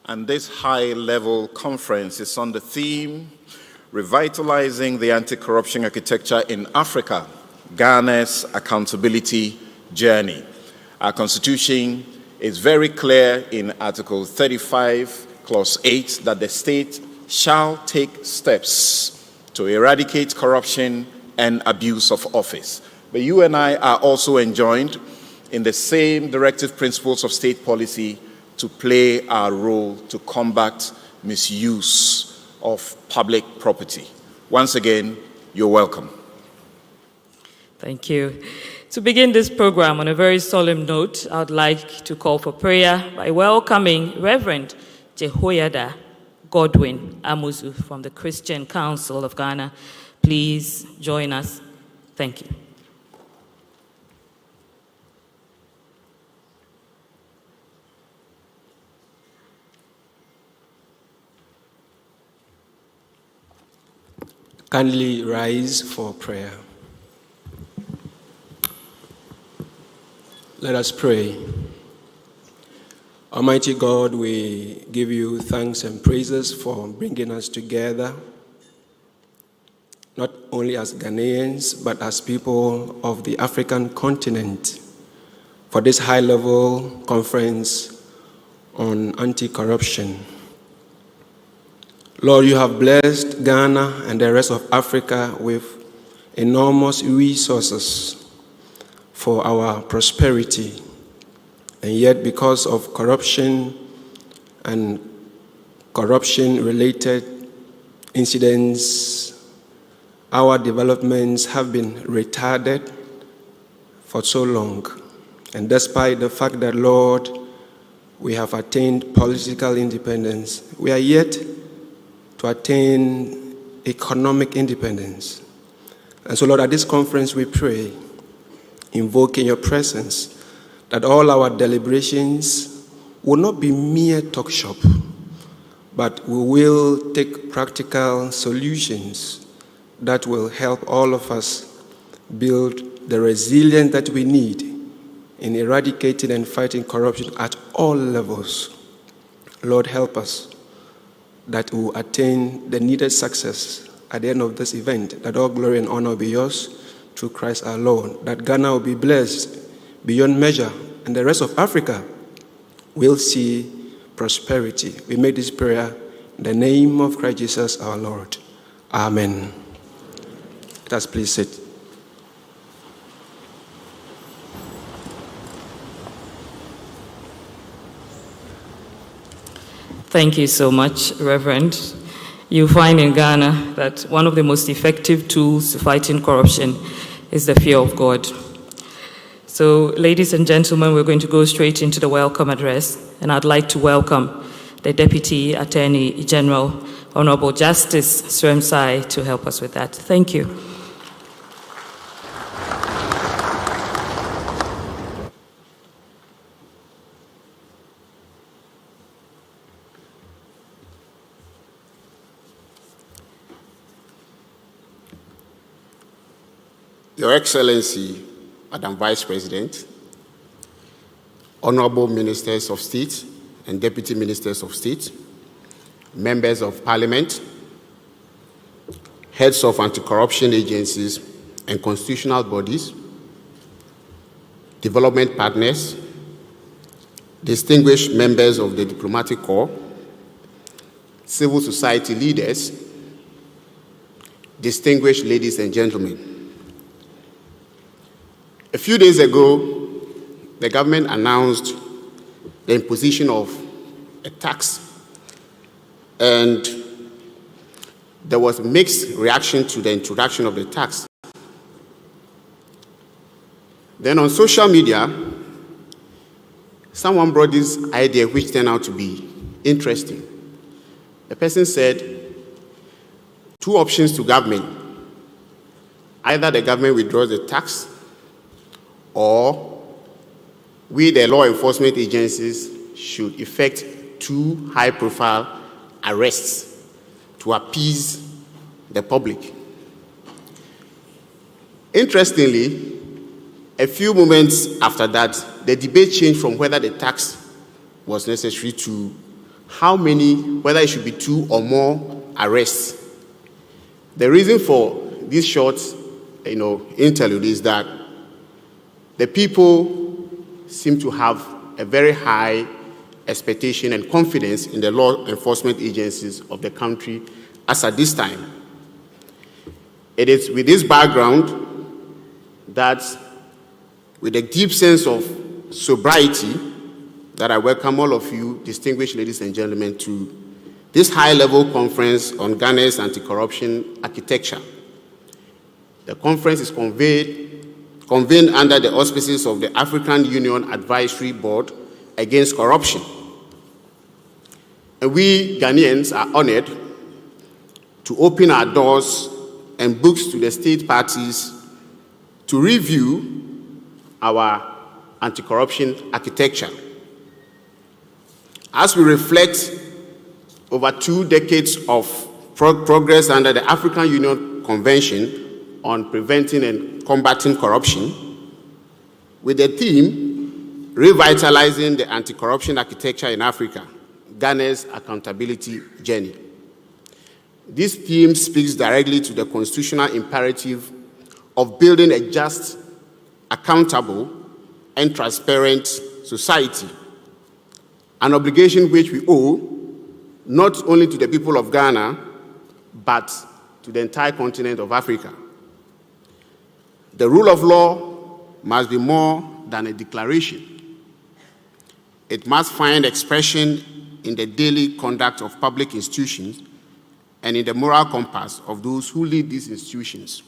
And this high-level conference is on the theme, Revitalizing the Anti-Corruption Architecture in Africa, Ghana's Accountability Journey. Our Constitution is very clear in Article 35, Clause 8, that the state shall take steps to eradicate corruption and abuse of office. But you and I are also enjoined in the same directive principles of state policy to play our role to combat misuse of public property. Once again, you're welcome. Thank you. To begin this program on a very solemn note, I would like to call for prayer by welcoming Reverend Jehoiada Godwin Amuzu from the Christian Council of Ghana. Please join us. Thank you. Kindly rise for prayer. Let us pray. Almighty God, we give you thanks and praises for bringing us together, not only as Ghanaians, but as people of the African continent, for this high-level conference on anti-corruption. Lord, you have blessed Ghana and the rest of Africa with enormous resources for our prosperity. And yet, because of corruption and corruption-related incidents, our developments have been retarded for so long. And despite the fact that, Lord, we have attained political independence, we are yet to attain economic independence. And so, Lord, at this conference we pray, invoking your presence, that all our deliberations will not be mere talk shop, but we will take practical solutions that will help all of us build the resilience that we need in eradicating and fighting corruption at all levels. Lord, help us that we will attain the needed success at the end of this event, that all glory and honor will be yours through Christ our Lord, that Ghana will be blessed beyond measure, and the rest of Africa will see prosperity. We make this prayer in the name of Christ Jesus our Lord. Amen. Let us please sit. Thank you so much, Reverend. You find in Ghana that one of the most effective tools to fighting corruption is the fear of God. So, ladies and gentlemen, we're going to go straight into the welcome address, and I'd like to welcome the Deputy Attorney General, Honorable Justice Sremsai, to help us with that. Thank you. Your Excellency, Madam Vice President, Honorable Ministers of State and Deputy Ministers of State, Members of Parliament, heads of anti-corruption agencies and constitutional bodies, development partners, distinguished members of the diplomatic corps, civil society leaders, distinguished ladies and gentlemen. A few days ago, the government announced the imposition of a tax, and there was mixed reaction to the introduction of the tax. Then on social media, someone brought this idea which turned out to be interesting. The person said, two options to government. Either the government withdraws the tax, or we, the law enforcement agencies, should effect two high-profile arrests to appease the public. Interestingly, a few moments after that, the debate changed from whether the tax was necessary to how many, whether it should be 2 or more arrests. The reason for this short, interlude is that the people seem to have a very high expectation and confidence in the law enforcement agencies of the country as at this time. It is with this background that, with a deep sense of sobriety, that I welcome all of you, distinguished ladies and gentlemen, to this high-level conference on Ghana's anti-corruption architecture. The conference is convened under the auspices of the African Union Advisory Board Against Corruption. And we Ghanaians are honored to open our doors and books to the state parties to review our anti-corruption architecture. As we reflect over 2 decades of progress under the African Union Convention on Preventing and Combating Corruption, with the theme, Revitalizing the Anti-Corruption Architecture in Africa, Ghana's Accountability Journey. This theme speaks directly to the constitutional imperative of building a just, accountable, and transparent society, an obligation which we owe not only to the people of Ghana, but to the entire continent of Africa. The rule of law must be more than a declaration. It must find expression in the daily conduct of public institutions and in the moral compass of those who lead these institutions.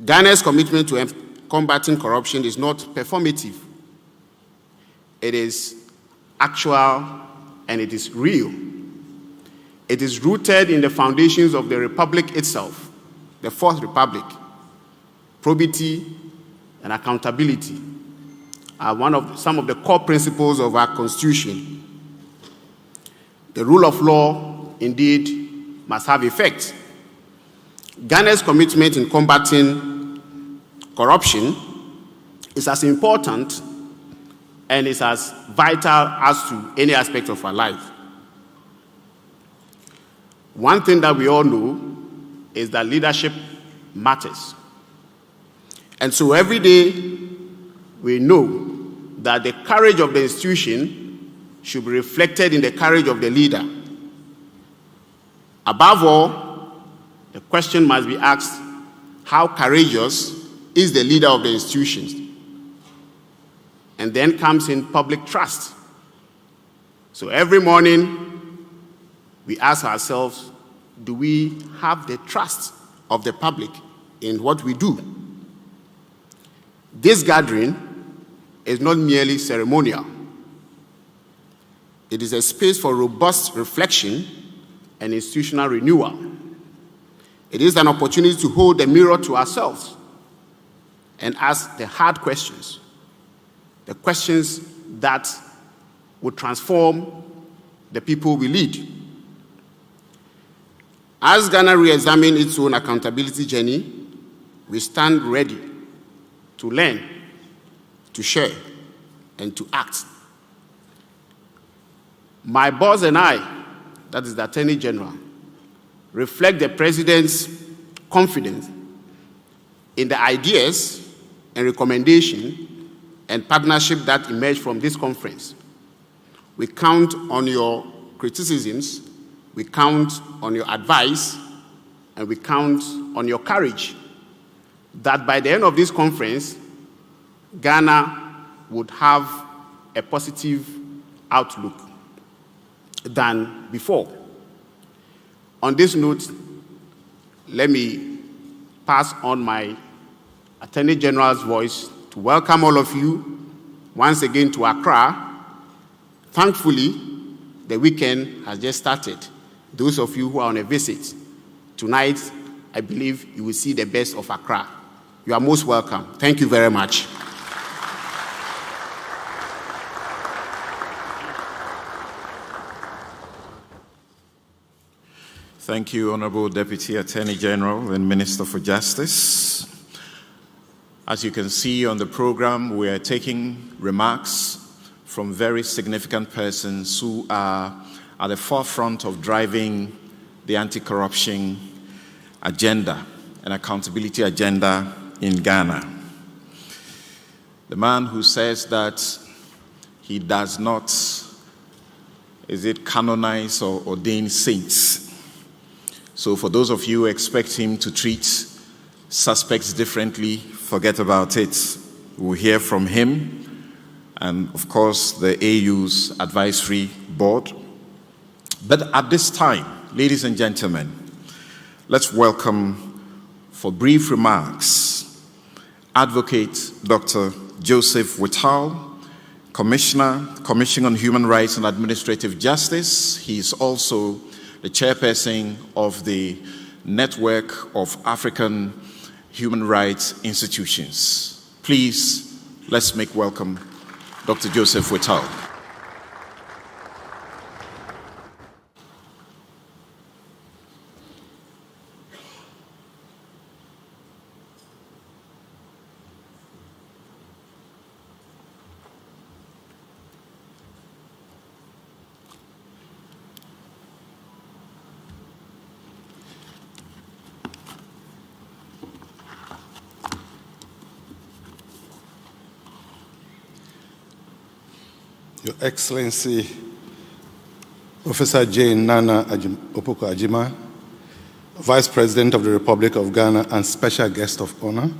Ghana's commitment to combating corruption is not performative. It is actual and it is real. It is rooted in the foundations of the Republic itself, the Fourth Republic. Probity and accountability are some of the core principles of our Constitution. The rule of law, indeed, must have effect. Ghana's commitment in combating corruption is as important and is as vital as to any aspect of our life. One thing that we all know is that leadership matters. And so every day we know that the courage of the institution should be reflected in the courage of the leader. Above all, the question must be asked, how courageous is the leader of the institutions? And then comes in public trust. So every morning, we ask ourselves, do we have the trust of the public in what we do? This gathering is not merely ceremonial. It is a space for robust reflection and institutional renewal. It is an opportunity to hold the mirror to ourselves and ask the hard questions, the questions that would transform the people we lead. As Ghana re-examines its own accountability journey, we stand ready to learn, to share, and to act. My boss and I, that is the Attorney General, reflect the President's confidence in the ideas and recommendations and partnership that emerge from this conference. We count on your criticisms, we count on your advice, and we count on your courage that by the end of this conference, Ghana would have a positive outlook than before. On this note, let me pass on my Attorney General's voice to welcome all of you once again to Accra. Thankfully, the weekend has just started. Those of you who are on a visit, tonight, I believe you will see the best of Accra. You are most welcome. Thank you very much. Thank you, Honorable Deputy Attorney General and Minister for Justice. As you can see on the program, we are taking remarks from very significant persons who are at the forefront of driving the anti-corruption agenda and accountability agenda in Ghana. The man who says that he does not, canonize or ordain saints. So for those of you who expect him to treat suspects differently, forget about it. We'll hear from him and, of course, the AU's advisory board. But at this time, ladies and gentlemen, let's welcome for brief remarks Advocate Dr. Joseph Whittal, Commission on Human Rights and Administrative Justice. He is also the chairperson of the Network of African Human Rights Institutions. Please, let's make welcome Dr. Joseph Whittal. Your Excellency, Professor Jane Nana Opoku Ajima, Vice President of the Republic of Ghana and Special Guest of Honor,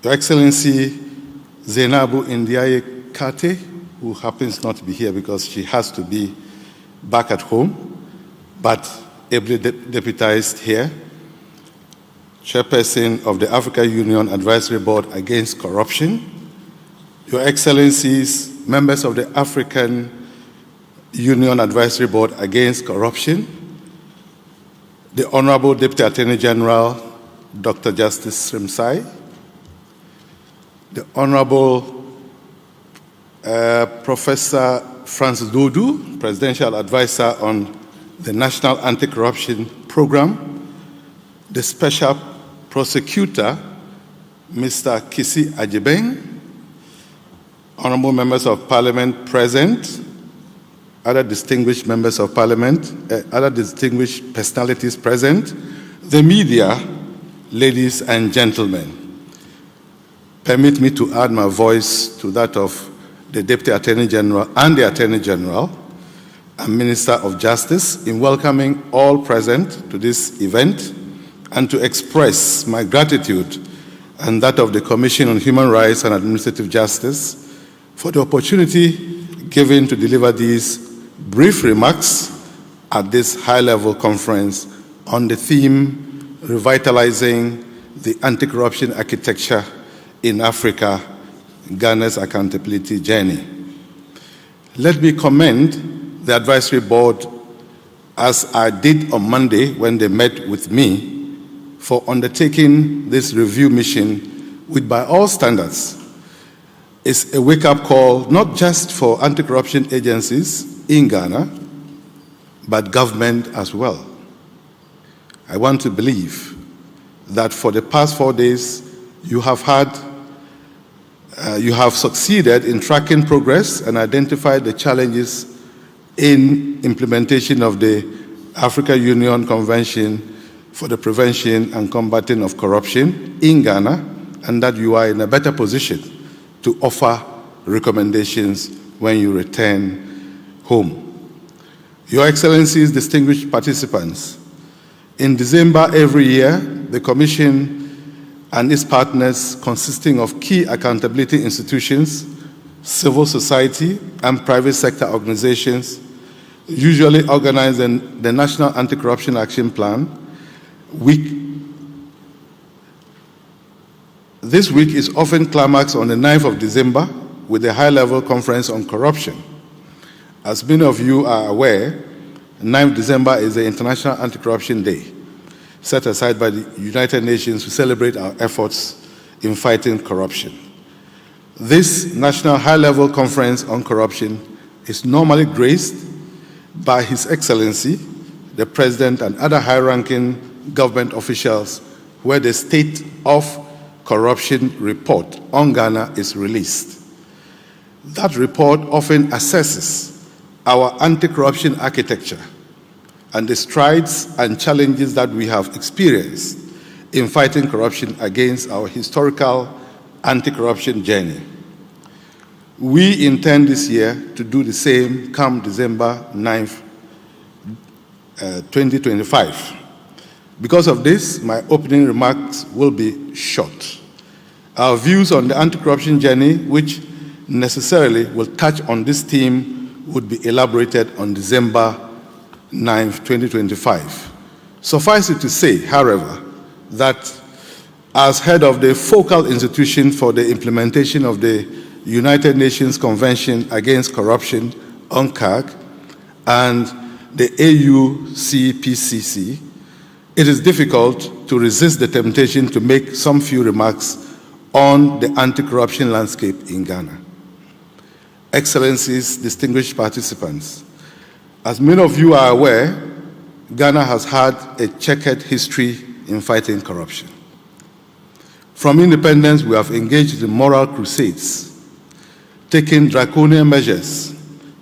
Your Excellency Zainabu Ndiaye Kate, who happens not to be here because she has to be back at home, but ably deputized here, Chairperson of the Africa Union Advisory Board Against Corruption, Your Excellencies, members of the African Union Advisory Board Against Corruption, the Honorable Deputy Attorney General, Dr. Justice Srimsai, the Honorable Professor Francis Dodu, Presidential Advisor on the National Anti-Corruption Program, the Special Prosecutor, Mr. Kisi Ajibeng, Honorable members of Parliament present, other distinguished members of Parliament, other distinguished personalities present, the media, ladies and gentlemen. Permit me to add my voice to that of the Deputy Attorney General and the Attorney General and Minister of Justice in welcoming all present to this event and to express my gratitude and that of the Commission on Human Rights and Administrative Justice for the opportunity given to deliver these brief remarks at this high-level conference on the theme, Revitalizing the Anti-Corruption Architecture in Africa, Ghana's Accountability Journey. Let me commend the advisory board, as I did on Monday when they met with me, for undertaking this review mission, which by all standards is a wake-up call not just for anti-corruption agencies in Ghana, but government as well. I want to believe that for the past 4 days, you have succeeded in tracking progress and identified the challenges in implementation of the Africa Union Convention for the Prevention and Combating of Corruption in Ghana, and that you are in a better position to offer recommendations when you return home. Your Excellencies, distinguished participants, in December every year, the Commission and its partners, consisting of key accountability institutions, civil society, and private sector organizations, usually organize the National Anti-Corruption Action Plan Week. This week is often climaxed on the 9th of December with a high-level conference on corruption. As many of you are aware, 9th December is the International Anti-Corruption Day, set aside by the United Nations to celebrate our efforts in fighting corruption. This national high-level conference on corruption is normally graced by His Excellency, the President, and other high-ranking government officials, where the State of Corruption report on Ghana is released. That report often assesses our anti-corruption architecture and the strides and challenges that we have experienced in fighting corruption against our historical anti-corruption journey. We intend this year to do the same come December 9th, 2025. Because of this, my opening remarks will be short. Our views on the anti-corruption journey, which necessarily will touch on this theme, would be elaborated on December 9th, 2025. Suffice it to say, however, that as head of the focal institution for the implementation of the United Nations Convention Against Corruption, UNCAC, and the AUCPCC, it is difficult to resist the temptation to make some few remarks on the anti-corruption landscape in Ghana. Excellencies, distinguished participants, as many of you are aware, Ghana has had a checkered history in fighting corruption. From independence, we have engaged in moral crusades, taken draconian measures,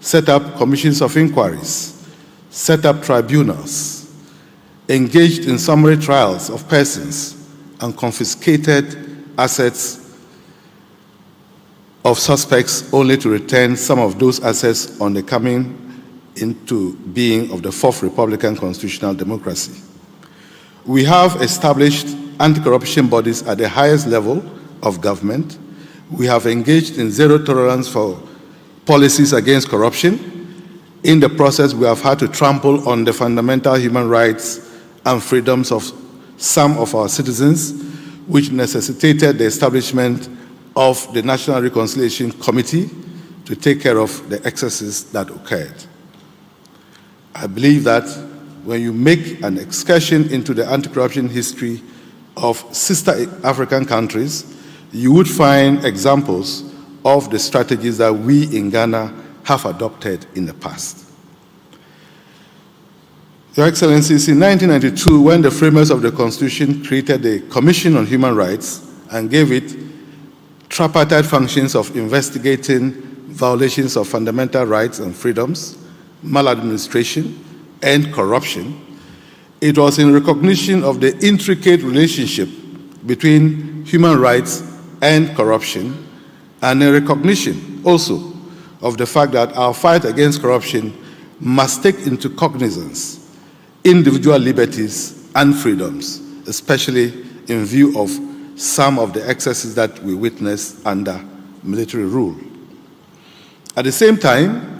set up commissions of inquiries, set up tribunals, engaged in summary trials of persons, and confiscated assets of suspects only to return some of those assets on the coming into being of the Fourth Republican Constitutional Democracy. We have established anti-corruption bodies at the highest level of government. We have engaged in zero tolerance for policies against corruption. In the process, we have had to trample on the fundamental human rights and freedoms of some of our citizens, which necessitated the establishment of the National Reconciliation Committee to take care of the excesses that occurred. I believe that when you make an excursion into the anti-corruption history of sister African countries, you would find examples of the strategies that we in Ghana have adopted in the past. Your Excellencies, in 1992, when the framers of the Constitution created the Commission on Human Rights and gave it tripartite functions of investigating violations of fundamental rights and freedoms, maladministration, and corruption, it was in recognition of the intricate relationship between human rights and corruption, and in recognition also of the fact that our fight against corruption must take into cognizance individual liberties and freedoms, especially in view of some of the excesses that we witnessed under military rule. At the same time,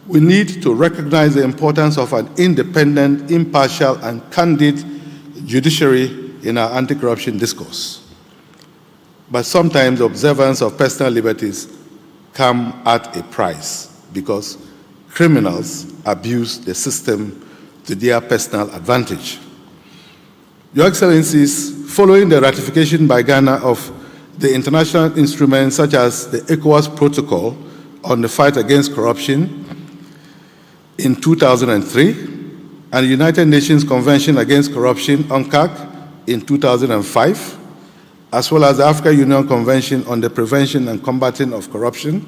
we need to recognize the importance of an independent, impartial, and candid judiciary in our anti-corruption discourse. But sometimes the observance of personal liberties come at a price because criminals abuse the system to their personal advantage. Your Excellencies, following the ratification by Ghana of the international instruments such as the ECOWAS Protocol on the fight against corruption in 2003 and the United Nations Convention Against Corruption, UNCAC, in 2005, as well as the African Union Convention on the Prevention and Combating of Corruption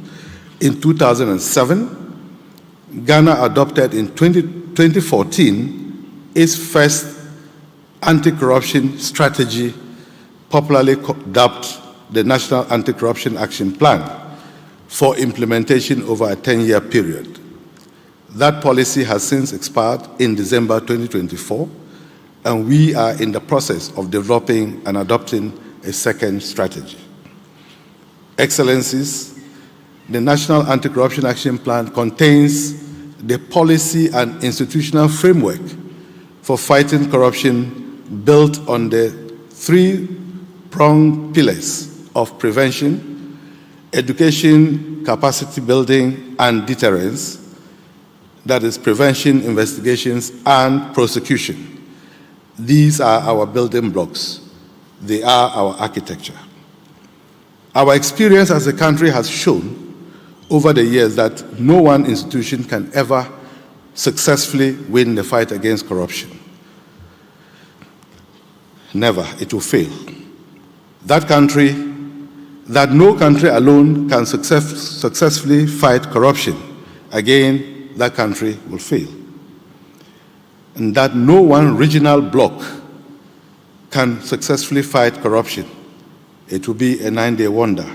in 2007, Ghana adopted in 2014 its first anti-corruption strategy, popularly dubbed the National Anti-Corruption Action Plan, for implementation over a 10-year period. That policy has since expired in December 2024, and we are in the process of developing and adopting a second strategy. Excellencies, the National Anti-Corruption Action Plan contains the policy and institutional framework for fighting corruption built on the three-pronged pillars of prevention, education, capacity building, and deterrence, that is prevention, investigations, and prosecution. These are our building blocks. They are our architecture. Our experience as a country has shown over the years that no one institution can ever successfully win the fight against corruption. Never, it will fail. That country that no country alone can successfully fight corruption. Again, that country will fail. And that no one regional bloc can successfully fight corruption. It will be a 9-day wonder.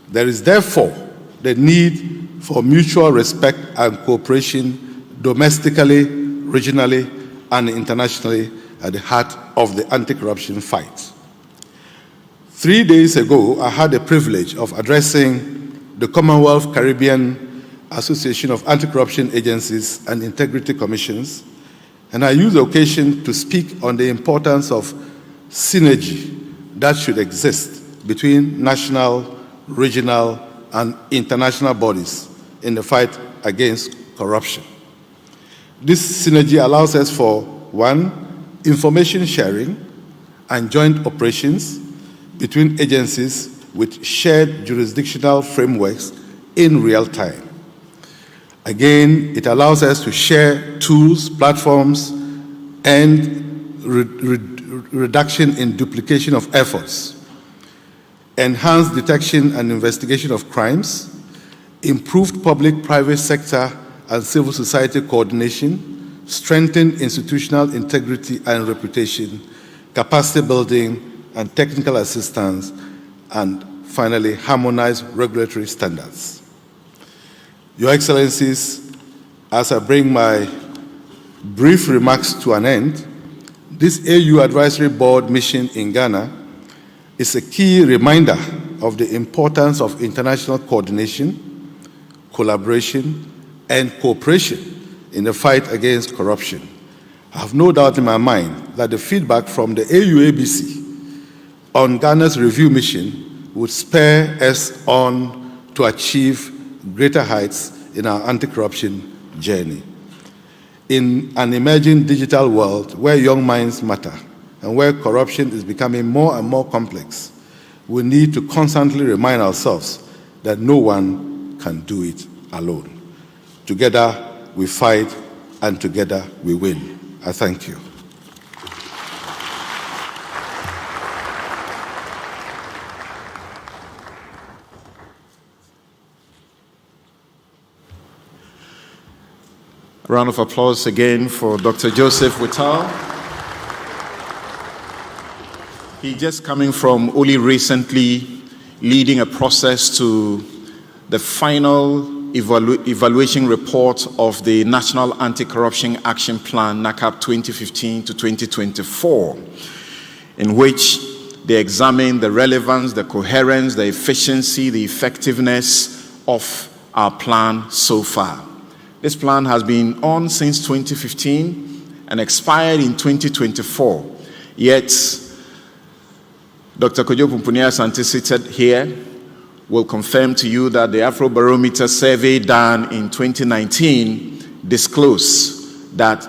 There is therefore the need for mutual respect and cooperation domestically, regionally, and internationally at the heart of the anti-corruption fight. 3 days ago, I had the privilege of addressing the Commonwealth Caribbean Association of Anti-Corruption Agencies and Integrity Commissions, and I used the occasion to speak on the importance of synergy that should exist between national, regional, and international bodies in the fight against corruption. This synergy allows us for, 1, information sharing and joint operations between agencies with shared jurisdictional frameworks in real time. Again, it allows us to share tools, platforms, and reduction in duplication of efforts, enhanced detection and investigation of crimes, improved public-private sector and civil society coordination, strengthened institutional integrity and reputation, capacity building and technical assistance, and finally, harmonized regulatory standards. Your Excellencies, as I bring my brief remarks to an end, this AU Advisory Board mission in Ghana is a key reminder of the importance of international coordination, collaboration, and cooperation in the fight against corruption. I have no doubt in my mind that the feedback from the AUABC on Ghana's review mission would spur us on to achieve greater heights in our anti-corruption journey. In an emerging digital world where young minds matter and where corruption is becoming more and more complex, we need to constantly remind ourselves that no one can do it alone. Together we fight, and together we win. I thank you. A round of applause again for Dr. Joseph Whittal. He just coming from only recently leading a process to the final evaluation report of the National Anti-Corruption Action Plan, NACAP 2015 to 2024, in which they examine the relevance, the coherence, the efficiency, the effectiveness of our plan so far. This plan has been on since 2015 and expired in 2024. Yet, Dr. Kojo Pumpunia Asante seated here will confirm to you that the Afrobarometer survey done in 2019 disclosed that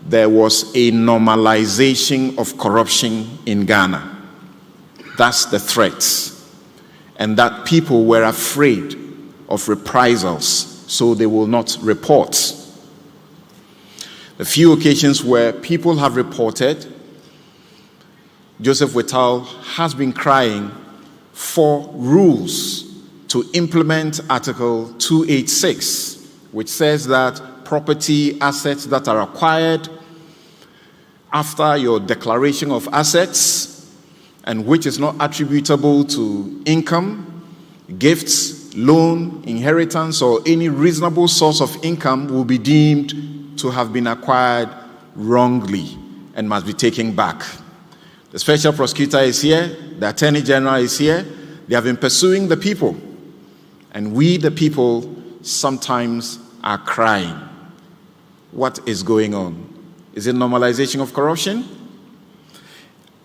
there was a normalization of corruption in Ghana. That's the threat. And that people were afraid of reprisals, so they will not report. The few occasions where people have reported, Joseph Whittal has been crying for rules to implement Article 286, which says that property assets that are acquired after your declaration of assets and which is not attributable to income, gifts, loan, inheritance, or any reasonable source of income will be deemed to have been acquired wrongly and must be taken back. The special prosecutor is here, the attorney general is here. They have been pursuing the people, and we, the people, sometimes are crying. What is going on? Is it normalization of corruption?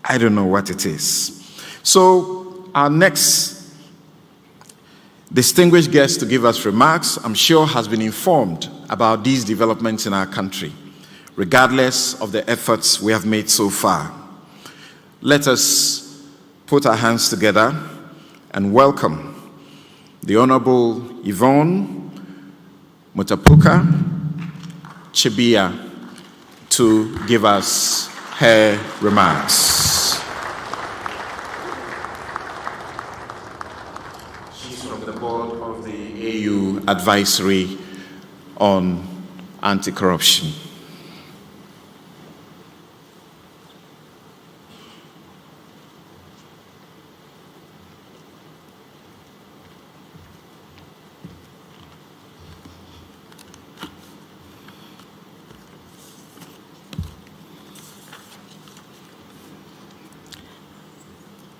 I don't know what it is. So our next distinguished guest to give us remarks, I'm sure has been informed about these developments in our country, regardless of the efforts we have made so far. Let us put our hands together and welcome the Honorable Yvonne Mutapuka Chibia to give us her remarks. Advisory on Anti-Corruption.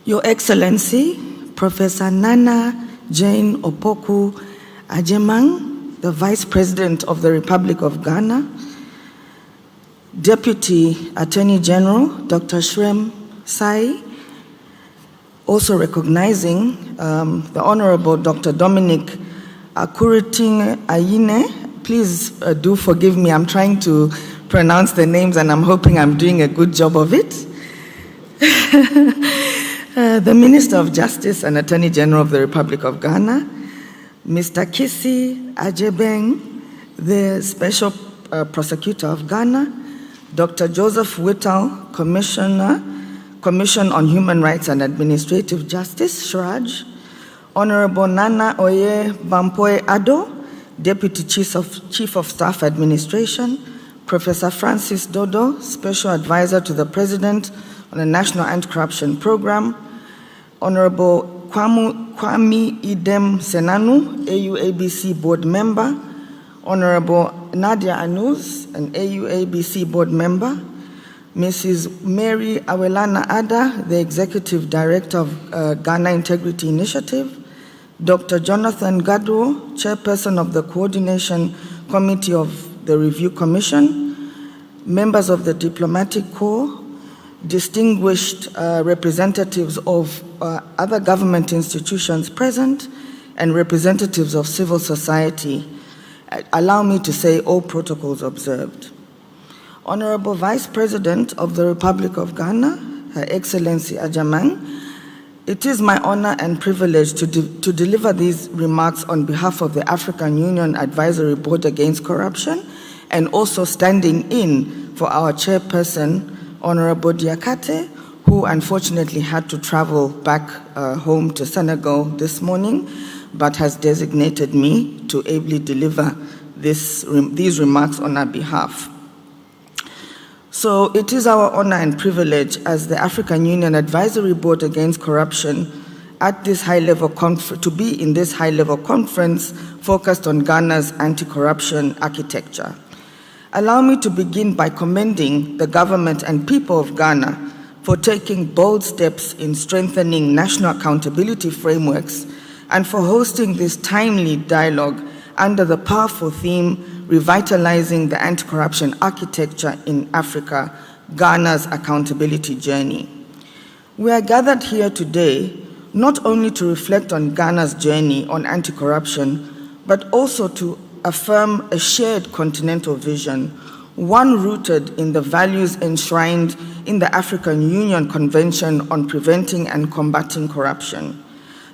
Your Excellency, Professor Nana Jane Opoku Ajemang, the Vice President of the Republic of Ghana, Deputy Attorney General, Dr. Shrem Sai, also recognizing the Honorable Dr. Dominic Akuriting Ayine. Please do forgive me, I'm trying to pronounce the names and I'm hoping I'm doing a good job of it. The Minister of Justice and Attorney General of the Republic of Ghana, Mr. Kisi Ajebeng, the Special Prosecutor of Ghana, Dr. Joseph Whittle, Commission on Human Rights and Administrative Justice, SHRAJ, Honorable Nana Oye Bampoe Ado, Deputy Chief of Staff Administration, Professor Francis Dodo, Special Advisor to the President on the National Anti-Corruption Program, Honorable Kwame Idem Senanu, AUABC Board Member, Honorable Nadia Anuz, an AUABC Board Member, Mrs. Mary Awelana Ada, the Executive Director of Ghana Integrity Initiative, Dr. Jonathan Gadwo, Chairperson of the Coordination Committee of the Review Commission, members of the Diplomatic Corps, distinguished representatives of other government institutions present, and representatives of civil society. Allow me to say all protocols observed. Honorable Vice President of the Republic of Ghana, Her Excellency Ajamang, it is my honor and privilege to deliver these remarks on behalf of the African Union Advisory Board Against Corruption, and also standing in for our chairperson, Honorable Diakate, who unfortunately had to travel back home to Senegal this morning, but has designated me to ably deliver these remarks on our behalf. So it is our honor and privilege as the African Union Advisory Board Against Corruption at this high-level to be in this high-level conference focused on Ghana's anti-corruption architecture. Allow me to begin by commending the government and people of Ghana for taking bold steps in strengthening national accountability frameworks and for hosting this timely dialogue under the powerful theme, Revitalizing the Anti-Corruption Architecture in Africa, Ghana's Accountability Journey. We are gathered here today not only to reflect on Ghana's journey on anti-corruption, but also to affirm a shared continental vision, one rooted in the values enshrined in the African Union Convention on Preventing and Combating Corruption.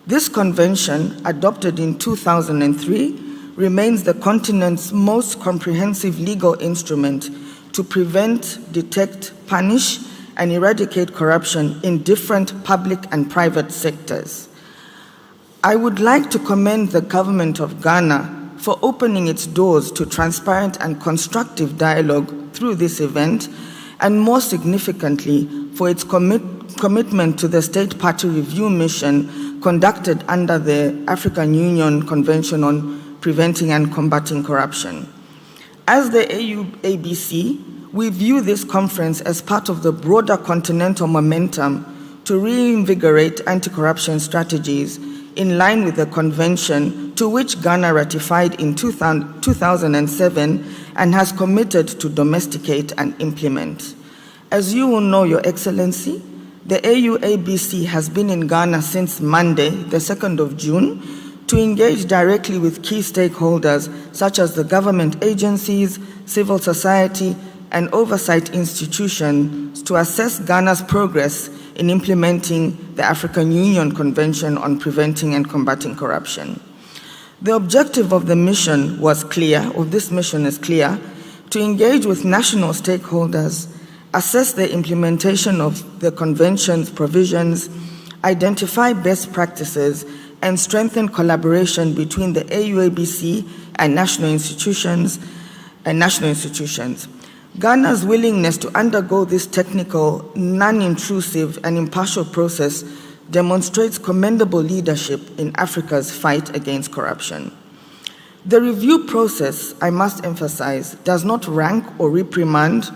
This convention, adopted in 2003, remains the continent's most comprehensive legal instrument to prevent, detect, punish, and eradicate corruption in different public and private sectors. I would like to commend the government of Ghana for opening its doors to transparent and constructive dialogue through this event, and more significantly, for its commitment to the State Party Review Mission conducted under the African Union Convention on Preventing and Combating Corruption. As the AUABC, we view this conference as part of the broader continental momentum to reinvigorate anti-corruption strategies in line with the convention to which Ghana ratified in 2007 and has committed to domesticate and implement. As you will know, Your Excellency, the AUABC has been in Ghana since Monday, the 2nd of June, to engage directly with key stakeholders such as the government agencies, civil society, and oversight institutions to assess Ghana's progress in implementing the African Union Convention on Preventing and Combating Corruption. The objective of the mission was clear, or this mission is clear, to engage with national stakeholders, assess the implementation of the convention's provisions, identify best practices, and strengthen collaboration between the AUABC and national institutions. Ghana's willingness to undergo this technical, non-intrusive, and impartial process demonstrates commendable leadership in Africa's fight against corruption. The review process, I must emphasize, does not rank or reprimand.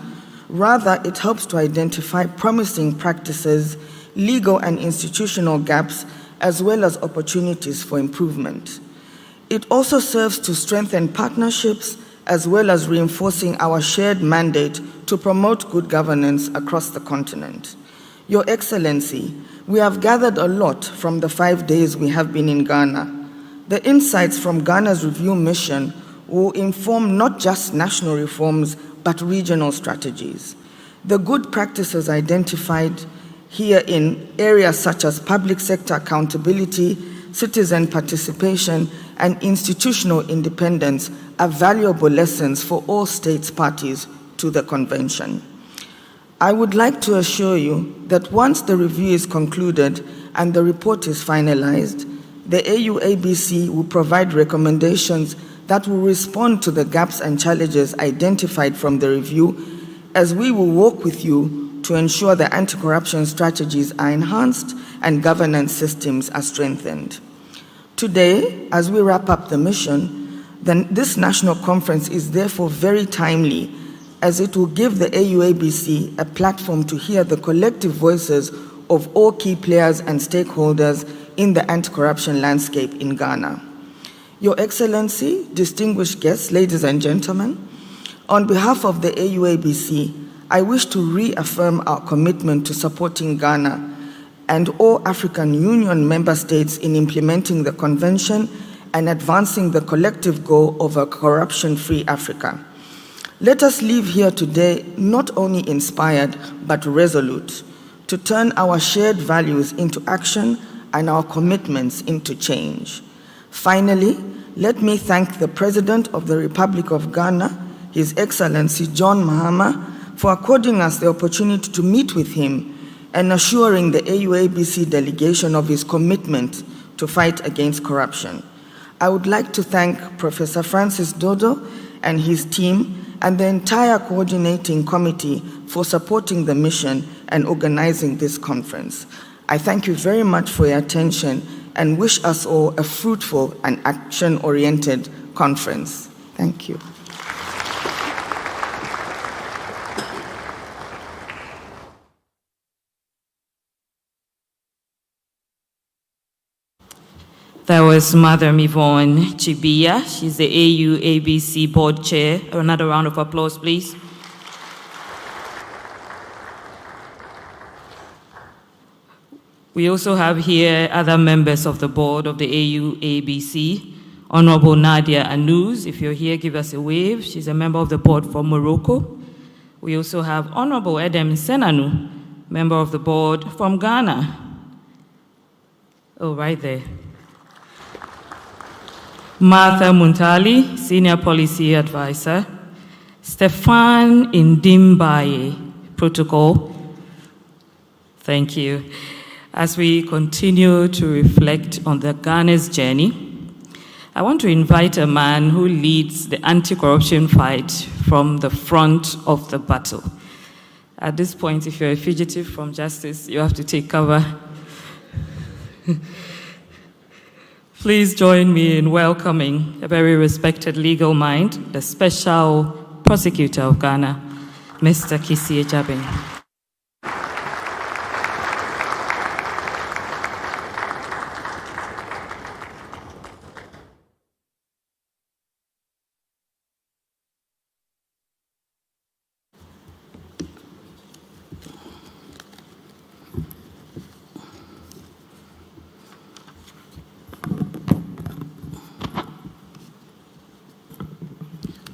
Rather, it helps to identify promising practices, legal and institutional gaps, as well as opportunities for improvement. It also serves to strengthen partnerships, as well as reinforcing our shared mandate to promote good governance across the continent. Your Excellency, we have gathered a lot from the 5 days we have been in Ghana. The insights from Ghana's review mission will inform not just national reforms, but regional strategies. The good practices identified here in areas such as public sector accountability, citizen participation, and institutional independence are valuable lessons for all states parties to the convention. I would like to assure you that once the review is concluded and the report is finalized, the AUABC will provide recommendations that will respond to the gaps and challenges identified from the review, as we will work with you to ensure the anti-corruption strategies are enhanced and governance systems are strengthened. Today, as we wrap up the mission, this national conference is therefore very timely, as it will give the AUABC a platform to hear the collective voices of all key players and stakeholders in the anti-corruption landscape in Ghana. Your Excellency, distinguished guests, ladies and gentlemen, on behalf of the AUABC, I wish to reaffirm our commitment to supporting Ghana and all African Union member states in implementing the convention and advancing the collective goal of a corruption-free Africa. Let us leave here today not only inspired, but resolute to turn our shared values into action and our commitments into change. Finally, let me thank the President of the Republic of Ghana, His Excellency John Mahama, for according us the opportunity to meet with him and assuring the AUABC delegation of his commitment to fight against corruption. I would like to thank Professor Francis Dodo and his team and the entire coordinating committee for supporting the mission and organizing this conference. I thank you very much for your attention and wish us all a fruitful and action-oriented conference. Thank you. That was Madam Yvonne Chibia. She's the AUABC Board Chair. Another round of applause, please. We also have here other members of the board of the AUABC. Honorable Nadia Anouz, if you're here, give us a wave. She's a member of the board from Morocco. We also have Honorable Edem Senanu, member of the board from Ghana. Oh, right there. Martha Muntali, Senior Policy Advisor. Stefan Indimbaye, Protocol. Thank you. As we continue to reflect on the Ghana's journey, I want to invite a man who leads the anti-corruption fight from the front of the battle. At this point, if you're a fugitive from justice, you have to take cover. Please join me in welcoming a very respected legal mind, the Special Prosecutor of Ghana, Mr. Kisi Ajabeng.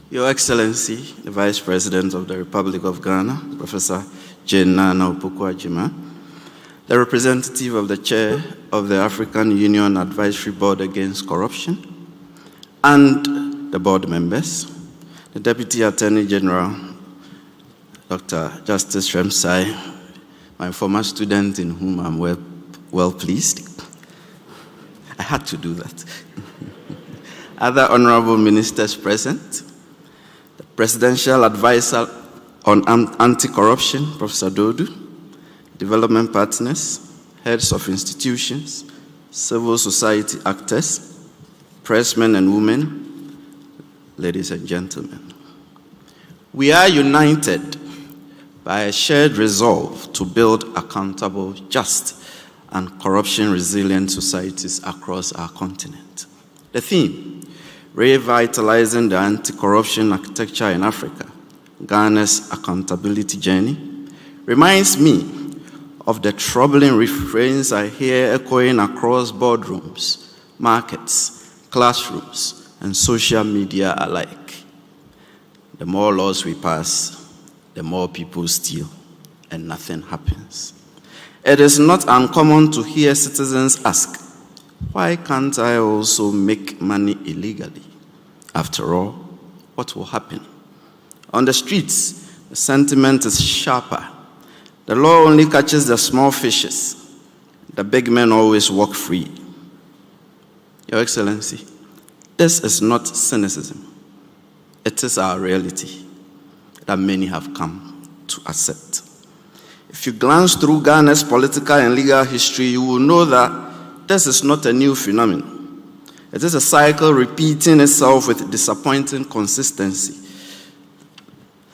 Your Excellency, the Vice President of the Republic of Ghana, Professor Jane Nana Opoku-Agyeman, the representative of the Chair of the African Union Advisory Board Against Corruption, and the board members, the Deputy Attorney General, Dr. Justice Remsai, my former student in whom I'm well pleased. I had to do that. Other honorable ministers present, the Presidential Advisor on Anti-Corruption, Professor Dodu, development partners, heads of institutions, civil society actors, pressmen and women, ladies and gentlemen. We are united by a shared resolve to build accountable, just, and corruption-resilient societies across our continent. The theme, Revitalizing the Anti-Corruption Architecture in Africa, Ghana's Accountability Journey, reminds me of the troubling refrains I hear echoing across boardrooms, markets, classrooms, and social media alike. The more laws we pass, the more people steal, and nothing happens. It is not uncommon to hear citizens ask, why can't I also make money illegally? After all, what will happen? On the streets, the sentiment is sharper. The law only catches the small fishes. The big men always walk free. Your Excellency, this is not cynicism. It is our reality that many have come to accept. If you glance through Ghana's political and legal history, you will know that this is not a new phenomenon. It is a cycle repeating itself with disappointing consistency.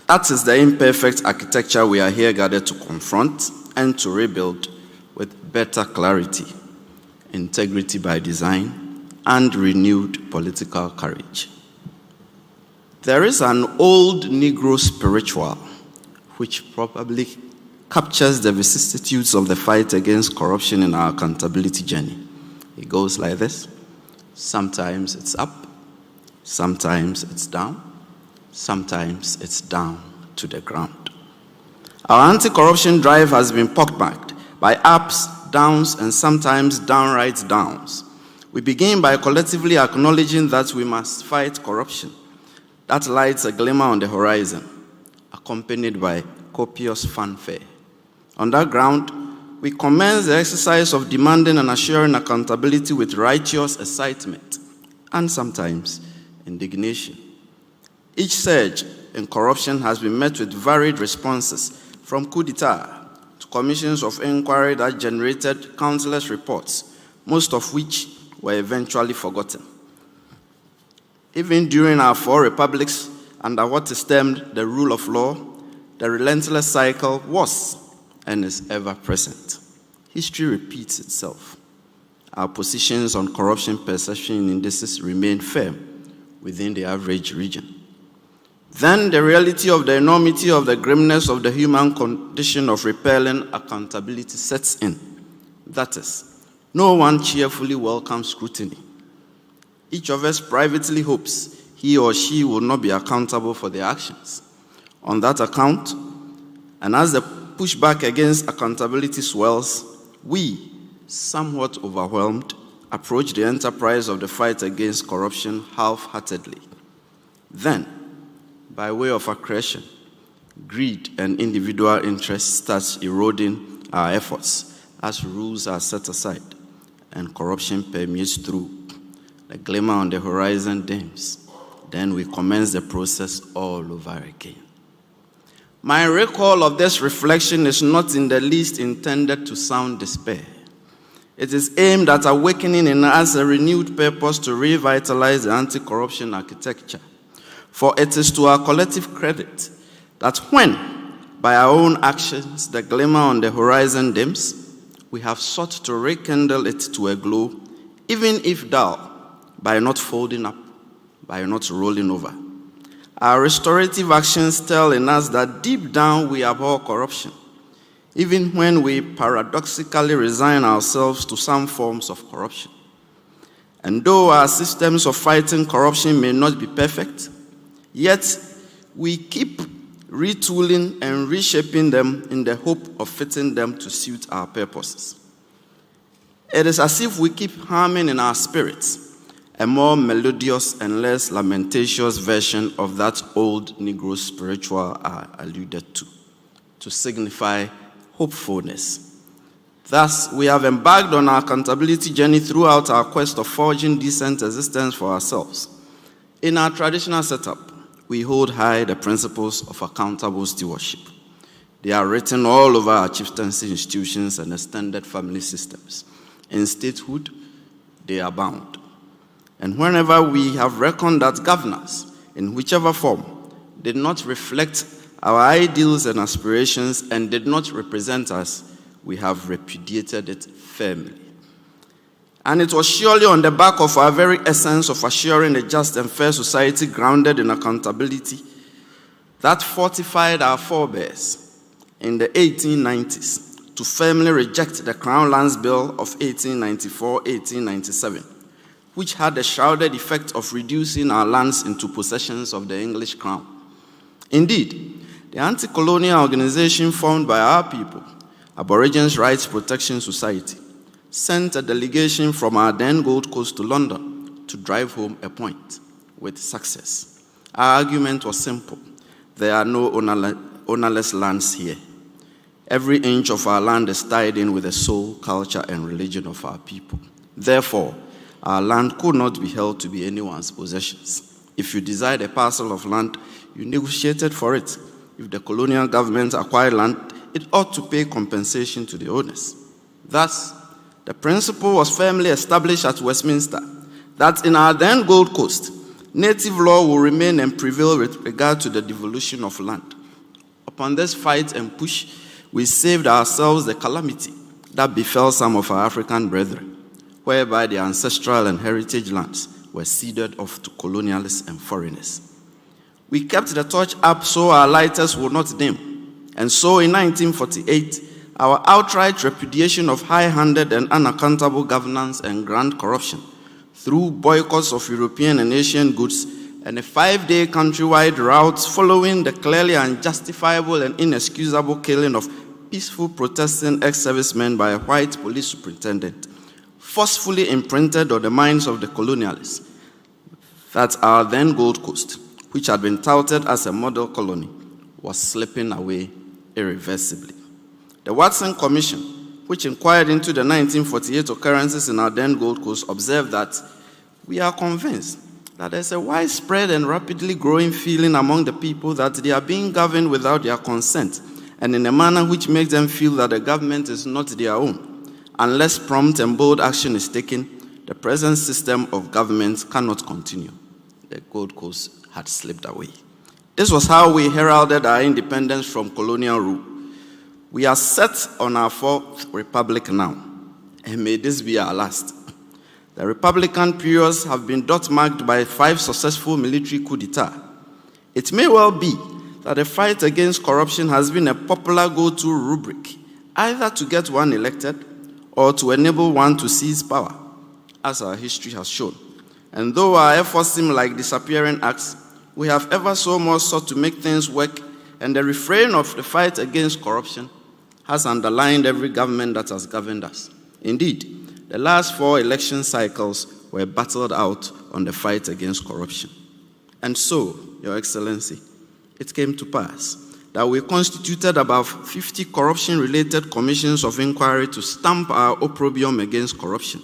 That is the imperfect architecture we are here gathered to confront and to rebuild with better clarity, integrity by design, and renewed political courage. There is an old Negro spiritual which probably captures the vicissitudes of the fight against corruption in our accountability journey. It goes like this. Sometimes it's up, sometimes it's down, sometimes it's down to the ground. Our anti-corruption drive has been pockmarked by ups, downs, and sometimes downright downs. We begin by collectively acknowledging that we must fight corruption. That lights a glimmer on the horizon, accompanied by copious fanfare. On that ground, we commence the exercise of demanding and assuring accountability with righteous excitement and sometimes indignation. Each surge in corruption has been met with varied responses, from coup d'etat to commissions of inquiry that generated countless reports, most of which were eventually forgotten. Even during our 4 republics, under what is termed the rule of law, the relentless cycle was and is ever present. History repeats itself. Our positions on corruption perception indices remain firm within the average region. Then the reality of the enormity of the grimness of the human condition of repelling accountability sets in. That is, no one cheerfully welcomes scrutiny. Each of us privately hopes he or she will not be accountable for their actions. On that account, and as the pushback against accountability swells, we, somewhat overwhelmed, approach the enterprise of the fight against corruption half-heartedly. Then, by way of aggression, greed and individual interest starts eroding our efforts as rules are set aside and corruption permeates through. The glimmer on the horizon dims. Then we commence the process all over again. My recall of this reflection is not in the least intended to sound despair. It is aimed at awakening in us a renewed purpose to revitalize the anti-corruption architecture. For it is to our collective credit that when, by our own actions, the glimmer on the horizon dims, we have sought to rekindle it to a glow, even if dull, by not folding up, by not rolling over. Our restorative actions tell in us that deep down we abhor corruption, even when we paradoxically resign ourselves to some forms of corruption. And though our systems of fighting corruption may not be perfect, yet we keep retooling and reshaping them in the hope of fitting them to suit our purposes. It is as if we keep humming in our spirits a more melodious and less lamentatious version of that old Negro spiritual I alluded to signify hopefulness. Thus, we have embarked on our accountability journey throughout our quest of forging decent existence for ourselves. In our traditional setup, we hold high the principles of accountable stewardship. They are written all over our chieftaincy institutions and extended family systems. In statehood, they abound. And whenever we have reckoned that governance, in whichever form, did not reflect our ideals and aspirations and did not represent us, we have repudiated it firmly. And it was surely on the back of our very essence of assuring a just and fair society grounded in accountability that fortified our forebears in the 1890s to firmly reject the Crown Lands Bill of 1894-1897, which had the shrouded effect of reducing our lands into possessions of the English Crown. Indeed, the anti-colonial organization formed by our people, Aborigines Rights Protection Society, sent a delegation from our then Gold Coast to London to drive home a point with success. Our argument was simple. There are no ownerless lands here. Every inch of our land is tied in with the soul, culture, and religion of our people. Therefore, our land could not be held to be anyone's possessions. If you desired a parcel of land, you negotiated for it. If the colonial government acquired land, it ought to pay compensation to the owners. Thus, the principle was firmly established at Westminster that in our then Gold Coast, native law will remain and prevail with regard to the devolution of land. Upon this fight and push, we saved ourselves the calamity that befell some of our African brethren, whereby their ancestral and heritage lands were ceded off to colonialists and foreigners. We kept the torch up so our lighters would not dim. And so in 1948, our outright repudiation of high-handed and unaccountable governance and grand corruption through boycotts of European and Asian goods and a 5-day countrywide rout following the clearly unjustifiable and inexcusable killing of peaceful protesting ex-servicemen by a white police superintendent, forcefully imprinted on the minds of the colonialists that our then Gold Coast, which had been touted as a model colony, was slipping away irreversibly. The Watson Commission, which inquired into the 1948 occurrences in our then Gold Coast, observed that we are convinced that there's a widespread and rapidly growing feeling among the people that they are being governed without their consent and in a manner which makes them feel that the government is not their own. Unless prompt and bold action is taken, the present system of government cannot continue. The Gold Coast had slipped away. This was how we heralded our independence from colonial rule. We are set on our 4th republic now, and may this be our last. The Republican periods have been dot-marked by 5 successful military coups d'etat. It may well be that the fight against corruption has been a popular go-to rubric, either to get one elected or to enable one to seize power, as our history has shown. And though our efforts seem like disappearing acts, we have ever so much sought to make things work, and the refrain of the fight against corruption has underlined every government that has governed us. Indeed, the last 4 election cycles were battled out on the fight against corruption. And so, Your Excellency, it came to pass that we constituted about 50 corruption-related commissions of inquiry to stamp our opprobrium against corruption.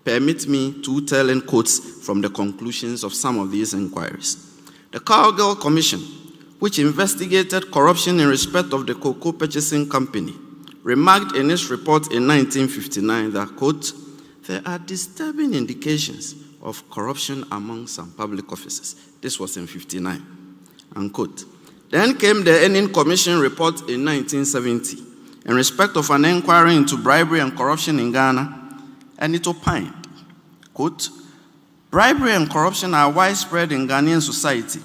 Permit me to tell in quotes from the conclusions of some of these inquiries. The Cowgirl Commission, which investigated corruption in respect of the cocoa purchasing company, remarked in its report in 1959 that, quote, there are disturbing indications of corruption among some public officers. This was in 59, unquote. Then came the Earning Commission report in 1970 in respect of an inquiry into bribery and corruption in Ghana, and it opined, quote, bribery and corruption are widespread in Ghanaian society,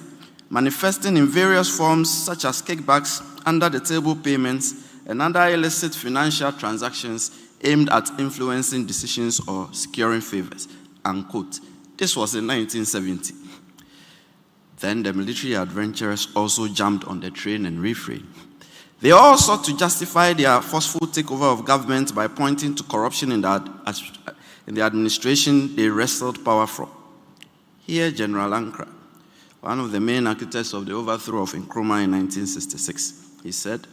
manifesting in various forms such as kickbacks, under-the-table payments, and other illicit financial transactions aimed at influencing decisions or securing favors, unquote. This was in 1970. Then the military adventurers also jumped on the train and refrained. They all sought to justify their forceful takeover of government by pointing to corruption in the administration they wrestled power from. Here, General Ankra, one of the main architects of the overthrow of Nkrumah in 1966, he said,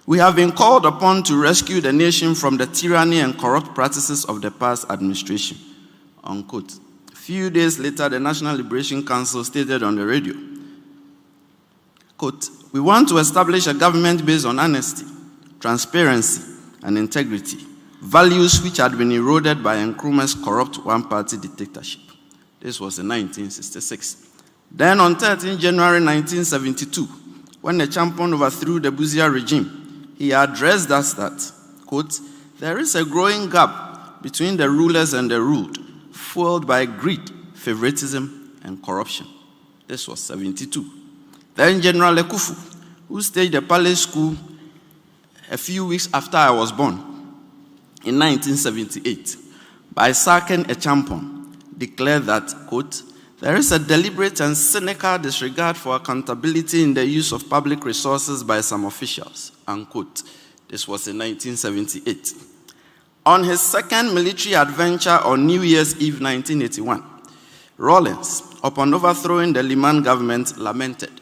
We have been called upon to rescue the nation from the tyranny and corrupt practices of the past administration, unquote. A few days later, the National Liberation Council stated on the radio, quote, "We want to establish a government based on honesty, transparency, and integrity, values which had been eroded by Nkrumah's corrupt one-party dictatorship." This was in 1966. Then on 13 January 1972, when the champion overthrew the Buzia regime, he addressed us that, quote, "There is a growing gap between the rulers and the ruled, fueled by greed, favoritism, and corruption." This was 72. Then General Ekufu, who staged the palace school a few weeks after I was born, in 1978, by sacking a champion, declared that, quote, "There is a deliberate and cynical disregard for accountability in the use of public resources by some officials," unquote. This was in 1978. On his second military adventure on New Year's Eve 1981, Rawlins, upon overthrowing the Liman government, lamented,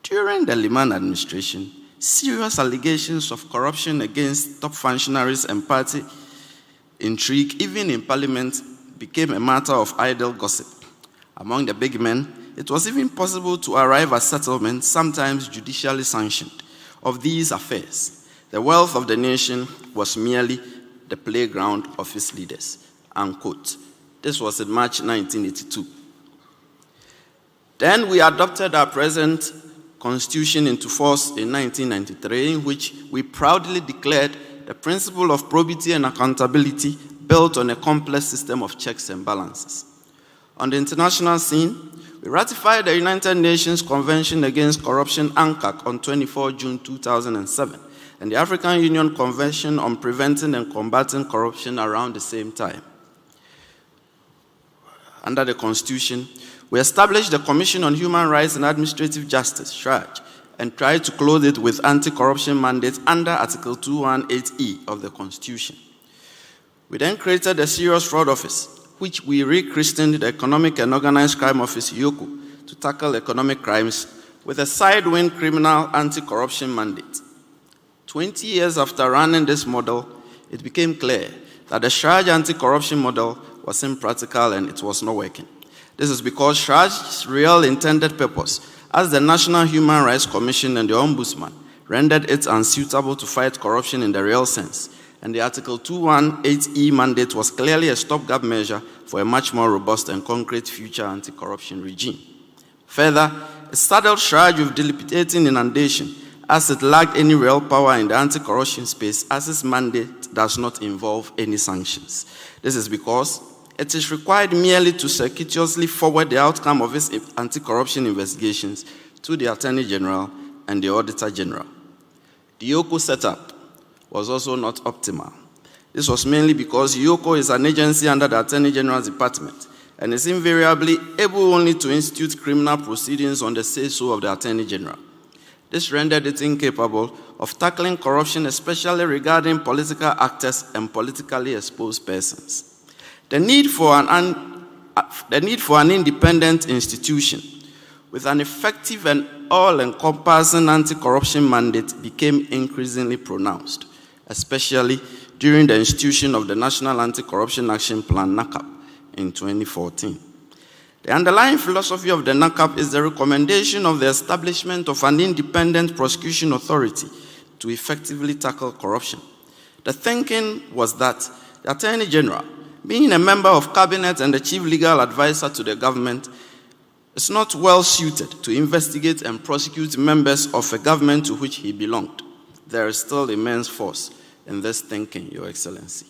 "During the Liman administration, serious allegations of corruption against top functionaries and party intrigue, even in parliament, became a matter of idle gossip. Among the big men, it was even possible to arrive at settlements, sometimes judicially sanctioned, of these affairs. The wealth of the nation was merely the playground of its leaders," unquote. This was in March 1982. Then we adopted our present constitution into force in 1993, in which we proudly declared the principle of probity and accountability built on a complex system of checks and balances. On the international scene, we ratified the United Nations Convention Against Corruption, ANCAC, on 24 June 2007, and the African Union Convention on Preventing and Combating Corruption around the same time. Under the Constitution, we established the Commission on Human Rights and Administrative Justice, CHRAJ, and tried to clothe it with anti-corruption mandates under Article 218E of the Constitution. We then created the Serious Fraud Office, which we rechristened the Economic and Organized Crime Office, EOCO, to tackle economic crimes with a sidewind criminal anti-corruption mandate. 20 years after running this model, it became clear that the CHRAJ anti-corruption model was impractical and it was not working. This is because CHRAJ's real intended purpose, as the National Human Rights Commission and the Ombudsman, rendered it unsuitable to fight corruption in the real sense, and the Article 218E mandate was clearly a stopgap measure for a much more robust and concrete future anti-corruption regime. Further, it saddled CHRAJ with dilapidating inundation, as it lacked any real power in the anti-corruption space, as its mandate does not involve any sanctions. This is because it is required merely to circuitously forward the outcome of its anti-corruption investigations to the Attorney General and the Auditor General. The EOCO setup was also not optimal. This was mainly because EOCO is an agency under the Attorney General's Department and is invariably able only to institute criminal proceedings on the say-so of the Attorney General. This rendered it incapable of tackling corruption, especially regarding political actors and politically exposed persons. The need for an independent institution with an effective and all-encompassing anti-corruption mandate became increasingly pronounced, especially during the institution of the National Anti-Corruption Action Plan, NACAP, in 2014. The underlying philosophy of the NACAP is the recommendation of the establishment of an independent prosecution authority to effectively tackle corruption. The thinking was that the Attorney General, being a member of cabinet and the chief legal advisor to the government, is not well suited to investigate and prosecute members of a government to which he belonged. There is still immense force in this thinking, Your Excellency.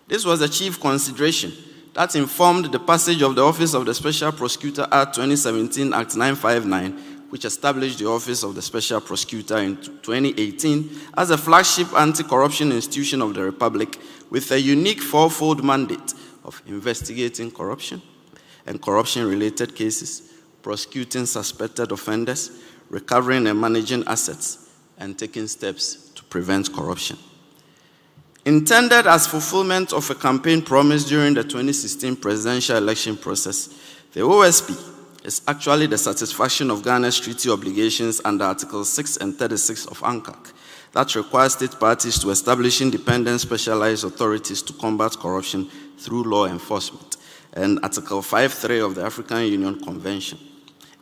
This was the chief consideration that informed the passage of the Office of the Special Prosecutor Act 2017, Act 959, which established the Office of the Special Prosecutor in 2018 as a flagship anti-corruption institution of the Republic with a unique fourfold mandate of investigating corruption and corruption-related cases, prosecuting suspected offenders, recovering and managing assets, and taking steps to prevent corruption. Intended as fulfillment of a campaign promise during the 2016 presidential election process, the OSP is actually the satisfaction of Ghana's treaty obligations under Articles 6 and 36 of ANCAC, that requires state parties to establish independent specialized authorities to combat corruption through law enforcement, and Article 5.3 of the African Union Convention.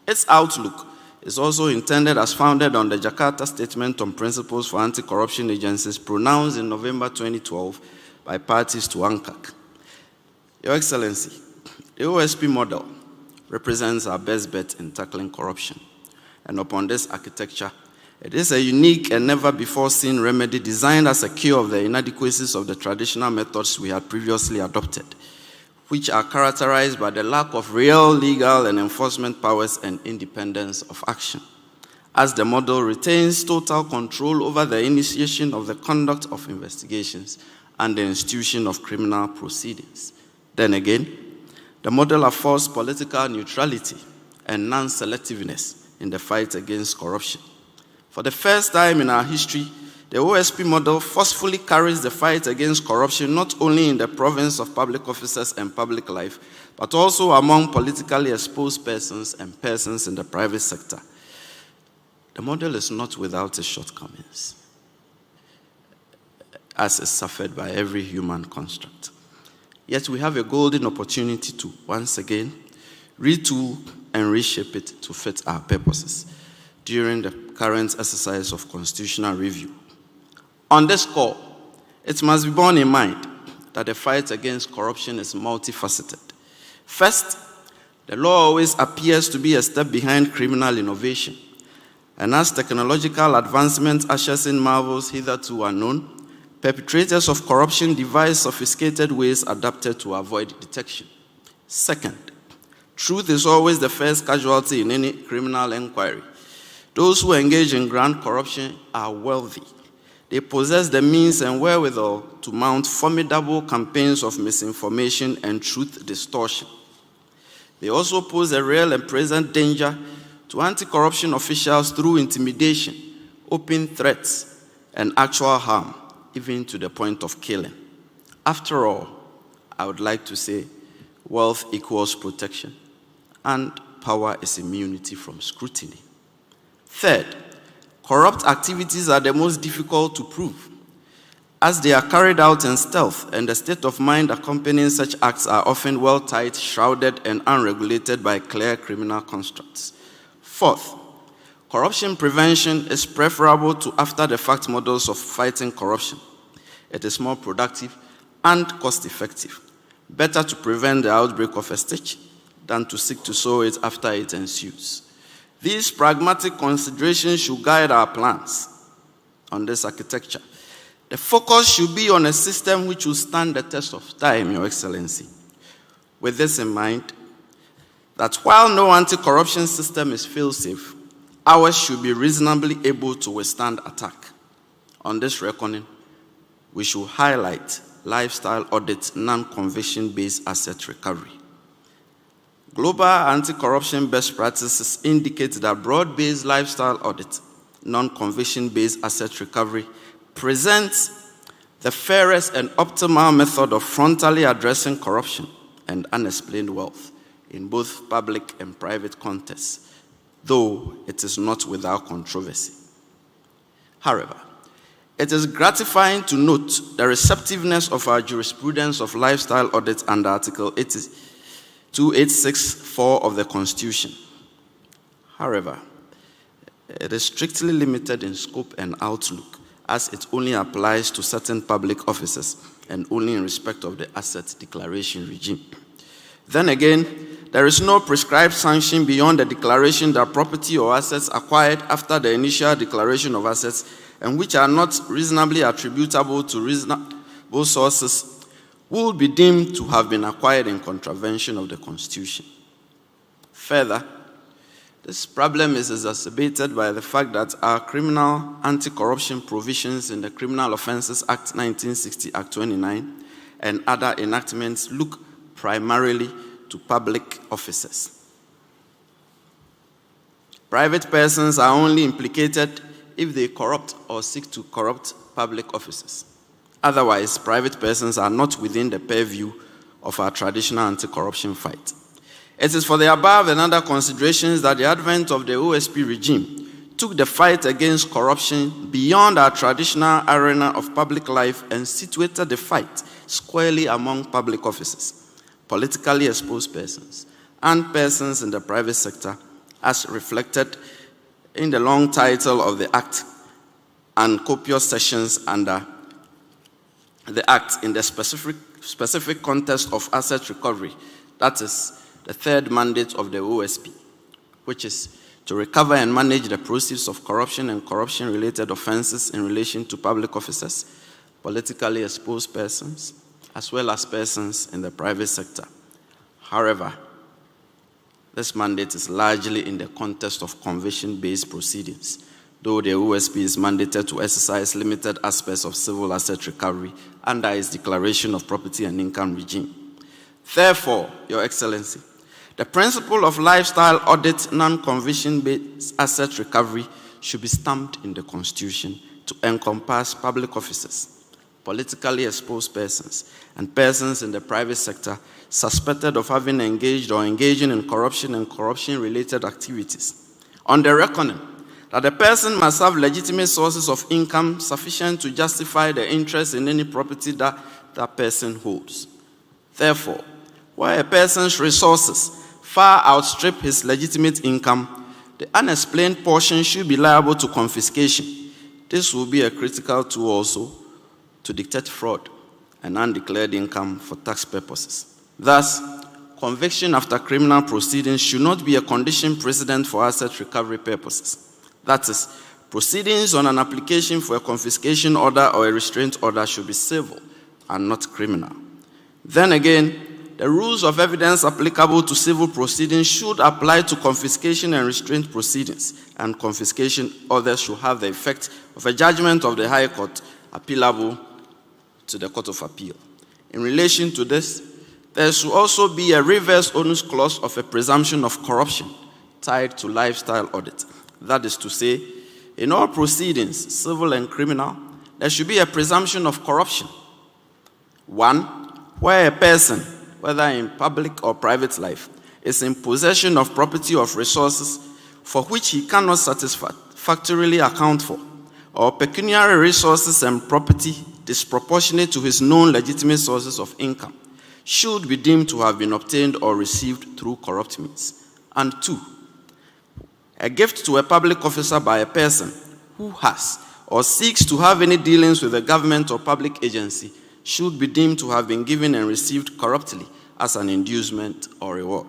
Its outlook is also intended as founded on the Jakarta Statement on Principles for Anti-Corruption Agencies pronounced in November 2012 by parties to ANCAC. Your Excellency, the OSP model represents our best bet in tackling corruption. And upon this architecture, it is a unique and never-before-seen remedy designed as a cure of the inadequacies of the traditional methods we had previously adopted, which are characterized by the lack of real legal and enforcement powers and independence of action, as the model retains total control over the initiation of the conduct of investigations and the institution of criminal proceedings. Then again, the model affords political neutrality and non-selectiveness in the fight against corruption. For the first time in our history, the OSP model forcefully carries the fight against corruption not only in the province of public officers and public life, but also among politically exposed persons and persons in the private sector. The model is not without its shortcomings, as is suffered by every human construct. Yet we have a golden opportunity to, once again, retool and reshape it to fit our purposes during the current exercise of constitutional review. On this score, it must be borne in mind that the fight against corruption is multifaceted. First, the law always appears to be a step behind criminal innovation, and as technological advancement ushers in marvels hitherto unknown, perpetrators of corruption devise sophisticated ways adapted to avoid detection. Second, truth is always the first casualty in any criminal inquiry. Those who engage in grand corruption are wealthy. They possess the means and wherewithal to mount formidable campaigns of misinformation and truth distortion. They also pose a real and present danger to anti-corruption officials through intimidation, open threats, and actual harm, even to the point of killing. After all, I would like to say, wealth equals protection, and power is immunity from scrutiny. Third, corrupt activities are the most difficult to prove, as they are carried out in stealth, and the state of mind accompanying such acts are often well-tied, shrouded, and unregulated by clear criminal constructs. Fourth, corruption prevention is preferable to after-the-fact models of fighting corruption. It is more productive and cost-effective. Better to prevent the outbreak of a stitch than to seek to sow it after it ensues. These pragmatic considerations should guide our plans on this architecture. The focus should be on a system which will stand the test of time, Your Excellency. With this in mind, that while no anti-corruption system is fail-safe, ours should be reasonably able to withstand attack. On this reckoning, we should highlight lifestyle audit non-conviction-based asset recovery. Global anti-corruption best practices indicate that broad-based lifestyle audit, non-conviction-based asset recovery, presents the fairest and optimal method of frontally addressing corruption and unexplained wealth in both public and private contexts, though it is not without controversy. However, it is gratifying to note the receptiveness of our jurisprudence of lifestyle audit under Article 2864 of the Constitution. However, it is strictly limited in scope and outlook, as it only applies to certain public officers and only in respect of the asset declaration regime. Then again, there is no prescribed sanction beyond the declaration that property or assets acquired after the initial declaration of assets and which are not reasonably attributable to reasonable sources will be deemed to have been acquired in contravention of the Constitution. Further, this problem is exacerbated by the fact that our criminal anti-corruption provisions in the Criminal Offences Act 1960, Act 29, and other enactments look primarily to public officers. Private persons are only implicated if they corrupt or seek to corrupt public officers. Otherwise, private persons are not within the purview of our traditional anti-corruption fight. It is for the above and other considerations that the advent of the OSP regime took the fight against corruption beyond our traditional arena of public life and situated the fight squarely among public officers, politically exposed persons, and persons in the private sector, as reflected in the long title of the Act and copious sections under the Act in the specific context of asset recovery. That is the third mandate of the OSP, which is to recover and manage the proceeds of corruption and corruption-related offenses in relation to public officers, politically exposed persons, as well as persons in the private sector. However, this mandate is largely in the context of conviction-based proceedings, though the OSP is mandated to exercise limited aspects of civil asset recovery under its declaration of property and income regime. Therefore, Your Excellency, the principle of lifestyle audit non-conviction-based asset recovery should be stamped in the Constitution to encompass public officers, politically exposed persons, and persons in the private sector suspected of having engaged or engaging in corruption and corruption-related activities, on the reckoning that the person must have legitimate sources of income sufficient to justify the interest in any property that that person holds. Therefore, where a person's resources far outstrip his legitimate income, the unexplained portion should be liable to confiscation. This will be a critical tool also to detect fraud and undeclared income for tax purposes. Thus, conviction after criminal proceedings should not be a condition precedent for asset recovery purposes. That is, proceedings on an application for a confiscation order or a restraint order should be civil and not criminal. Then again, the rules of evidence applicable to civil proceedings should apply to confiscation and restraint proceedings, and confiscation orders should have the effect of a judgment of the High Court appealable to the Court of Appeal. In relation to this, there should also be a reverse onus clause of a presumption of corruption tied to lifestyle audit. That is to say, in all proceedings, civil and criminal, there should be a presumption of corruption. One, where a person, whether in public or private life, is in possession of property or resources for which he cannot satisfactorily account for, or pecuniary resources and property disproportionate to his known legitimate sources of income, should be deemed to have been obtained or received through corrupt means. And two, a gift to a public officer by a person who has or seeks to have any dealings with a government or public agency should be deemed to have been given and received corruptly as an inducement or reward.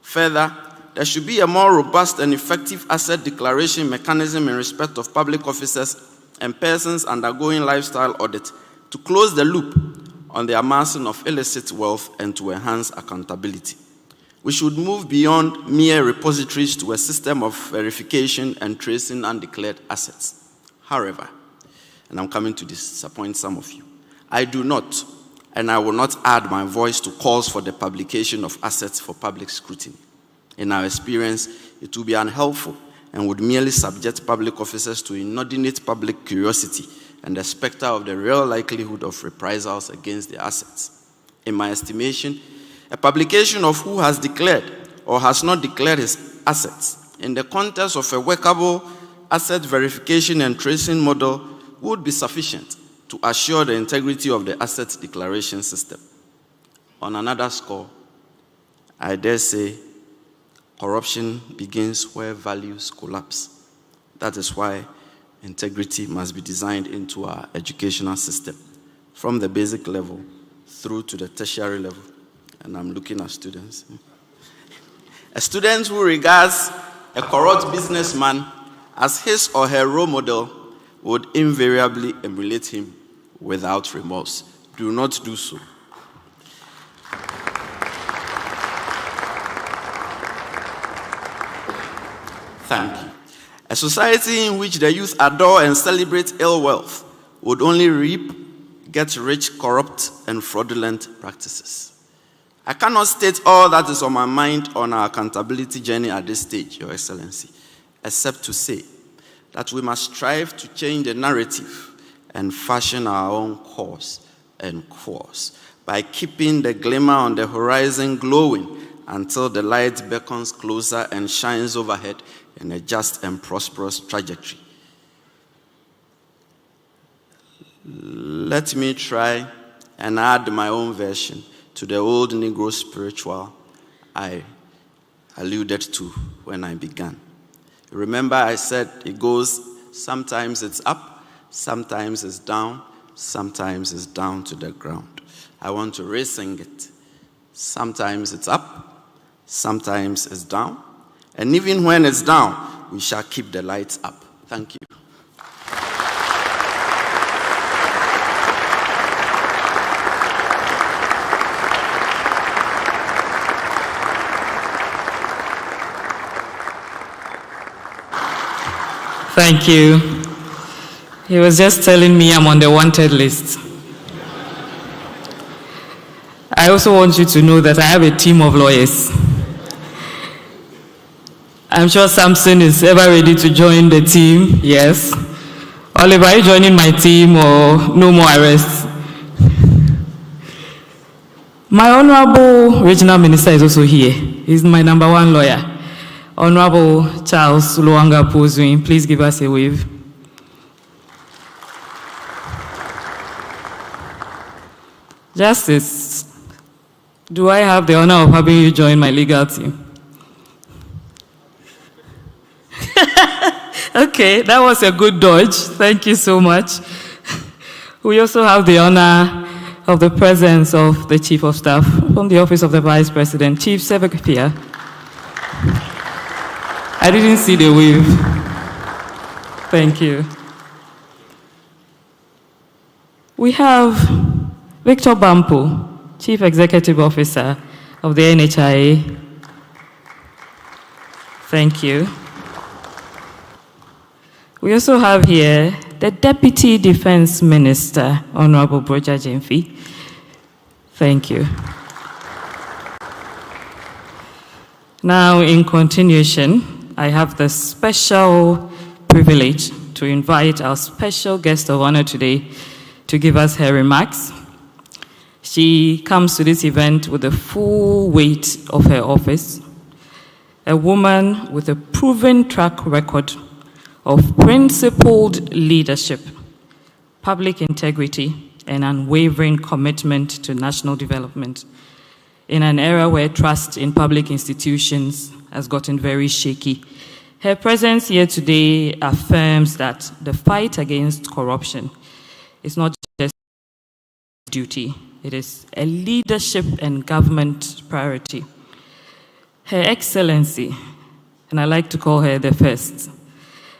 Further, there should be a more robust and effective asset declaration mechanism in respect of public officers and persons undergoing lifestyle audit to close the loop on the amassing of illicit wealth and to enhance accountability. We should move beyond mere repositories to a system of verification and tracing undeclared assets. However, and I'm coming to disappoint some of you, I do not, and I will not add my voice to calls for the publication of assets for public scrutiny. In our experience, it will be unhelpful and would merely subject public officers to inordinate public curiosity and the specter of the real likelihood of reprisals against their assets. In my estimation, a publication of who has declared or has not declared his assets in the context of a workable asset verification and tracing model would be sufficient to assure the integrity of the asset declaration system. On another score, I dare say corruption begins where values collapse. That is why integrity must be designed into our educational system, from the basic level through to the tertiary level. And I'm looking at students. A student who regards a corrupt businessman as his or her role model would invariably emulate him without remorse. Do not do so. Thank you. A society in which the youth adore and celebrate ill wealth would only reap get-rich, corrupt, and fraudulent practices. I cannot state all that is on my mind on our accountability journey at this stage, Your Excellency, except to say that we must strive to change the narrative and fashion our own course and course by keeping the glimmer on the horizon glowing until the light beckons closer and shines overhead in a just and prosperous trajectory. Let me try and add my own version to the old Negro spiritual I alluded to when I began. Remember, I said it goes, sometimes it's up, sometimes it's down, sometimes it's down to the ground. I want to re-sing it. Sometimes it's up, sometimes it's down, and even when it's down, we shall keep the lights up. Thank you. Thank you. He was just telling me I'm on the wanted list. I also want you to know that I have a team of lawyers. I'm sure Samson is ever ready to join the team. Yes. Oliver, are you joining my team or no more arrests? My Honorable Regional Minister is also here. He's my number one lawyer. Honorable Charles Luanga Pozuin, please give us a wave. Justice, do I have the honor of having you join my legal team? Okay, that was a good dodge. Thank you so much. We also have the honor of the presence of the Chief of Staff from the Office of the Vice President, Chief Sebekpia. I didn't see the wave. Thank you. We have Victor Bampo, Chief Executive Officer of the NHIA. Thank you. We also have here the Deputy Defense Minister, Honorable Broja Jemfi. Thank you. Now, in continuation, I have the special privilege to invite our special guest of honor today to give us her remarks. She comes to this event with the full weight of her office, a woman with a proven track record of principled leadership, public integrity, and unwavering commitment to national development in an era where trust in public institutions has gotten very shaky. Her presence here today affirms that the fight against corruption is not just a duty, it is a leadership and government priority. Her Excellency, and I like to call her the First,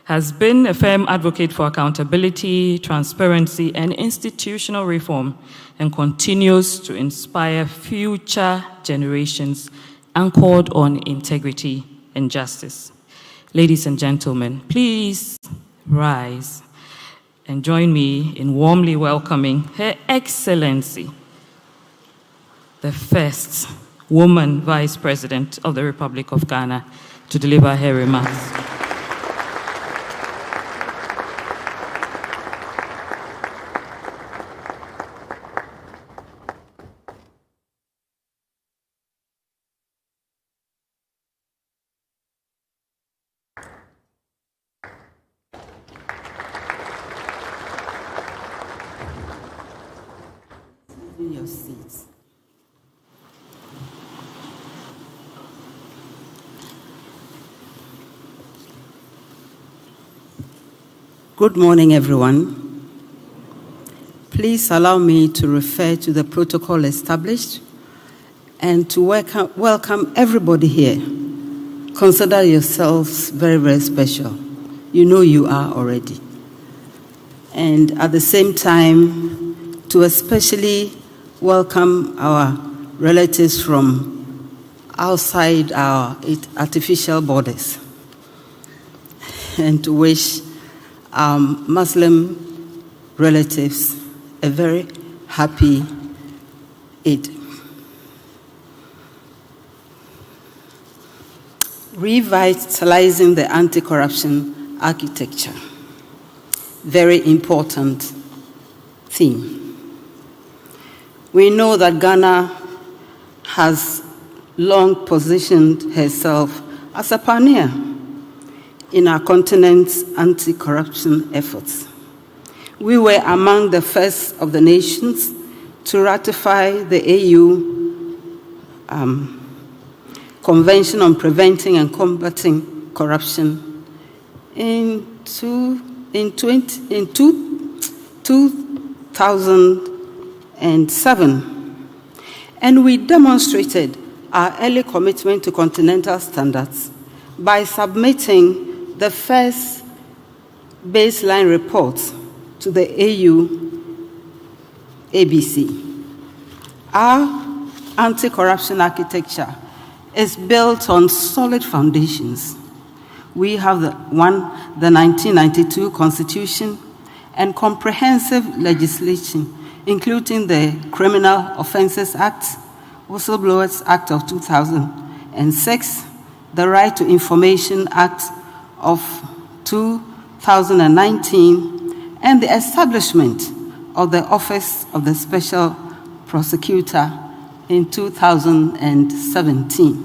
has been a firm advocate for accountability, transparency, and institutional reform, and continues to inspire future generations anchored on integrity and justice. Ladies and gentlemen, please rise and join me in warmly welcoming Her Excellency, the first woman Vice President of the Republic of Ghana, to deliver her remarks. Your seats. Good morning, everyone. Please allow me to refer to the protocol established and to welcome everybody here. Consider yourselves very, very special. You know you are already. And at the same time, to especially welcome our relatives from outside our artificial borders, and to wish our Muslim relatives a very happy Eid. Revitalizing the anti-corruption architecture. Very important theme. We know that Ghana has long positioned herself as a pioneer in our continent's anti-corruption efforts. We were among the first of the nations to ratify the AU Convention on Preventing and Combating Corruption in 2007, and we demonstrated our early commitment to continental standards by submitting the first baseline report to the AUABC. Our anti-corruption architecture is built on solid foundations. We have the 1992 Constitution and comprehensive legislation, including the Criminal Offences Act, Whistleblowers Act of 2006, the Right to Information Act of 2019, and the establishment of the Office of the Special Prosecutor in 2017.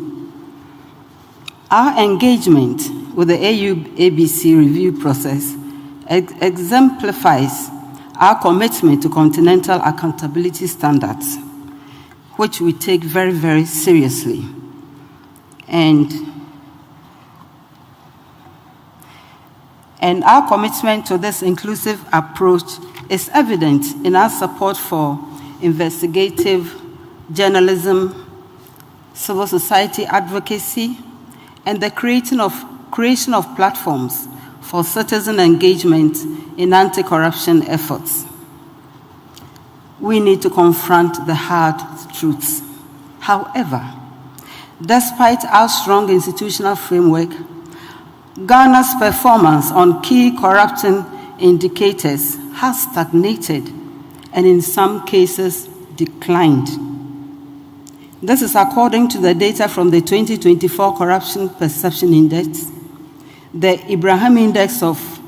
Our engagement with the AUABC review process exemplifies our commitment to continental accountability standards, which we take very, very seriously. And our commitment to this inclusive approach is evident in our support for investigative journalism, civil society advocacy, and the creation of platforms for citizen engagement in anti-corruption efforts. We need to confront the hard truths. However, despite our strong institutional framework, Ghana's performance on key corruption indicators has stagnated and in some cases declined. This is according to the data from the 2024 Corruption Perception Index, the Ibrahim Index of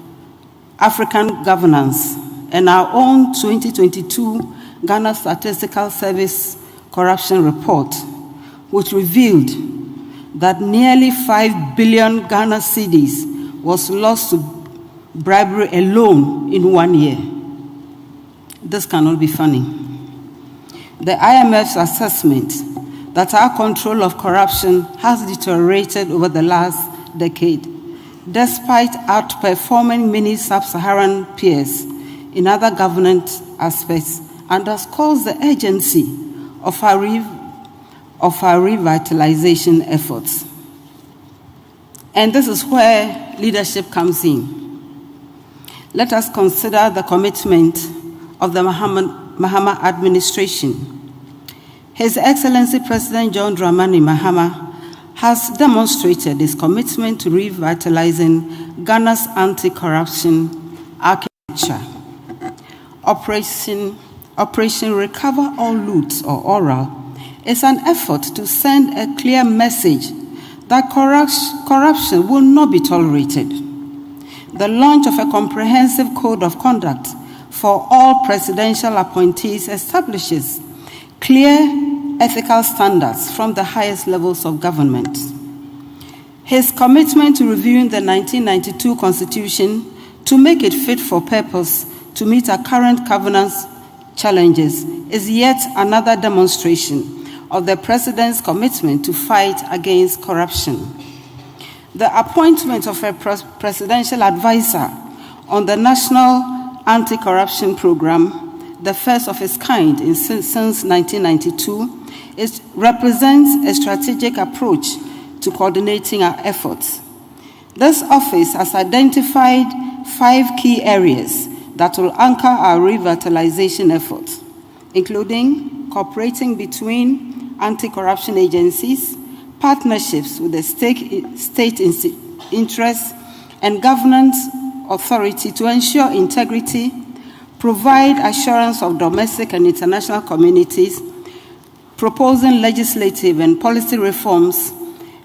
African Governance, and our own 2022 Ghana Statistical Service Corruption Report, which revealed that nearly 5 billion Ghana cedis was lost to bribery alone in 1 year. This cannot be funny. The IMF's assessment that our control of corruption has deteriorated over the last decade, despite outperforming many sub-Saharan peers in other governance aspects, underscores the urgency of our revitalization efforts. And this is where leadership comes in. Let us consider the commitment of the Mahama administration. His Excellency President John Dramani Mahama has demonstrated his commitment to revitalizing Ghana's anti-corruption architecture. Operation Recover All Loot or ORAL is an effort to send a clear message that corruption will not be tolerated. The launch of a comprehensive code of conduct for all presidential appointees establishes clear ethical standards from the highest levels of government. His commitment to reviewing the 1992 Constitution to make it fit for purpose to meet our current governance challenges is yet another demonstration of the President's commitment to fight against corruption. The appointment of a presidential advisor on the National Anti-Corruption Program, the first of its kind since 1992, represents a strategic approach to coordinating our efforts. This office has identified 5 key areas that will anchor our revitalization efforts, including cooperating between anti-corruption agencies, partnerships with the state interests, and governance authority to ensure integrity, provide assurance of domestic and international communities, proposing legislative and policy reforms,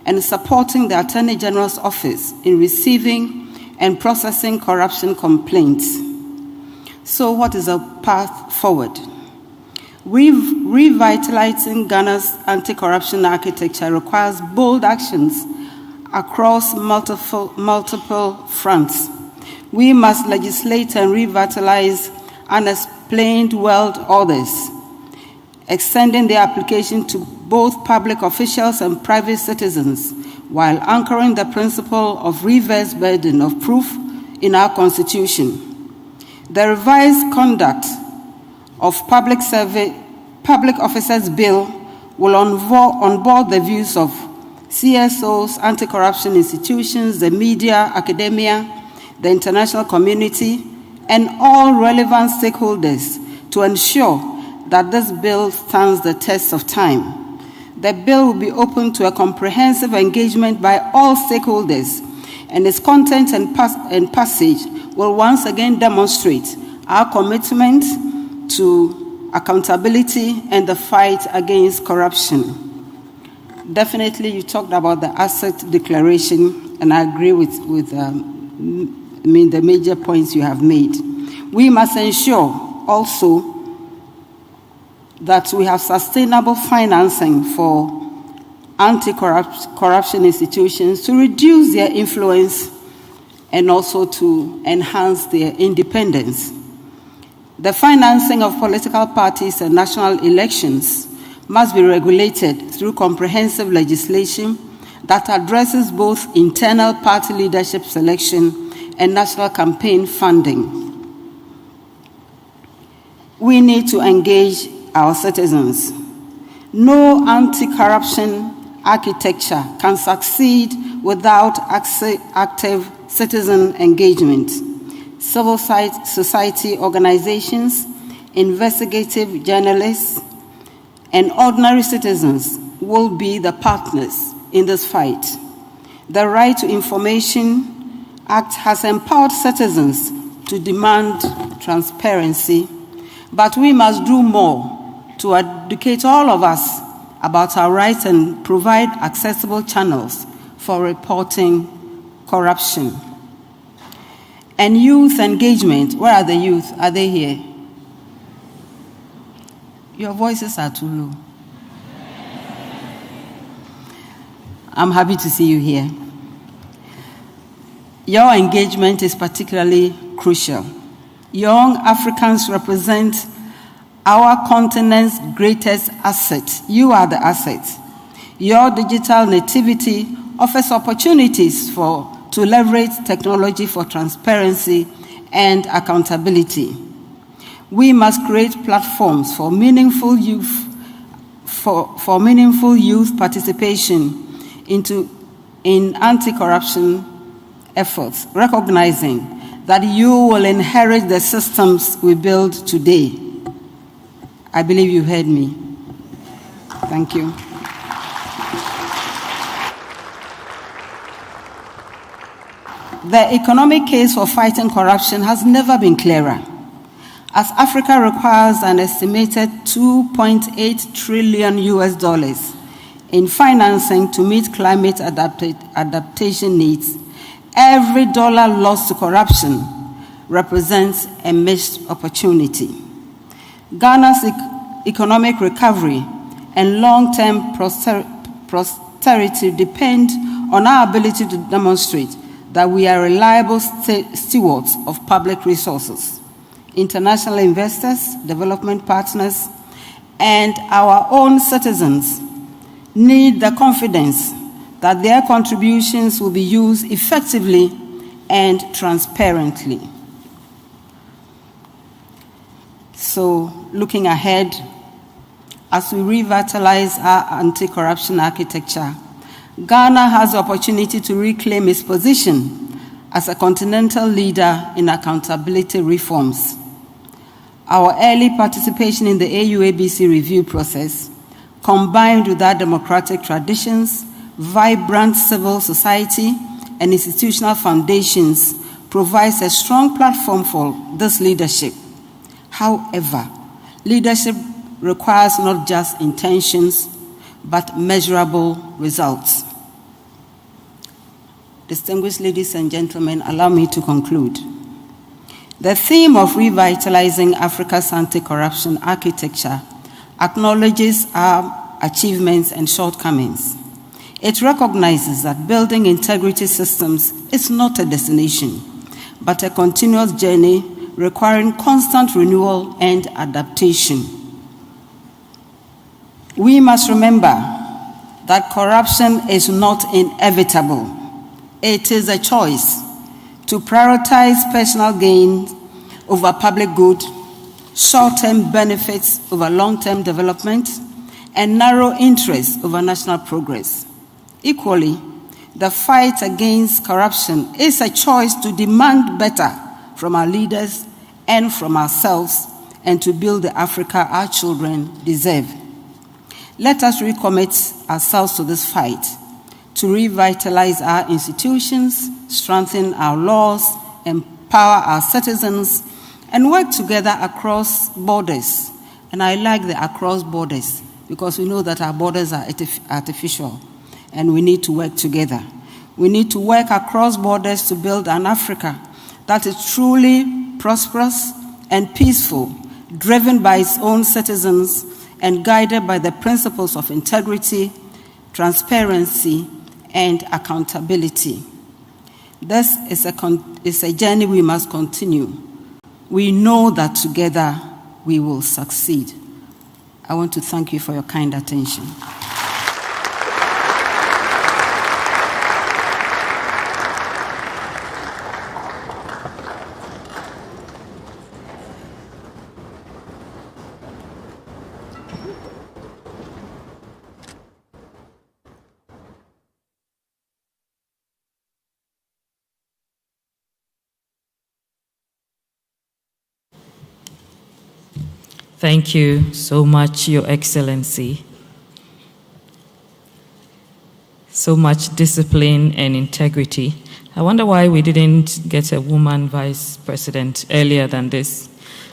and supporting the Attorney General's office in receiving and processing corruption complaints. So what is our path forward? Revitalizing Ghana's anti-corruption architecture requires bold actions across multiple fronts. We must legislate and revitalize unexplained world orders, extending their application to both public officials and private citizens, while anchoring the principle of reverse burden of proof in our Constitution. The revised Conduct of Public Officers Bill will onboard the views of CSOs, anti-corruption institutions, the media, academia, the international community, and all relevant stakeholders to ensure that this bill stands the test of time. The bill will be open to a comprehensive engagement by all stakeholders, and its content and passage will once again demonstrate our commitment to accountability and the fight against corruption. Definitely, you talked about the asset declaration, and I agree with the major points you have made. We must ensure also that we have sustainable financing for anti-corruption institutions to reduce their influence and also to enhance their independence. The financing of political parties and national elections must be regulated through comprehensive legislation that addresses both internal party leadership selection and national campaign funding. We need to engage our citizens. No anti-corruption architecture can succeed without active citizen engagement. Civil society organizations, investigative journalists, and ordinary citizens will be the partners in this fight. The Right to Information Act has empowered citizens to demand transparency, but we must do more to educate all of us about our rights and provide accessible channels for reporting corruption. And youth engagement. Where are the youth? Are they here? Your voices are too low. I'm happy to see you here. Your engagement is particularly crucial. Young Africans represent our continent's greatest asset. You are the asset. Your digital nativity offers opportunities to leverage technology for transparency and accountability. We must create platforms for meaningful youth participation in anti-corruption efforts, recognizing that you will inherit the systems we build today. I believe you heard me. Thank you. The economic case for fighting corruption has never been clearer, as Africa requires an estimated $2.8 trillion in financing to meet climate adaptation needs. Every dollar lost to corruption represents a missed opportunity. Ghana's economic recovery and long-term prosperity depend on our ability to demonstrate that we are reliable stewards of public resources. International investors, development partners, and our own citizens need the confidence that their contributions will be used effectively and transparently. So, looking ahead, as we revitalize our anti-corruption architecture, Ghana has the opportunity to reclaim its position as a continental leader in accountability reforms. Our early participation in the AUABC review process, combined with our democratic traditions, vibrant civil society, and institutional foundations, provides a strong platform for this leadership. However, leadership requires not just intentions, but measurable results. Distinguished ladies and gentlemen, allow me to conclude. The theme of revitalizing Africa's anti-corruption architecture acknowledges our achievements and shortcomings. It recognizes that building integrity systems is not a destination, but a continuous journey requiring constant renewal and adaptation. We must remember that corruption is not inevitable. It is a choice to prioritize personal gain over public good, short-term benefits over long-term development, and narrow interests over national progress. Equally, the fight against corruption is a choice to demand better from our leaders and from ourselves, and to build the Africa our children deserve. Let us recommit ourselves to this fight, to revitalize our institutions, strengthen our laws, empower our citizens, and work together across borders. And I like the across borders, because we know that our borders are artificial, and we need to work together. We need to work across borders to build an Africa that is truly prosperous and peaceful, driven by its own citizens, and guided by the principles of integrity, transparency, and accountability. This is a journey we must continue. We know that together we will succeed. I want to thank you for your kind attention. Thank you so much, Your Excellency. So much discipline and integrity. I wonder why we didn't get a woman vice president earlier than this.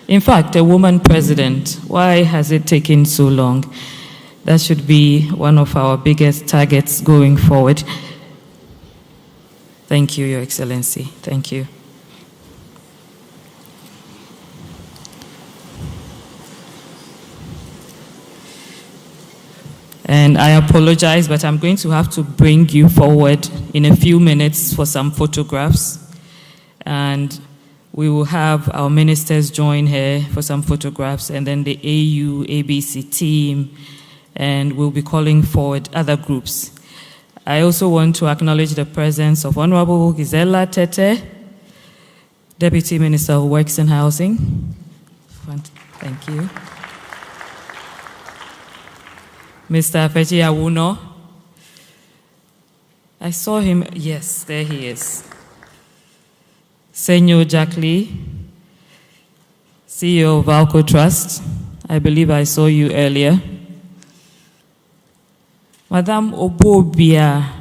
In fact, a woman president. Why has it taken so long? That should be one of our biggest targets going forward. Thank you, Your Excellency. Thank you. And I apologize, but I'm going to have to bring you forward in a few minutes for some photographs. And we will have our ministers join here for some photographs, and then the AUABC team, and we'll be calling forward other groups. I also want to acknowledge the presence of Honorable Gisela Tete, Deputy Minister of Works and Housing. Thank you. Mr. Feji Awuno. I saw him, yes, there he is. Senyo Jackley, CEO of Valco Trust. I believe I saw you earlier. Madame Obobia,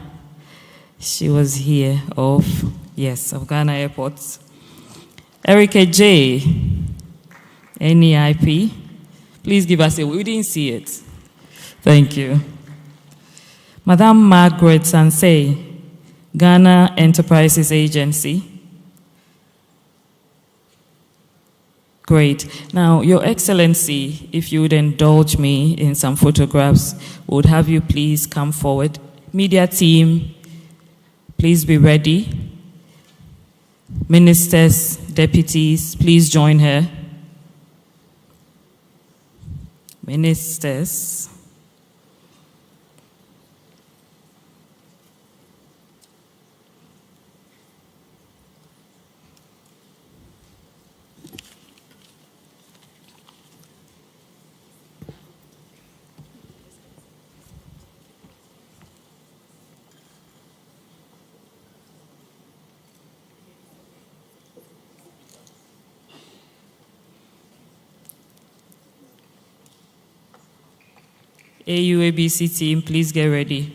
she was here of Ghana Airports. Erica J, NEIP. Please give us we didn't see it. Thank you. Madame Margaret Sansei, Ghana Enterprises Agency. Great. Now, Your Excellency, if you would indulge me in some photographs, would have you please come forward. Media team, please be ready. Ministers, deputies, please join her. Ministers. AUABC team, please get ready.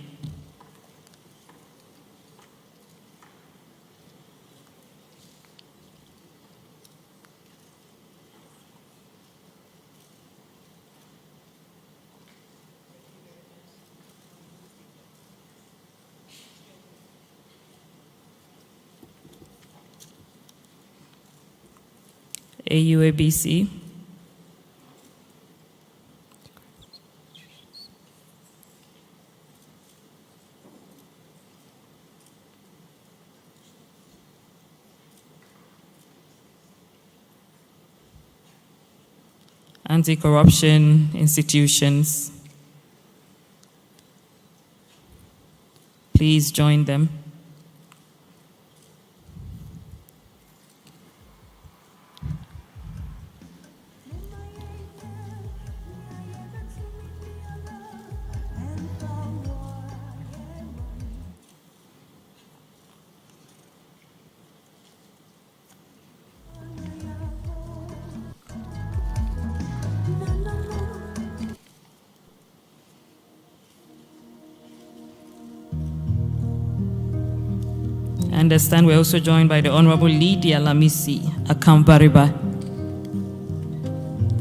AUABC. anti-corruption institutions. Please join them. I understand we're also joined by the Honorable Lydia Lamisi Akambariba.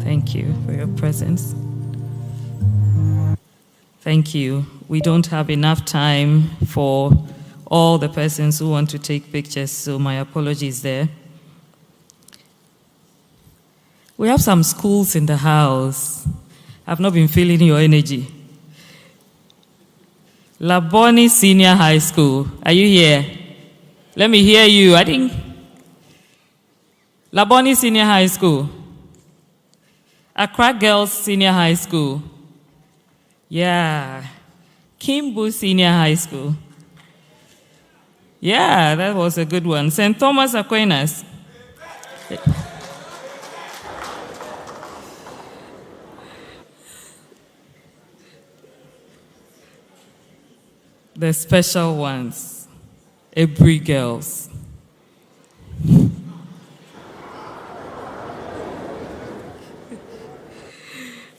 Thank you for your presence. Thank you. We don't have enough time for all the persons who want to take pictures, so my apologies there. We have some schools in the house. I've not been feeling your energy. Laboni Senior High School. Are you here? Let me hear you. I think Laboni Senior High School. Accra Girls Senior High School. Yeah. Kimbu Senior High School. Yeah, that was a good one. St. Thomas Aquinas. The special ones. Every girls.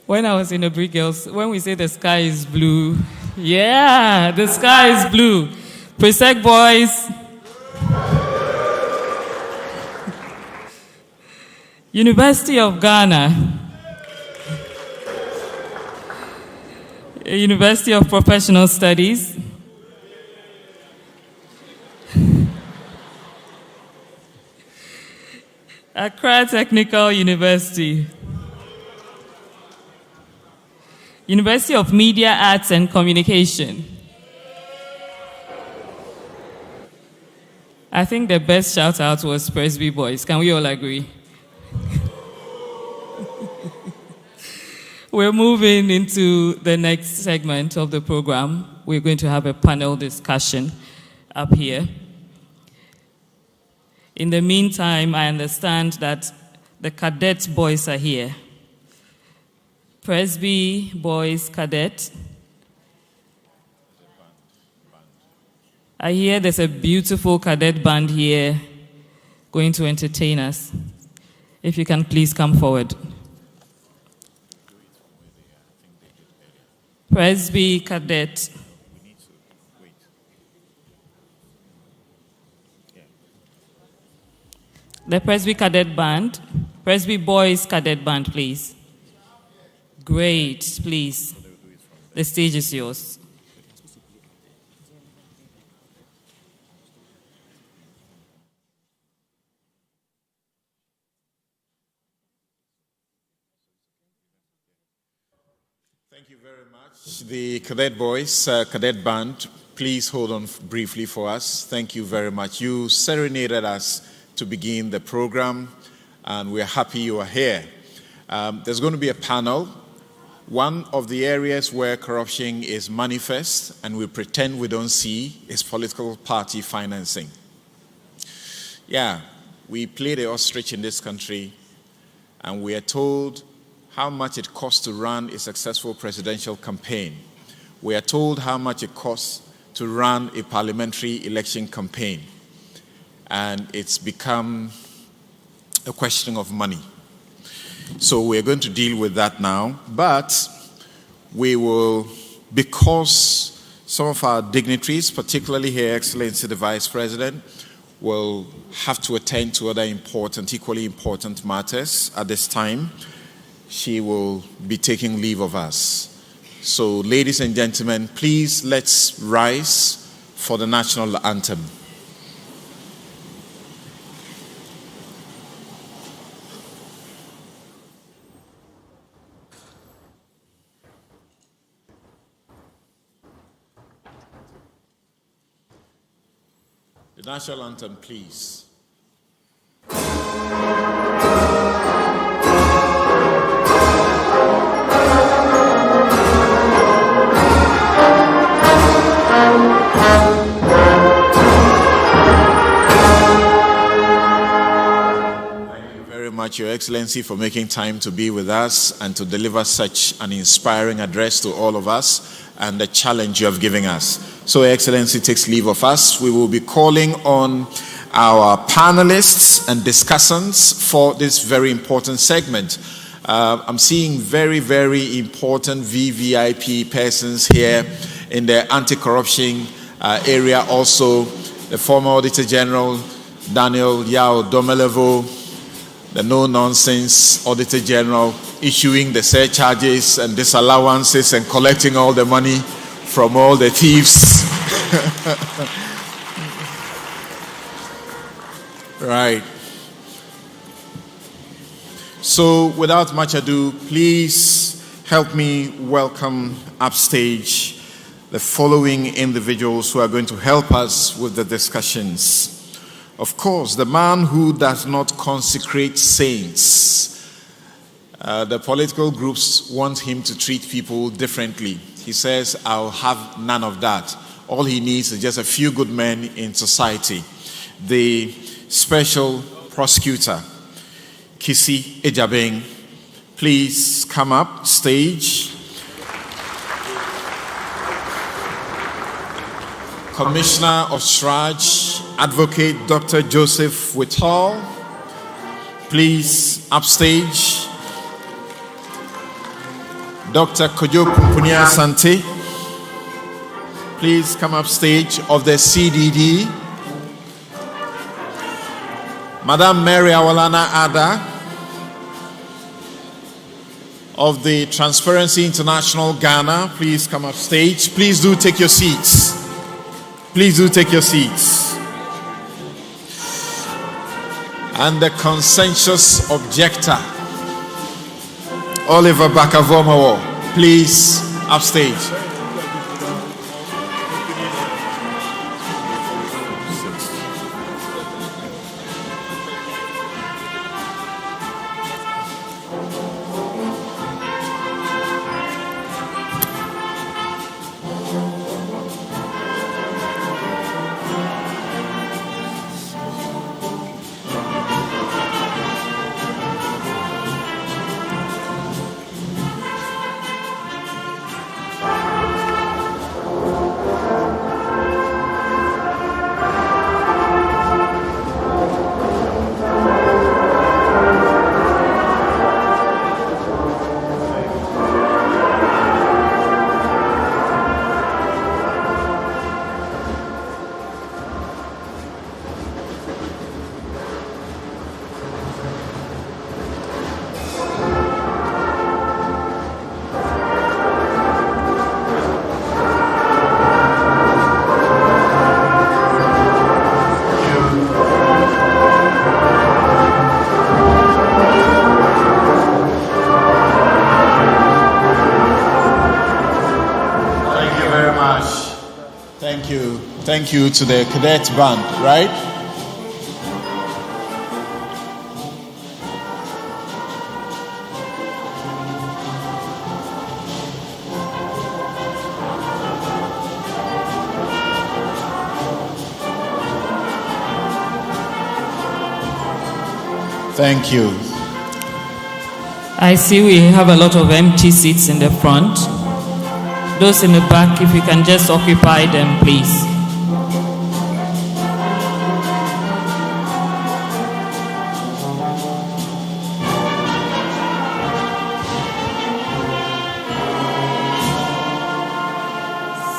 When I was in Every Girls, when we say the sky is blue, yeah, the sky is blue. Presec boys. University of Ghana. University of Professional Studies. Accra Technical University. University of Media, Arts and Communication. I think the best shout out was Presby Boys. Can we all agree? We're moving into the next segment of the program. We're going to have a panel discussion up here. In the meantime, I understand that the cadet boys are here. Presby Boys Cadet. I hear there's a beautiful cadet band here going to entertain us. If you can please come forward. Presby Cadet. The Presby Cadet Band. Presby Boys Cadet Band, please. Great, please. The stage is yours. Thank you very much. The Cadet Boys, Cadet Band, please hold on briefly for us. Thank you very much. You serenaded us to begin the program, and we're happy you are here. There's going to be a panel. One of the areas where corruption is manifest and we pretend we don't see is political party financing. Yeah, we play the ostrich in this country, and we are told how much it costs to run a successful presidential campaign. We are told how much it costs to run a parliamentary election campaign. And it's become a question of money. So we're going to deal with that now. But we will, because some of our dignitaries, particularly Her Excellency the Vice President, will have to attend to other important, equally important matters at this time, she will be taking leave of us. So, ladies and gentlemen, please let's rise for the national anthem. The national anthem, please. much, Your Excellency, for making time to be with us and to deliver such an inspiring address to all of us and the challenge you have given us. So, Your Excellency takes leave of us. We will be calling on our panelists and discussants for this very important segment. I'm seeing very, very important VVIP persons here in the anti-corruption area. Also, the former Auditor General, Daniel Yao Domelevo, the no-nonsense Auditor General, issuing the surcharges and disallowances and collecting all the money from all the thieves. Right. So, without much ado, please help me welcome upstage the following individuals who are going to help us with the discussions. Of course, the man who does not consecrate saints. The political groups want him to treat people differently. He says, I'll have none of that. All he needs is just a few good men in society. The special prosecutor, Kisi Ejabeng, please come up stage. Commissioner of Sraj, Advocate Dr. Joseph Whitall, please upstage. Dr. Kojo Pumpunia Sante, please come upstage of the CDD. Madam Mary Awalana Ada of the Transparency International Ghana, please come up stage. Please do take your seats. Please do take your seats. And the consensus objector, Oliver Bakavomawo, please upstage. Thank you to the cadet band, right? Thank you. I see we have a lot of empty seats in the front. Those in the back, if you can just occupy them, please.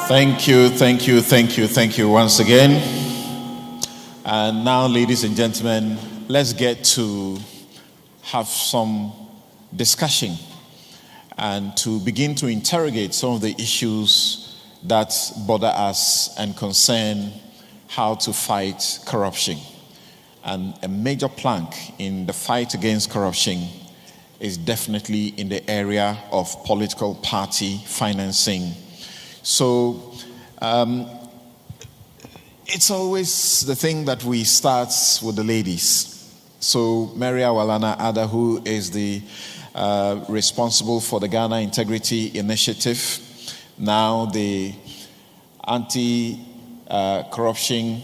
Thank you once again. And now, ladies and gentlemen, let's get to have some discussion and to begin to interrogate some of the issues that bother us and concern how to fight corruption. And a major plank in the fight against corruption is definitely in the area of political party financing. So it's always the thing that we start with the ladies. So Mary Awalana Ada, who is the responsible for the Ghana Integrity Initiative, now the anti-corruption,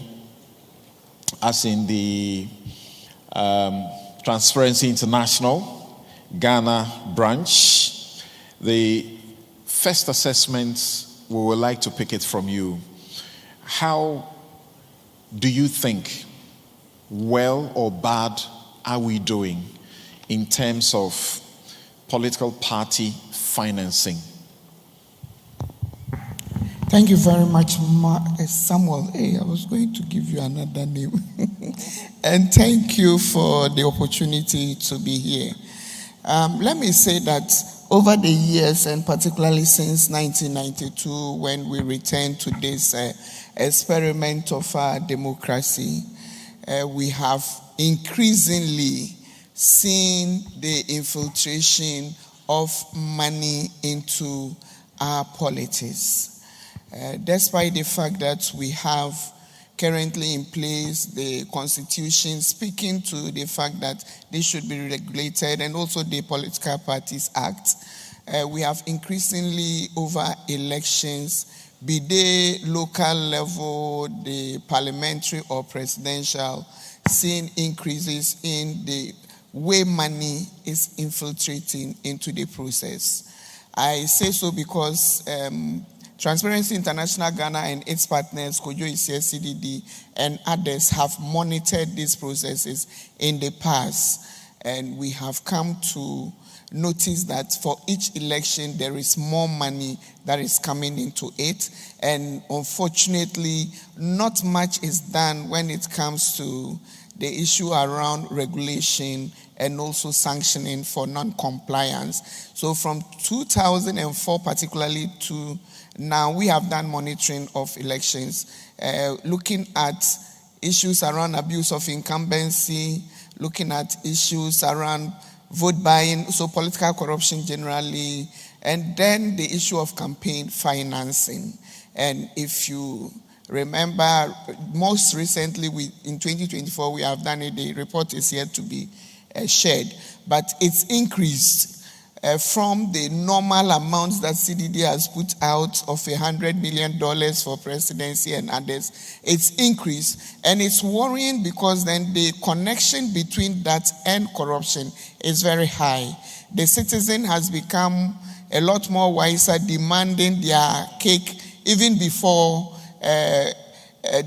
as in the Transparency International, Ghana branch. The first assessment, we would like to pick it from you. How do you think, well or bad, are we doing in terms of political party financing? Thank you very much, Samuel. Hey, I was going to give you another name. And thank you for the opportunity to be here. Let me say that over the years, and particularly since 1992, when we returned to this experiment of democracy, we have increasingly seen the infiltration of money into our politics. Despite the fact that we have currently in place the Constitution speaking to the fact that this should be regulated, and also the Political Parties Act, we have increasingly over elections, be they local level, the parliamentary or presidential, seen increases in the way money is infiltrating into the process. I say so because Transparency International Ghana and its partners, Kojo ICS, CDD, and others have monitored these processes in the past. And we have come to notice that for each election, there is more money that is coming into it. And unfortunately, not much is done when it comes to the issue around regulation and also sanctioning for non-compliance. So from 2004 particularly to now, we have done monitoring of elections, looking at issues around abuse of incumbency, looking at issues around vote buying, so political corruption generally, and then the issue of campaign financing. And if you remember, most recently, in 2024, we have done it. The report is yet to be shared, but it's increased. From the normal amounts that CDD has put out of $100 million for presidency and others, it's increased. And it's worrying because then the connection between that and corruption is very high. The citizen has become a lot more wiser, demanding their cake even before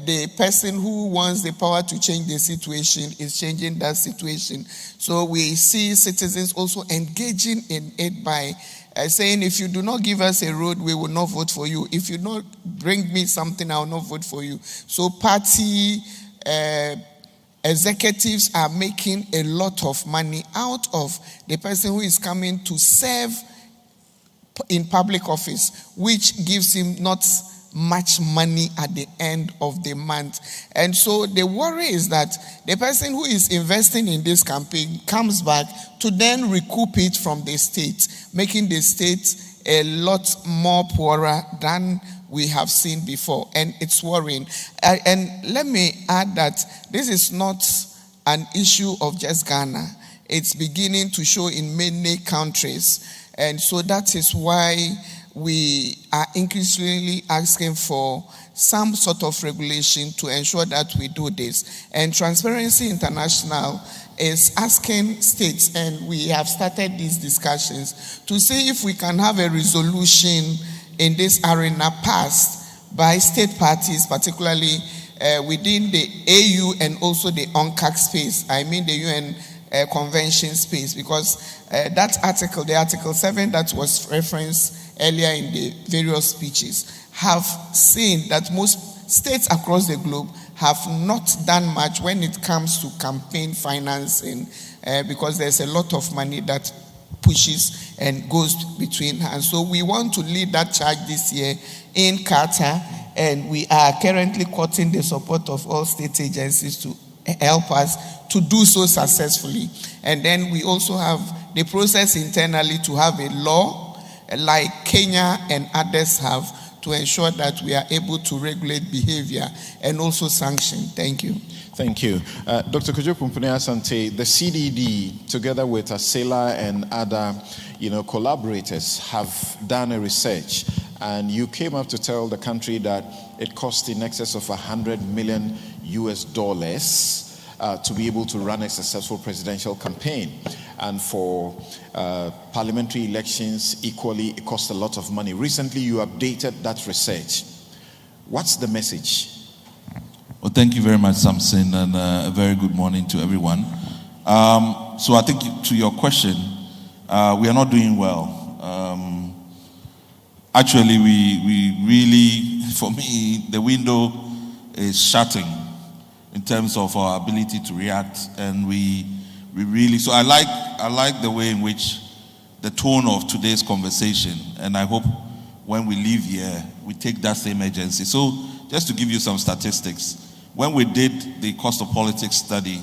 the person who wants the power to change the situation is changing that situation. So we see citizens also engaging in it by saying, if you do not give us a road, we will not vote for you. If you don't bring me something, I will not vote for you. So party executives are making a lot of money out of the person who is coming to serve in public office, which gives him not much money at the end of the month. And so the worry is that the person who is investing in this campaign comes back to then recoup it from the state, making the state a lot more poorer than we have seen before. And it's worrying. And let me add that this is not an issue of just Ghana. It's beginning to show in many countries. And so that is why we are increasingly asking for some sort of regulation to ensure that we do this. And Transparency International is asking states, and we have started these discussions, to see if we can have a resolution in this arena passed by state parties, particularly within the AU and also the UNCAC space, I mean the UN convention space, because that article, the Article 7 that was referenced earlier in the various speeches, have seen that most states across the globe have not done much when it comes to campaign financing, because there's a lot of money that pushes and goes between hands. So we want to lead that charge this year in Qatar, and we are currently courting the support of all state agencies to help us to do so successfully. And then we also have the process internally to have a law like Kenya and others have, to ensure that we are able to regulate behavior and also sanction. Thank you. Thank you. Dr. Kojo Pumpuni-Asante, the CDD, together with ASELA and other collaborators, have done a research, and you came up to tell the country that it cost in excess of $100 million to be able to run a successful presidential campaign. And for parliamentary elections, equally, it costs a lot of money. Recently, you updated that research. What's the message? Well, thank you very much, Samson, and a very good morning to everyone. So I think to your question, we are not doing well. Actually, we really, for me, the window is shutting in terms of our ability to react, and we really. So I like the way in which the tone of today's conversation, and I hope when we leave here, we take that same urgency. So just to give you some statistics, when we did the cost of politics study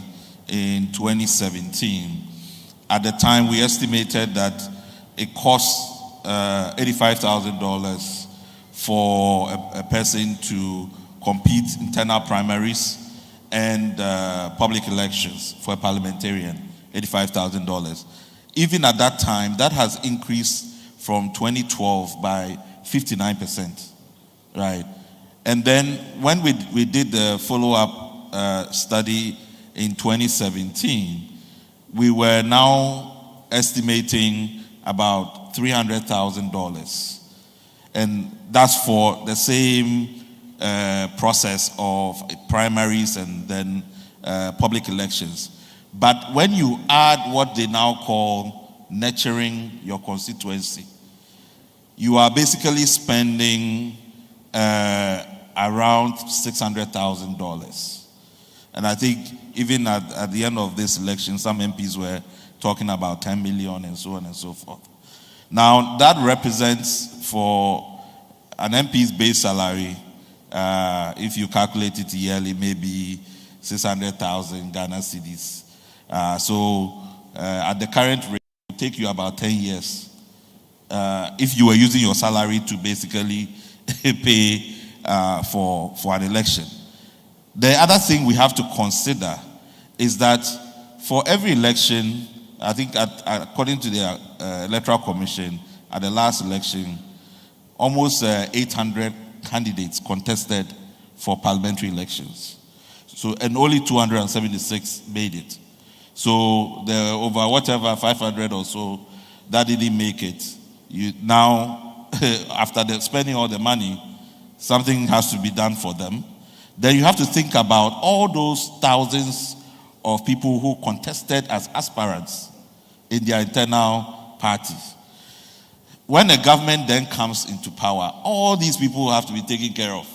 in 2017, at the time we estimated that it costs $85,000 for a person to compete in internal primaries and public elections for a parliamentarian, $85,000. Even at that time, that has increased from 2012 by 59%, right? And then when we did the follow-up study in 2017, we were now estimating about $300,000. And that's for the same process of primaries and then public elections. But when you add what they now call nurturing your constituency, you are basically spending around $600,000. And I think even at the end of this election, some MPs were talking about 10 million and so on and so forth. Now, that represents for an MP's base salary, if you calculate it yearly, maybe 600,000 Ghana cedis. So at the current rate, it will take you about 10 years if you were using your salary to basically pay for an election. The other thing we have to consider is that for every election, I think according to the Electoral Commission, at the last election, almost 800 candidates contested for parliamentary elections. So, and only 276 made it. So there over 500 or so that didn't make it. Now, after spending all the money, something has to be done for them. Then you have to think about all those thousands of people who contested as aspirants in their internal parties. When a government then comes into power, all these people have to be taken care of.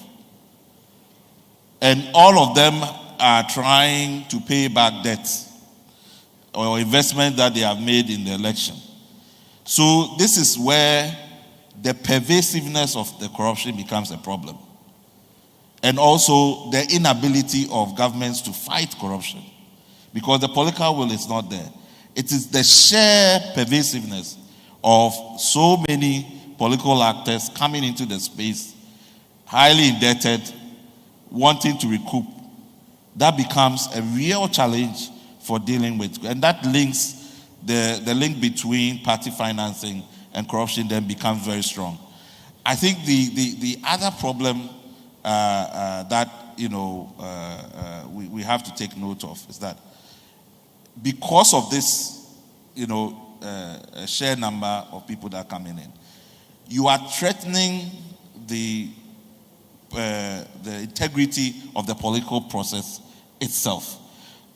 And all of them are trying to pay back debts or investment that they have made in the election. So this is where the pervasiveness of the corruption becomes a problem. And also the inability of governments to fight corruption. Because the political will is not there. It is the sheer pervasiveness of so many political actors coming into the space, highly indebted, wanting to recoup. That becomes a real challenge for dealing with. And that links, the link between party financing and corruption then becomes very strong. I think the other problem that we have to take note of is that because of this, a sheer number of people that are coming in, you are threatening the integrity of the political process itself,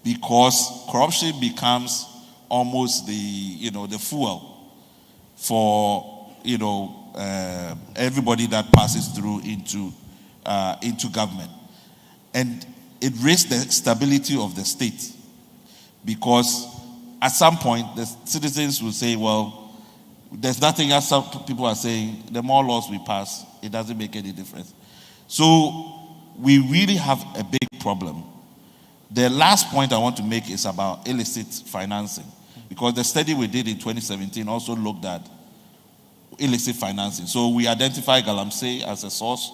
because corruption becomes almost the fuel for everybody that passes through into government, and it risks the stability of the state, because at some point the citizens will say, well, there's nothing else. Some people are saying the more laws we pass, it doesn't make any difference. So we really have a big problem. The last point I want to make is about illicit financing, because the study we did in 2017 also looked at illicit financing. So we identify Galamsey as a source,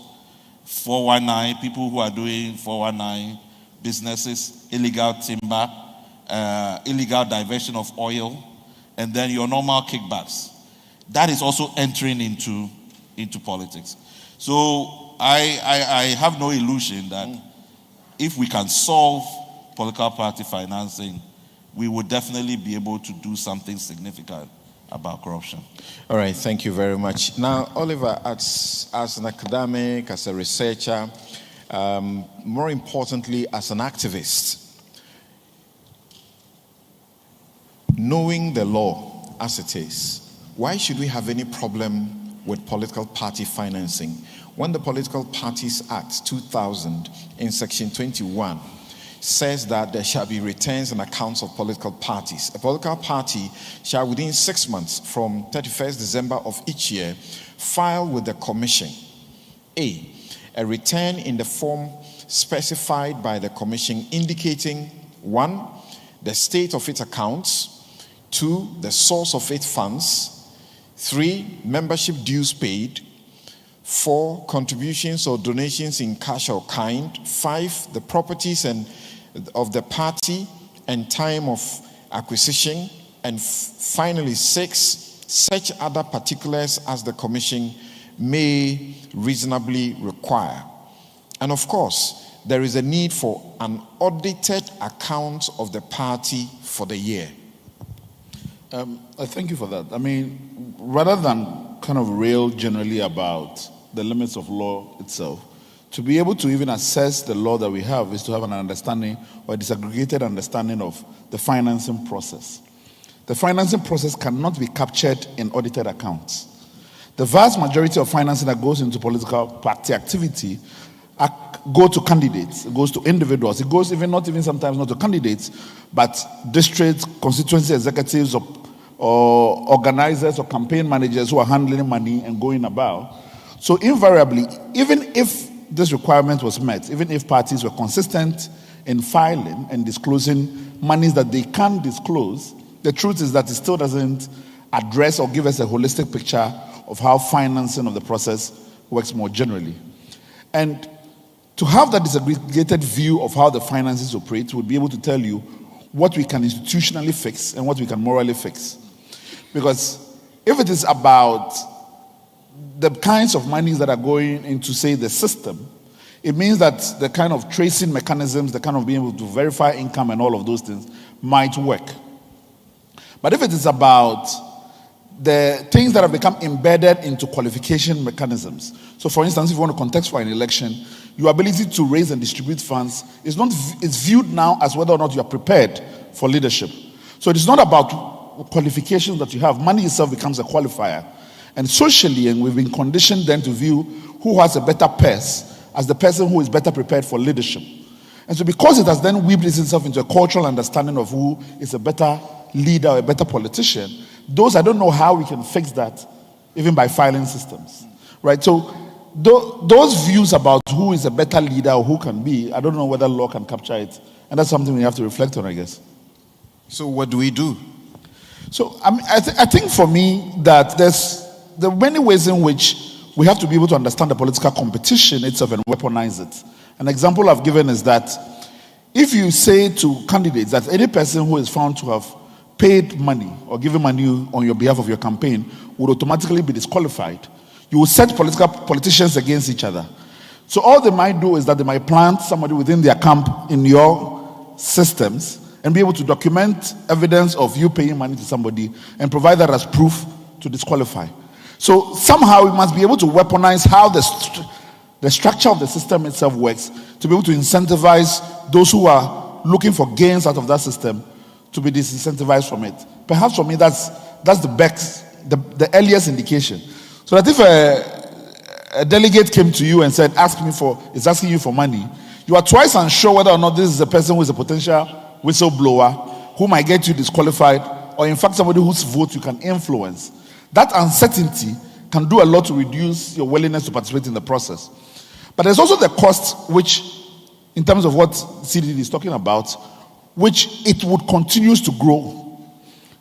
419, people who are doing 419 businesses, illegal timber, illegal diversion of oil, and then your normal kickbacks. That is also entering into politics. So I have no illusion that if we can solve political party financing, we would definitely be able to do something significant about corruption. All right, thank you very much. Now, Oliver, as an academic, as a researcher, more importantly, as an activist, knowing the law as it is, why should we have any problem with political party financing? When the Political Parties Act 2000 in section 21 says that there shall be returns and accounts of political parties. A political party shall within 6 months from 31st December of each year file with the Commission a return in the form specified by the Commission indicating 1, the state of its accounts, 2, the source of its funds, 3, membership dues paid, 4, contributions or donations in cash or kind, 5, the properties and of the party and time of acquisition, and finally 6, such other particulars as the Commission may reasonably require. And of course, there is a need for an audited account of the party for the year. I thank you for that. I mean, rather than kind of rail generally about the limits of law itself, to be able to even assess the law that we have is to have an understanding or a disaggregated understanding of the financing process. The financing process cannot be captured in audited accounts. The vast majority of financing that goes into political party activity go to candidates, it goes to individuals, it goes sometimes not to candidates, but districts, constituency executives, or organizers or campaign managers who are handling money and going about. So invariably, even if this requirement was met, even if parties were consistent in filing and disclosing monies that they can disclose, the truth is that it still doesn't address or give us a holistic picture of how financing of the process works more generally. And to have that disaggregated view of how the finances operate would be able to tell you what we can institutionally fix and what we can morally fix. Because if it is about the kinds of monies that are going into, say, the system, it means that the kind of tracing mechanisms, the kind of being able to verify income and all of those things might work. But if it is about the things that have become embedded into qualification mechanisms, so for instance, if you want to contest for an election, your ability to raise and distribute funds is viewed now as whether or not you are prepared for leadership. So it is not about qualifications that you have. Money itself becomes a qualifier. And socially, and we've been conditioned then to view who has a better purse as the person who is better prepared for leadership. And so because it has then weaved itself into a cultural understanding of who is a better leader or a better politician, I don't know how we can fix that even by filing systems, right? So those views about who is a better leader or who can be, I don't know whether law can capture it. And that's something we have to reflect on, I guess. So what do we do? So I think for me that there are many ways in which we have to be able to understand the political competition itself and weaponize it. An example I've given is that if you say to candidates that any person who is found to have paid money or given money on your behalf of your campaign would automatically be disqualified, you will set politicians against each other. So all they might do is that they might plant somebody within their camp in your systems and be able to document evidence of you paying money to somebody and provide that as proof to disqualify. So somehow we must be able to weaponize how the structure of the system itself works to be able to incentivize those who are looking for gains out of that system to be disincentivized from it. Perhaps for me that's the earliest indication. So that if a delegate came to you and said, is asking you for money, you are twice unsure whether or not this is a person who is a potential whistleblower who might get you disqualified, or in fact somebody whose vote you can influence. That uncertainty can do a lot to reduce your willingness to participate in the process. But there's also the cost, which, in terms of what CDD is talking about, which it would continue to grow.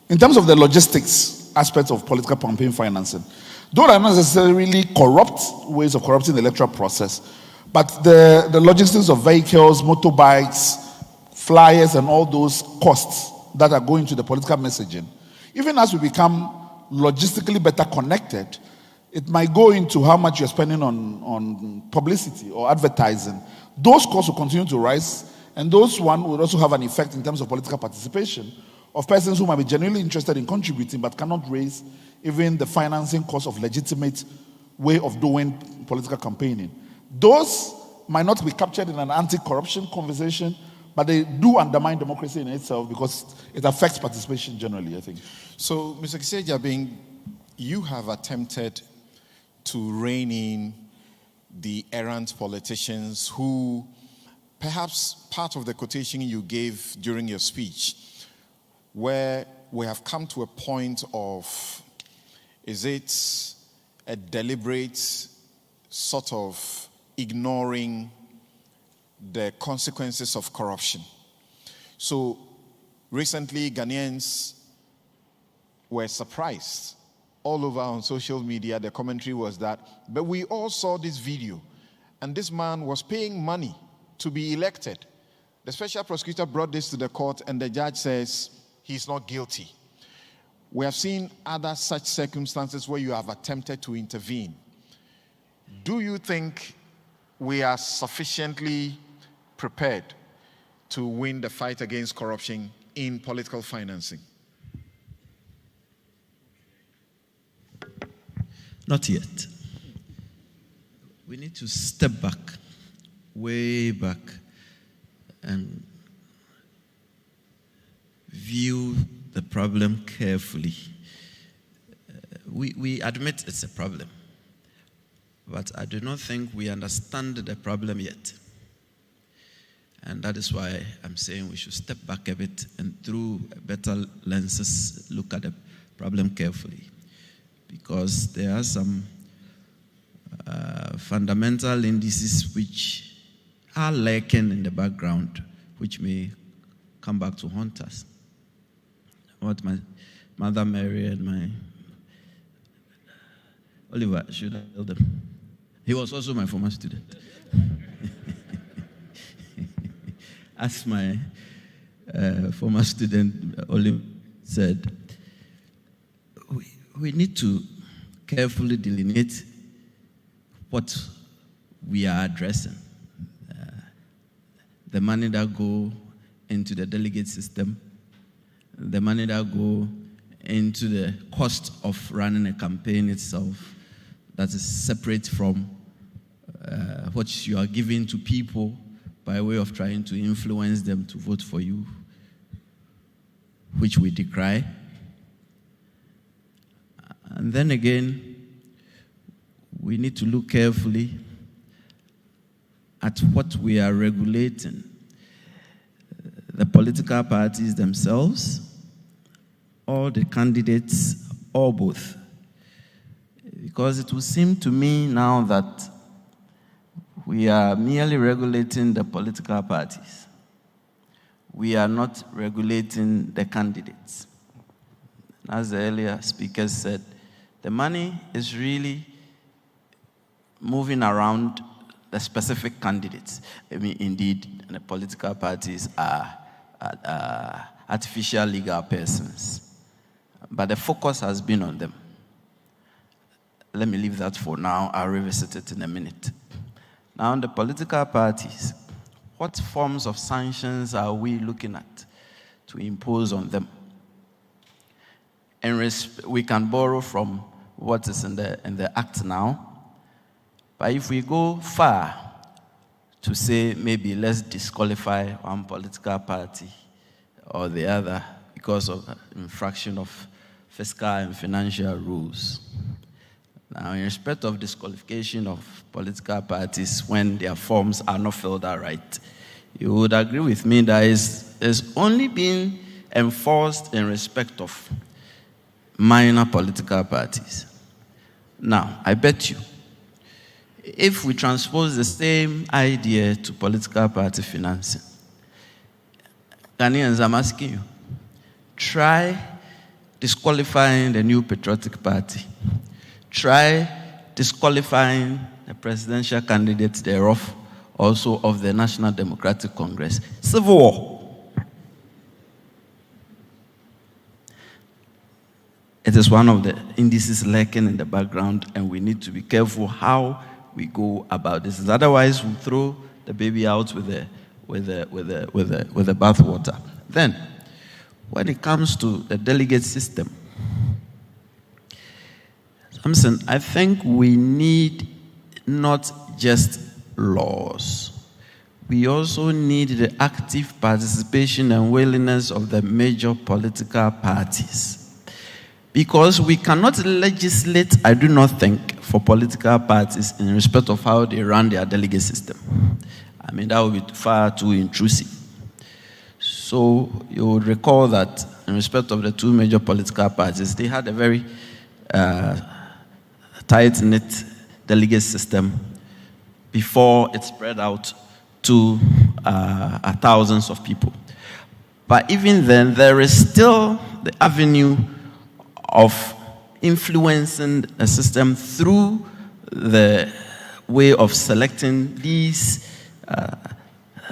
In terms of the logistics aspects of political campaign financing, though are not necessarily corrupt ways of corrupting the electoral process, but the logistics of vehicles, motorbikes, flyers, and all those costs that are going to the political messaging, even as we become logistically better connected, it might go into how much you're spending on publicity or advertising. Those costs will continue to rise, And those one would also have an effect in terms of political participation of persons who might be genuinely interested in contributing but cannot raise even the financing cost of legitimate way of doing political campaigning. Those might not be captured in an anti-corruption conversation, but they do undermine democracy in itself because it affects participation generally, I think. So, Mr. Kissi Agyebeng, you have attempted to rein in the errant politicians who, perhaps part of the quotation you gave during your speech, where we have come to a point of, is it a deliberate sort of ignoring the consequences of corruption? So recently, Ghanaians were surprised. All over on social media, the commentary was that, but we all saw this video, and this man was paying money to be elected. The special prosecutor brought this to the court, and the judge says he's not guilty. We have seen other such circumstances where you have attempted to intervene. Do you think we are sufficiently prepared to win the fight against corruption in political financing? Not yet. We need to step back, way back, and view the problem carefully. We admit it's a problem, but I do not think we understand the problem yet. And that is why I'm saying we should step back a bit and through better lenses look at the problem carefully. Because there are some fundamental indices which are lurking in the background, which may come back to haunt us. What my mother Mary and my Oliver, should I tell them? He was also my former student. As my former student Oliver said, we need to carefully delineate what we are addressing. The money that go into the delegate system, the money that go into the cost of running a campaign itself, that is separate from what you are giving to people by way of trying to influence them to vote for you, which we decry. And then again, we need to look carefully at what we are regulating. The political parties themselves, or the candidates, or both. Because it would seem to me now that we are merely regulating the political parties. We are not regulating the candidates. As the earlier speakers said, the money is really moving around the specific candidates. I mean, indeed, the political parties are artificial legal persons. But the focus has been on them. Let me leave that for now. I'll revisit it in a minute. Now, the political parties, what forms of sanctions are we looking at to impose on them? And we can borrow from what is in the Act now. But if we go far to say maybe let's disqualify one political party or the other because of infraction of fiscal and financial rules. Now, in respect of disqualification of political parties when their forms are not filled out right, you would agree with me that it's only being enforced in respect of minor political parties. Now, I bet you, if we transpose the same idea to political party financing, Ghanaians, I'm asking you, try disqualifying the New Patriotic Party. Try disqualifying the presidential candidate thereof, also of the National Democratic Congress. Civil war. It is one of the indices lurking in the background, and we need to be careful how we go about this. Otherwise, we throw the baby out with the with the bathwater. Then, when it comes to the delegate system, Samson, I think we need not just laws. We also need the active participation and willingness of the major political parties. Because we cannot legislate, I do not think, for political parties in respect of how they run their delegate system. I mean, that would be far too intrusive. So you would recall that in respect of the two major political parties, they had a very tight-knit delegate system before it spread out to thousands of people. But even then, there is still the avenue of influencing a system through the way of selecting these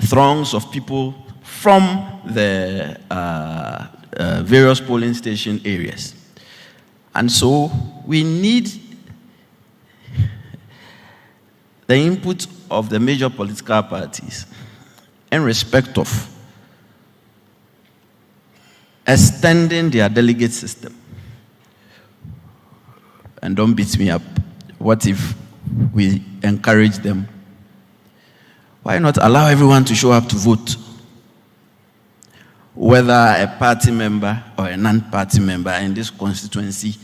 throngs of people from the various polling station areas. And so we need the input of the major political parties in respect of extending their delegate system. And don't beat me up. What if we encourage them? Why not allow everyone to show up to vote? Whether a party member or a non-party member in this constituency,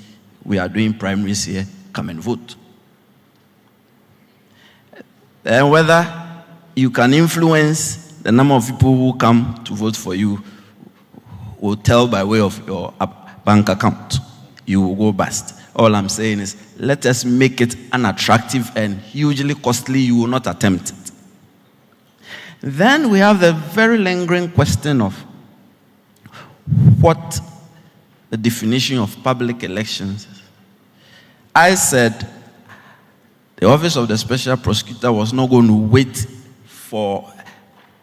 we are doing primaries here, come and vote. And whether you can influence the number of people who come to vote for you, will tell by way of your bank account. You will go bust. All I'm saying is, let us make it unattractive and hugely costly. You will not attempt it. Then we have the very lingering question of what the definition of public elections is. I said the Office of the Special Prosecutor was not going to wait for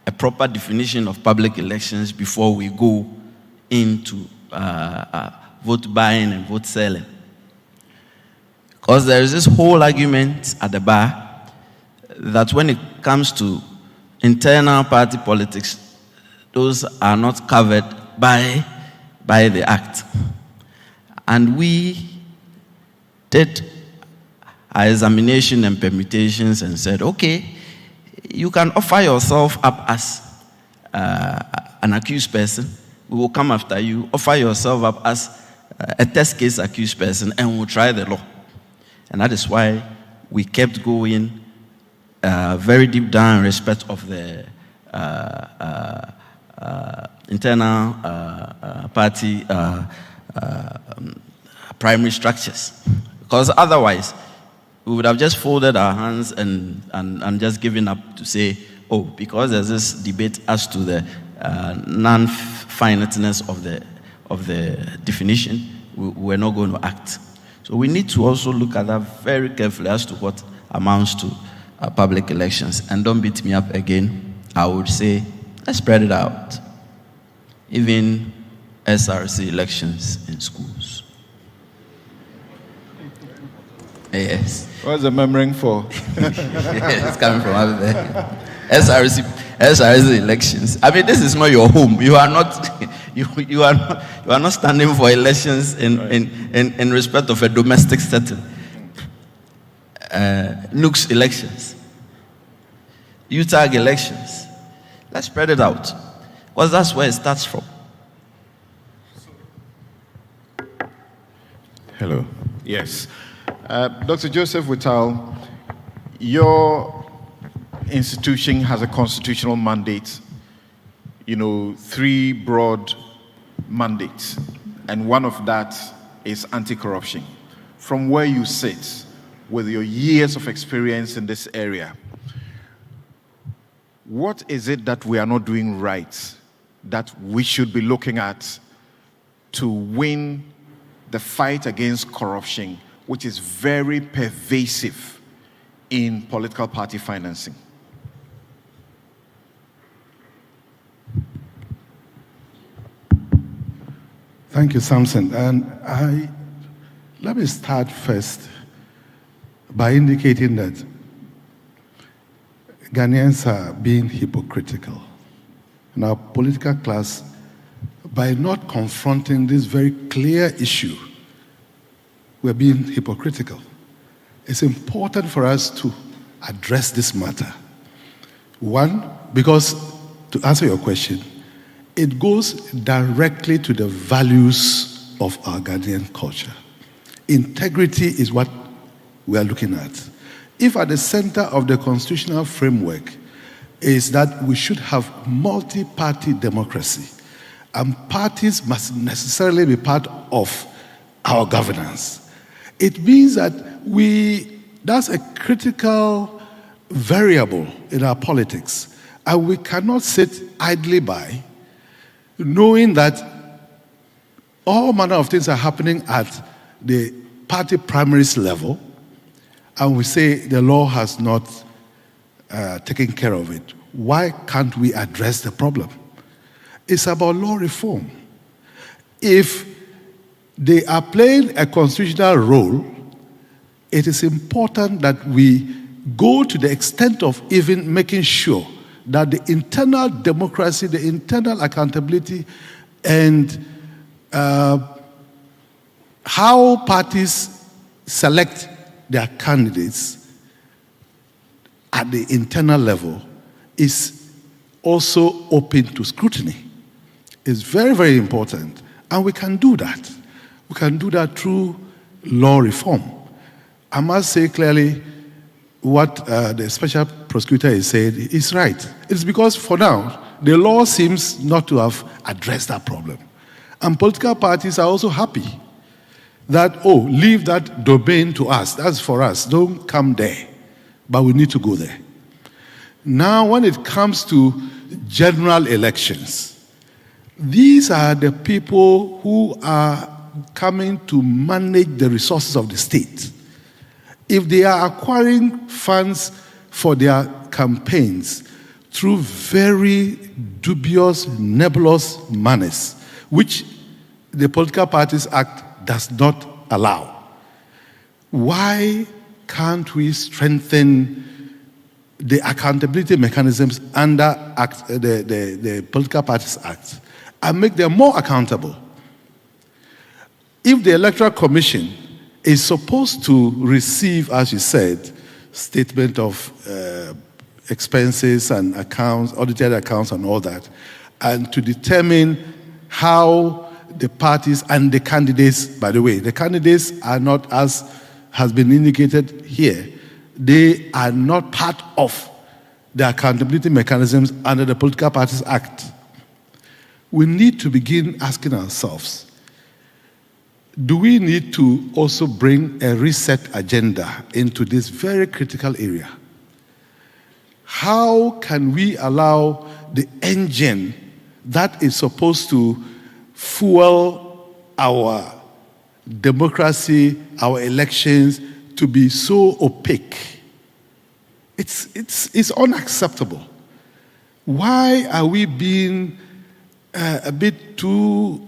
a proper definition of public elections before we go into vote buying and vote selling. Because there is this whole argument at the bar that when it comes to internal party politics, those are not covered by the Act. And we did our examination and permutations and said, okay, you can offer yourself up as an accused person. We will come after you. Offer yourself up as a test case accused person, and we'll try the law. And that is why we kept going very deep down in respect of the internal party primary structures. Because otherwise, we would have just folded our hands and just given up to say, oh, because there's this debate as to the non-finiteness of the definition, we're not going to act. So we need to also look at that very carefully as to what amounts to public elections. And don't beat me up again. I would say, let's spread it out. Even SRC elections in schools. Yes. What's the murmuring for? It's coming from over there. SRC elections. I mean, this is not your home. You are not. You are not standing for elections in respect of a domestic setting. NUCS elections, UTAG elections. Let's spread it out, because that's where it starts from. Hello. Yes. Dr. Joseph Whittal, your institution has a constitutional mandate, 3 broad mandates, and one of that is anti-corruption. From where you sit, with your years of experience in this area, what is it that we are not doing right that we should be looking at to win the fight against corruption, which is very pervasive in political party financing? Thank you, Samson. And let me start first by indicating that Ghanaians are being hypocritical. and our political class, by not confronting this very clear issue, we're being hypocritical. It's important for us to address this matter. One, because, to answer your question, it goes directly to the values of our Ghanaian culture. Integrity is what we are looking at. If at the center of the constitutional framework is that we should have multi-party democracy, and parties must necessarily be part of our governance, it means that that's a critical variable in our politics, and we cannot sit idly by knowing that all manner of things are happening at the party primaries level, and we say the law has not taken care of it. Why can't we address the problem? It's about law reform. If they are playing a constitutional role, it is important that we go to the extent of even making sure that the internal democracy, the internal accountability, and how parties select their candidates at the internal level is also open to scrutiny. It's very, very important. And we can do that. We can do that through law reform. I must say clearly what the special prosecutor is saying is right. It's because for now, the law seems not to have addressed that problem. And political parties are also happy that, leave that domain to us. That's for us. Don't come there. But we need to go there. Now, when it comes to general elections, these are the people who are coming to manage the resources of the state. If they are acquiring funds for their campaigns through very dubious, nebulous manners, which the Political Parties Act does not allow, why can't we strengthen the accountability mechanisms under the Political Parties Act and make them more accountable? If the Electoral Commission is supposed to receive, as you said, statement of expenses and accounts, audited accounts and all that, and to determine how the parties and the candidates, by the way, the candidates are not, as has been indicated here, they are not part of the accountability mechanisms under the Political Parties Act. We need to begin asking ourselves, do we need to also bring a reset agenda into this very critical area? How can we allow the engine that is supposed to fuel our democracy, our elections, to be so opaque? It's unacceptable. Why are we being a bit too,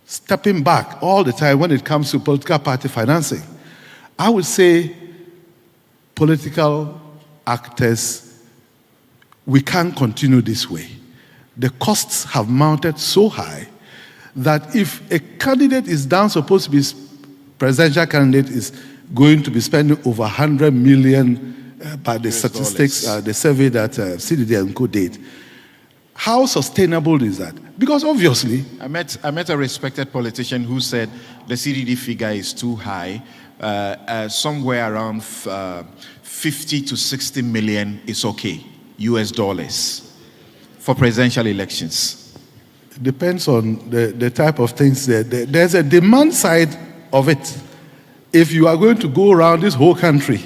stepping back all the time when it comes to political party financing? I would say political actors, we can't continue this way. The costs have mounted so high that if a candidate is down, supposed to be presidential candidate, is going to be spending over 100 million by the statistics, the survey that CDD and Co did. How sustainable is that? Because obviously, I met a respected politician who said the CDD figure is too high. Somewhere around 50 to 60 million is okay, US dollars, for presidential elections. It depends on the type of things. There's a demand side of it. If you are going to go around this whole country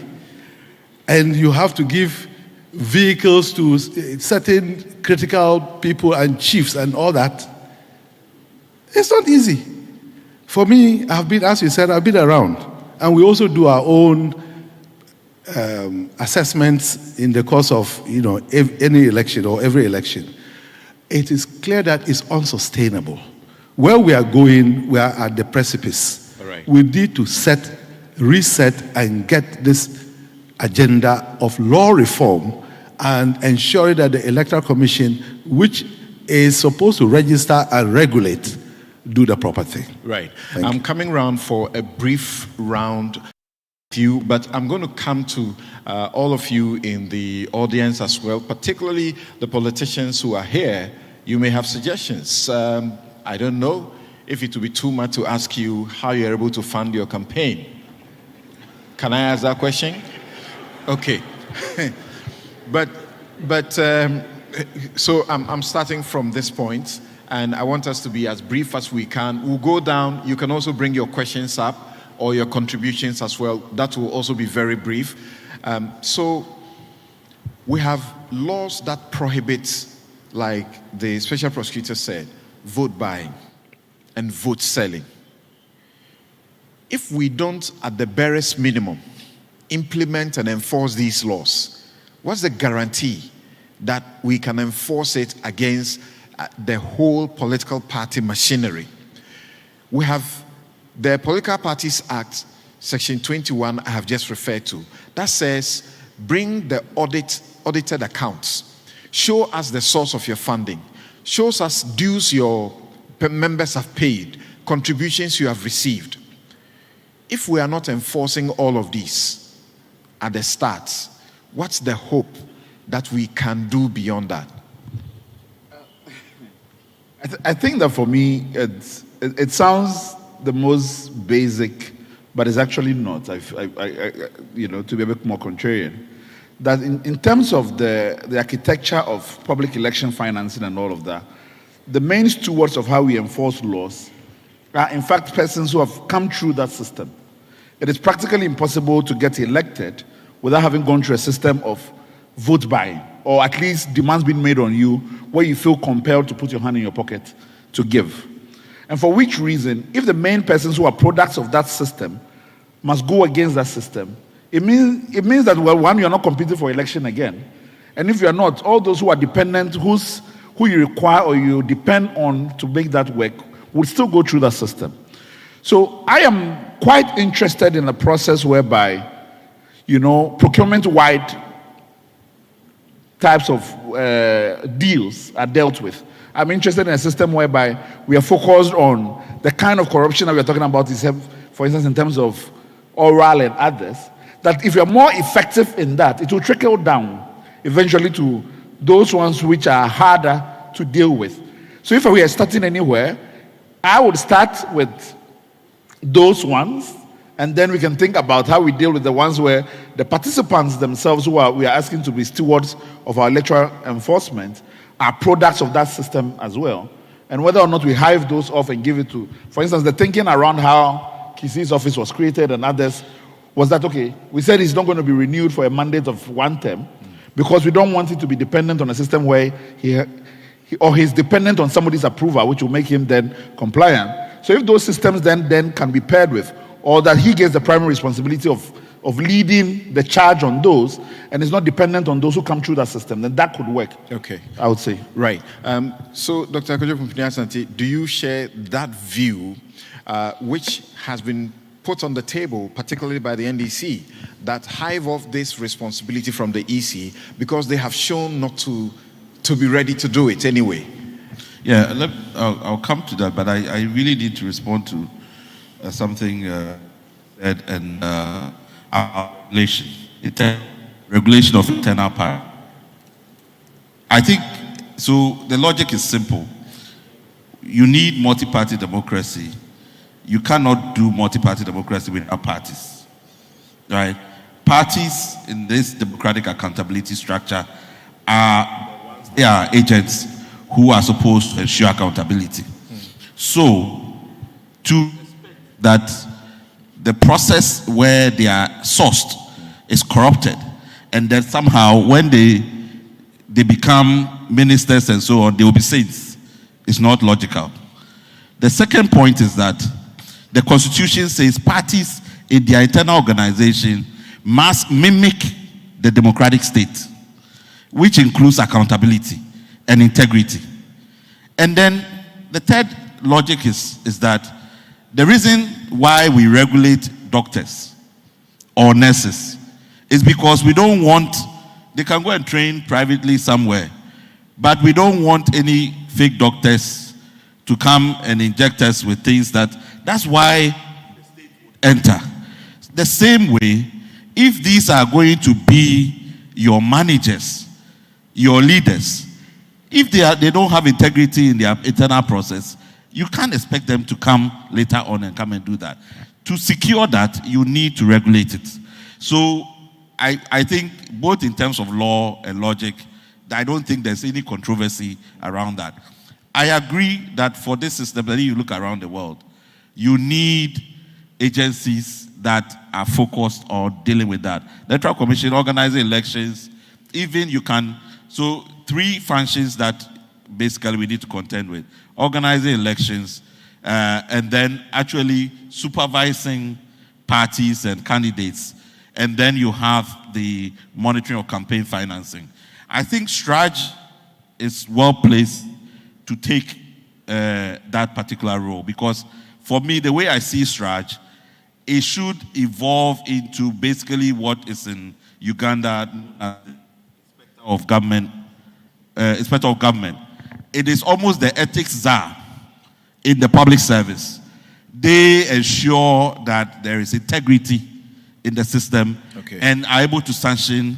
and you have to give vehicles to certain critical people and chiefs and all that, it's not easy. For me, as you said, I've been around. And we also do our own assessments in the course of any election or every election. It is clear that it's unsustainable. Where we are going, we are at the precipice. Right. We need to reset and get this agenda of law reform and ensuring that the Electoral Commission, which is supposed to register and regulate, do the proper thing. Right. Thank I'm you. coming round for a brief round with you, but I'm going to come to all of you in the audience as well, particularly the politicians who are here. You may have suggestions. I don't know if it would be too much to ask you how you're able to fund your campaign. Can I ask that question? Okay. So I'm starting from this point, and I want us to be as brief as we can. We'll go down. You can also bring your questions up or your contributions as well. That will also be very brief. So we have laws that prohibit, like the special prosecutor said, vote buying and vote selling. If we don't, at the barest minimum, implement and enforce these laws, what's the guarantee that we can enforce it against the whole political party machinery? We have the Political Parties Act, Section 21, I have just referred to, that says bring the audited accounts. Show us the source of your funding. Show us dues your members have paid, contributions you have received. If we are not enforcing all of these at the start, what's the hope that we can do beyond that? I think that for me, it sounds the most basic, but it's actually not. To be a bit more contrarian, that in terms of the architecture of public election financing and all of that, the main stewards of how we enforce laws are in fact persons who have come through that system. It is practically impossible to get elected without having gone through a system of vote buying, or at least demands being made on you where you feel compelled to put your hand in your pocket to give. And for which reason, if the main persons who are products of that system must go against that system, it means that, well, one, you're not competing for election again. And if you're not, all those who are dependent, who you require or you depend on to make that work, will still go through that system. So I am quite interested in a process whereby, procurement-wide types of deals are dealt with. I'm interested in a system whereby we are focused on the kind of corruption that we are talking about, for instance, in terms of oral and others, that if you're more effective in that, it will trickle down eventually to those ones which are harder to deal with. So if we are starting anywhere, I would start with those ones, and then we can think about how we deal with the ones where the participants themselves we are asking to be stewards of our electoral enforcement are products of that system as well. And whether or not we hive those off and give it to, for instance, the thinking around how Kisi's office was created and others was that, okay, we said it's not going to be renewed for a mandate of one term because we don't want it to be dependent on a system where he's dependent on somebody's approval, which will make him then compliant. So if those systems then can be paired with, or that he gets the primary responsibility of leading the charge on those, and is not dependent on those who come through that system, then that could work. Okay. I would say. Right. So, Dr. Akojo-Pumpini-Asante, do you share that view, which has been put on the table, particularly by the NDC, that hive off this responsibility from the EC because they have shown not to be ready to do it anyway? Yeah, I'll come to that, but I really need to respond to something said and our regulation of internal power. I think, so the logic is simple. You need multi-party democracy. You cannot do multi-party democracy without parties, right? Parties in this democratic accountability structure they are agents who are supposed to ensure accountability. So, to that the process where they are sourced is corrupted, and then somehow when they become ministers and so on, they will be saints. It's not logical. The second point is that the Constitution says parties in their internal organization must mimic the democratic state, which includes accountability and integrity. And then the third logic is that the reason why we regulate doctors or nurses is because we don't want they can go and train privately somewhere. But we don't want any fake doctors to come and inject us with things that's why the state would enter. The same way, if these are going to be your managers, your leaders, if they don't have integrity in their internal process, you can't expect them to come later on and come and do that. To secure that, you need to regulate it. So I think both in terms of law and logic, I don't think there's any controversy around that. I agree that for this system, that you look around the world, you need agencies that are focused on dealing with that. The Electoral Commission, organizing elections, even you can, so 3 functions that basically we need to contend with. Organizing elections, and then actually supervising parties and candidates. And then you have the monitoring of campaign financing. I think Straj is well placed to take that particular role, because for me, the way I see Straj, it should evolve into basically what is in Uganda, Inspector of Government. It is almost the ethics czar in the public service. They ensure that there is integrity in the system and are able to sanction.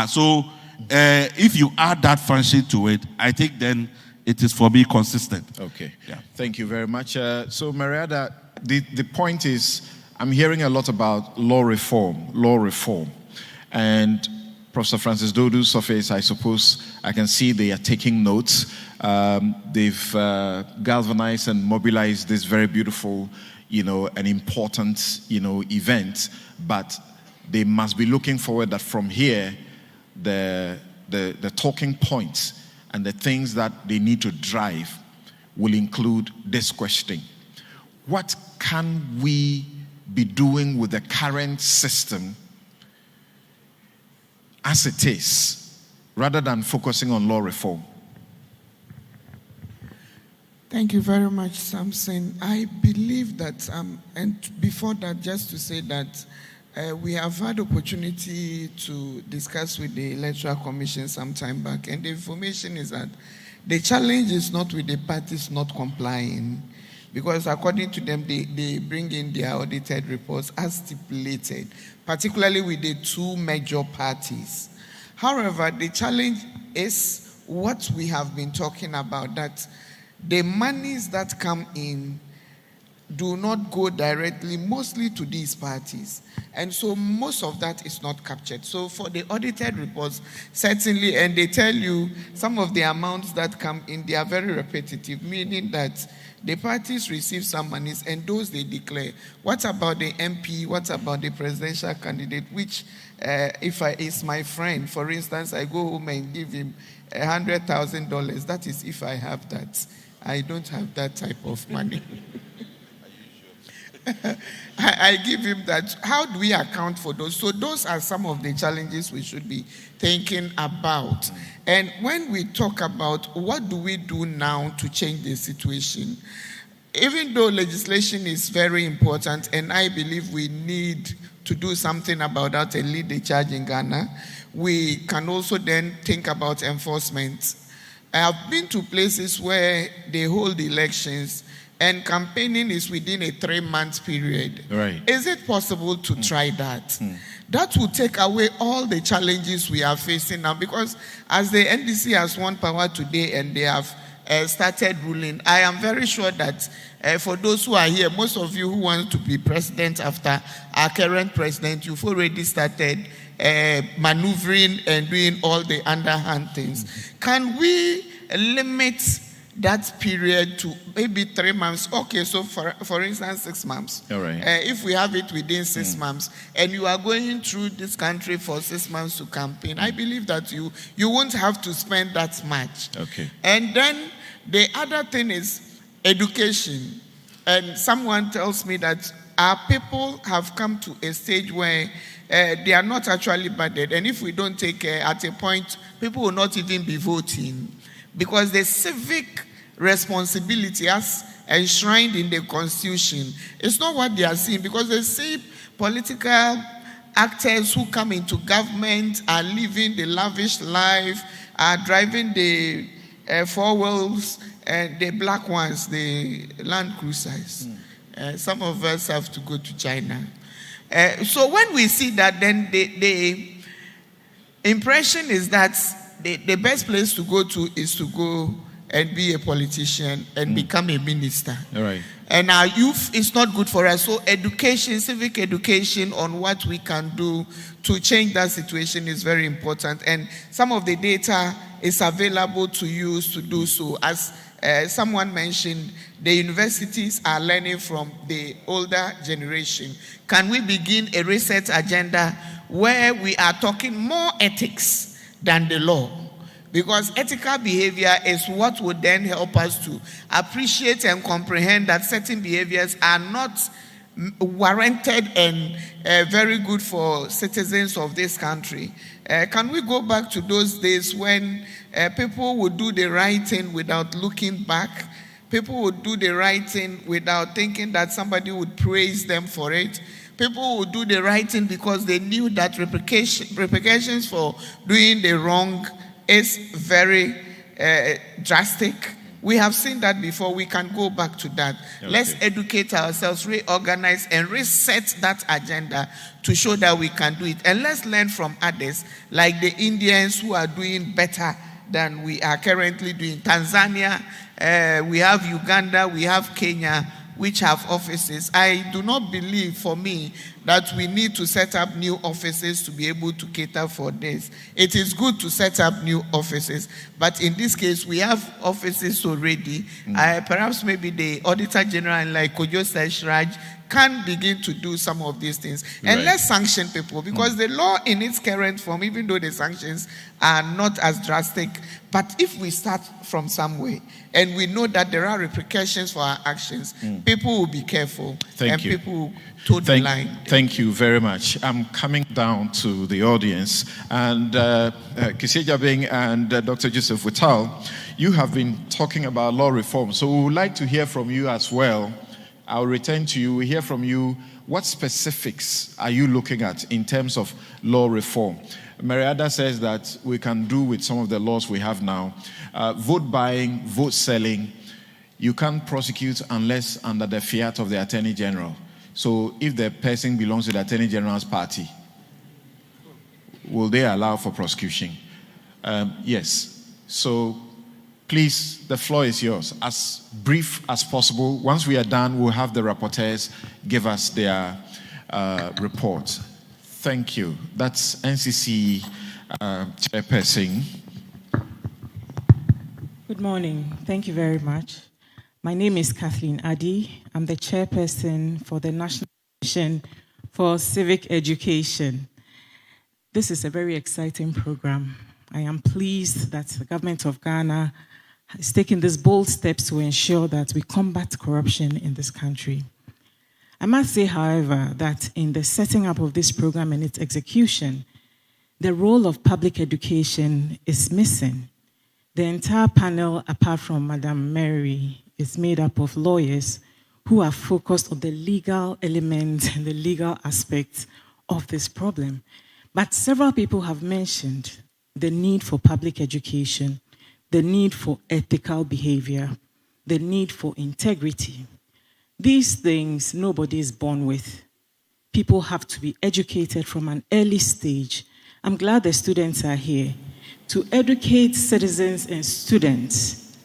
So if you add that function to it, I think then it is for me consistent. Okay. Yeah. Thank you very much. So Mariada, the point is, I'm hearing a lot about law reform. And Professor Francis Dodu's office, I suppose I can see they are taking notes. They've galvanized and mobilized this very beautiful, an important, event. But they must be looking forward that from here, the talking points and the things that they need to drive will include this question: what can we be doing with the current system as it is, rather than focusing on law reform? Thank you very much, Samson. I believe that, and before that, just to say that we have had opportunity to discuss with the Electoral Commission some time back, and the information is that the challenge is not with the parties not complying, because according to them, they bring in their audited reports as stipulated, particularly with the 2 major parties. However, the challenge is what we have been talking about, that the monies that come in do not go directly mostly to these parties. And so most of that is not captured. So for the audited reports, certainly, and they tell you some of the amounts that come in, they are very repetitive, meaning that the parties receive some monies and those they declare. What about the MP? What about the presidential candidate? Which, if is my friend, for instance, I go home and give him $100,000. That is if I have that. I don't have that type of money. I give him that. How do we account for those? So those are some of the challenges we should be thinking about. And when we talk about what do we do now to change the situation, even though legislation is very important, and I believe we need to do something about that and lead the charge in Ghana, we can also then think about enforcement. I have been to places where they hold elections and campaigning is within a 3-month period. Right. Is it possible to try that? That will take away all the challenges we are facing now, because as the NDC has won power today and they have started ruling, I am very sure that for those who are here, most of you who want to be president after our current president, you've already started maneuvering and doing all the underhand things. Can we limit that period to maybe 3 months? Okay, so for instance, 6 months. All right. If we have it within 6 months, and you are going through this country for 6 months to campaign, I believe that you won't have to spend that much. Okay. And then the other thing is education. And someone tells me that our people have come to a stage where they are not actually budgeted. And if we don't take care, at a point, people will not even be voting. Because the civic responsibility as enshrined in the Constitution is not what they are seeing. Because they see political actors who come into government are living the lavish life, are driving the four wheels, and the black ones, the Land Cruisers. Some of us have to go to China. So when we see that, then the impression is that the best place to go to is to go and be a politician and become a minister. All right. And our youth is not good for us. So education, civic education on what we can do to change that situation is very important. And some of the data is available to use to do so. As someone mentioned, the universities are learning from the older generation. Can we begin a research agenda where we are talking more ethics than the law? Because ethical behavior is what would then help us to appreciate and comprehend that certain behaviors are not warranted and very good for citizens of this country. Can we go back to those days when people would do the right thing without looking back? People would do the right thing without thinking that somebody would praise them for it. People would do the right thing because they knew that repercussions for doing the wrong is very drastic. We have seen that before. We can go back to that. Okay. Let's educate ourselves, reorganize, and reset that agenda to show that we can do it. And let's learn from others, like the Indians who are doing better than we are currently doing. Tanzania, we have Uganda, we have Kenya, which have offices. I do not believe, for me, that we need to set up new offices to be able to cater for this. It is good to set up new offices, but in this case, we have offices already. Perhaps maybe the Auditor General, like Kojo Seshraj, can begin to do some of these things. And let's sanction people, because the law in its current form, even though the sanctions are not as drastic, but if we start from somewhere and we know that there are repercussions for our actions, people will be careful. Thank you. People will toe the line. Thank you very much. I'm coming down to the audience. And Kisi Jabing and Dr. Joseph Whittal, you have been talking about law reform. So we would like to hear from you as well. I'll return to you. We hear from you. What specifics are you looking at in terms of law reform? Mariada says that we can do with some of the laws we have now. Vote buying, vote selling, you can't prosecute unless under the fiat of the Attorney General. So if the person belongs to the Attorney General's party, will they allow for prosecution? Yes. So please, the floor is yours. As brief as possible. Once we are done, we'll have the rapporteurs give us their report. Thank you. That's NCC Chairperson. Good morning. Thank you very much. My name is Kathleen Addy. I'm the Chairperson for the National Commission for Civic Education. This is a very exciting program. I am pleased that the government of Ghana is taking these bold steps to ensure that we combat corruption in this country. I must say, however, that in the setting up of this program and its execution, the role of public education is missing. The entire panel, apart from Madam Mary, is made up of lawyers who are focused on the legal elements and the legal aspects of this problem. But several people have mentioned the need for public education, the need for ethical behavior, the need for integrity. These things nobody is born with. People have to be educated from an early stage. I'm glad the students are here to educate citizens and students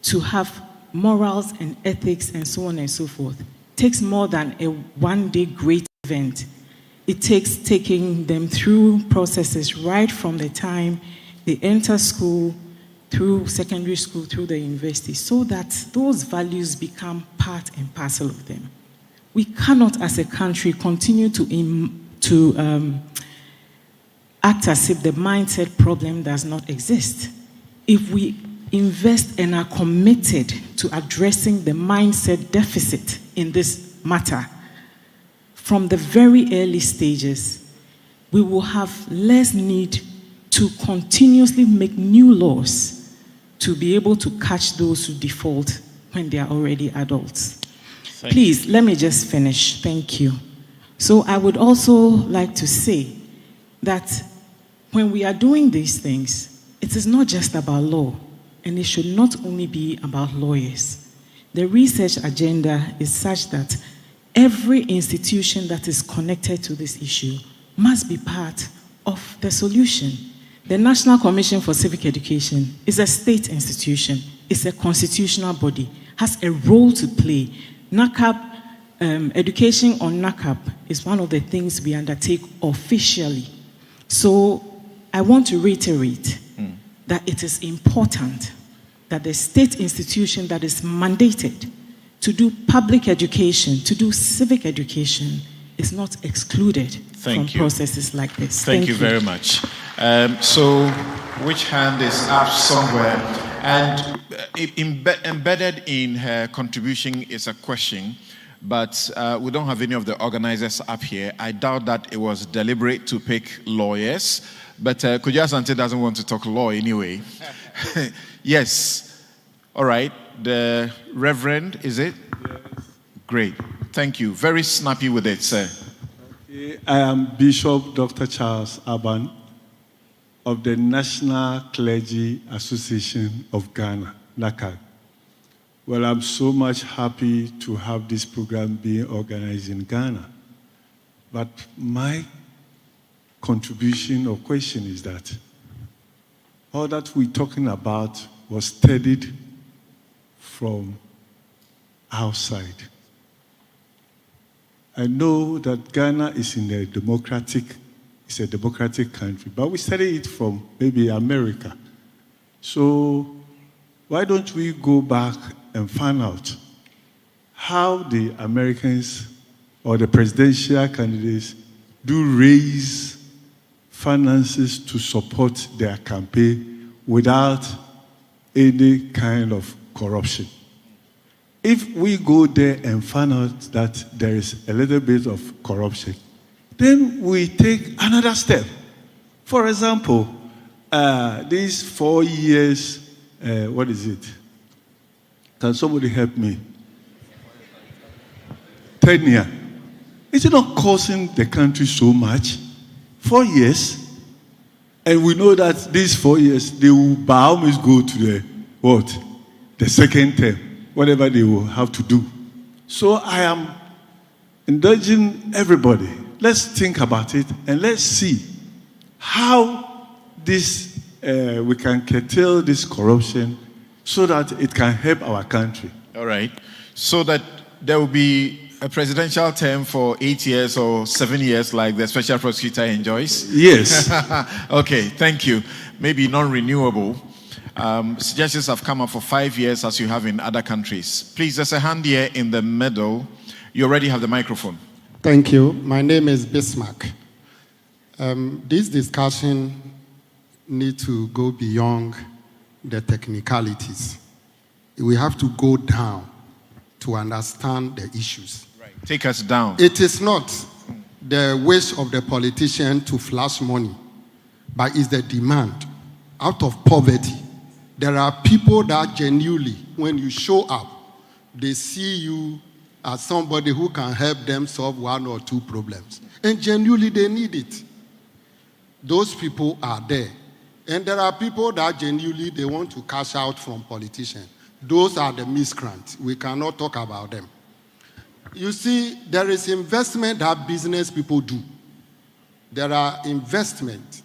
to have morals and ethics and so on and so forth. It takes more than a one-day great event. It takes taking them through processes right from the time they enter school, through secondary school, through the university, so that those values become part and parcel of them. We cannot, as a country, continue to act as if the mindset problem does not exist. If we invest and are committed to addressing the mindset deficit in this matter, from the very early stages, we will have less need to continuously make new laws to be able to catch those who default when they are already adults. Please, let me just finish. Thank you. So I would also like to say that when we are doing these things, it is not just about law, and it should not only be about lawyers. The research agenda is such that every institution that is connected to this issue must be part of the solution. The National Commission for Civic Education is a state institution. It's a constitutional body, has a role to play. NACAP, education on NACAP is one of the things we undertake officially. So I want to reiterate that it is important that the state institution that is mandated to do public education, to do civic education, is not excluded from processes like this. Thank you very much. So, which hand is up somewhere? And embedded in her contribution is a question, but we don't have any of the organizers up here. I doubt that it was deliberate to pick lawyers, but Kuja Asante doesn't want to talk law anyway. Yes. All right. The Reverend, is it? Yes. Great. Thank you. Very snappy with it, sir. Okay. I am Bishop Dr. Charles Aban of the National Clergy Association of Ghana, NACAG. Well, I'm so much happy to have this program being organized in Ghana. But my contribution or question is that all that we're talking about was studied from outside. I know that Ghana is a democratic country, but we study it from maybe America. So why don't we go back and find out how the Americans or the presidential candidates do raise finances to support their campaign without any kind of corruption. If we go there and find out that there is a little bit of corruption, then we take another step. For example, these 4 years, what is it? Can somebody help me? Tenure. Is it not costing the country so much? 4 years. And we know that these 4 years, they will by all means go to the, what? The second term, whatever they will have to do. So I am indulging everybody. Let's think about it and let's see how this we can curtail this corruption so that it can help our country. All right. So that there will be a presidential term for 8 years or 7 years like the special prosecutor enjoys? Yes. Okay, thank you. Maybe non-renewable. Suggestions have come up for 5 years as you have in other countries. Please, there's a hand here in the middle. You already have the microphone. Thank you. My name is Bismarck. This discussion needs to go beyond the technicalities. We have to go down to understand the issues. Right. Take us down. It is not the wish of the politician to flash money, but it's the demand. Out of poverty, there are people that genuinely, when you show up, they see you as somebody who can help them solve 1 or 2 problems. And genuinely, they need it. Those people are there. And there are people that genuinely, they want to cash out from politicians. Those are the miscreants. We cannot talk about them. You see, there is investment that business people do. There are investment.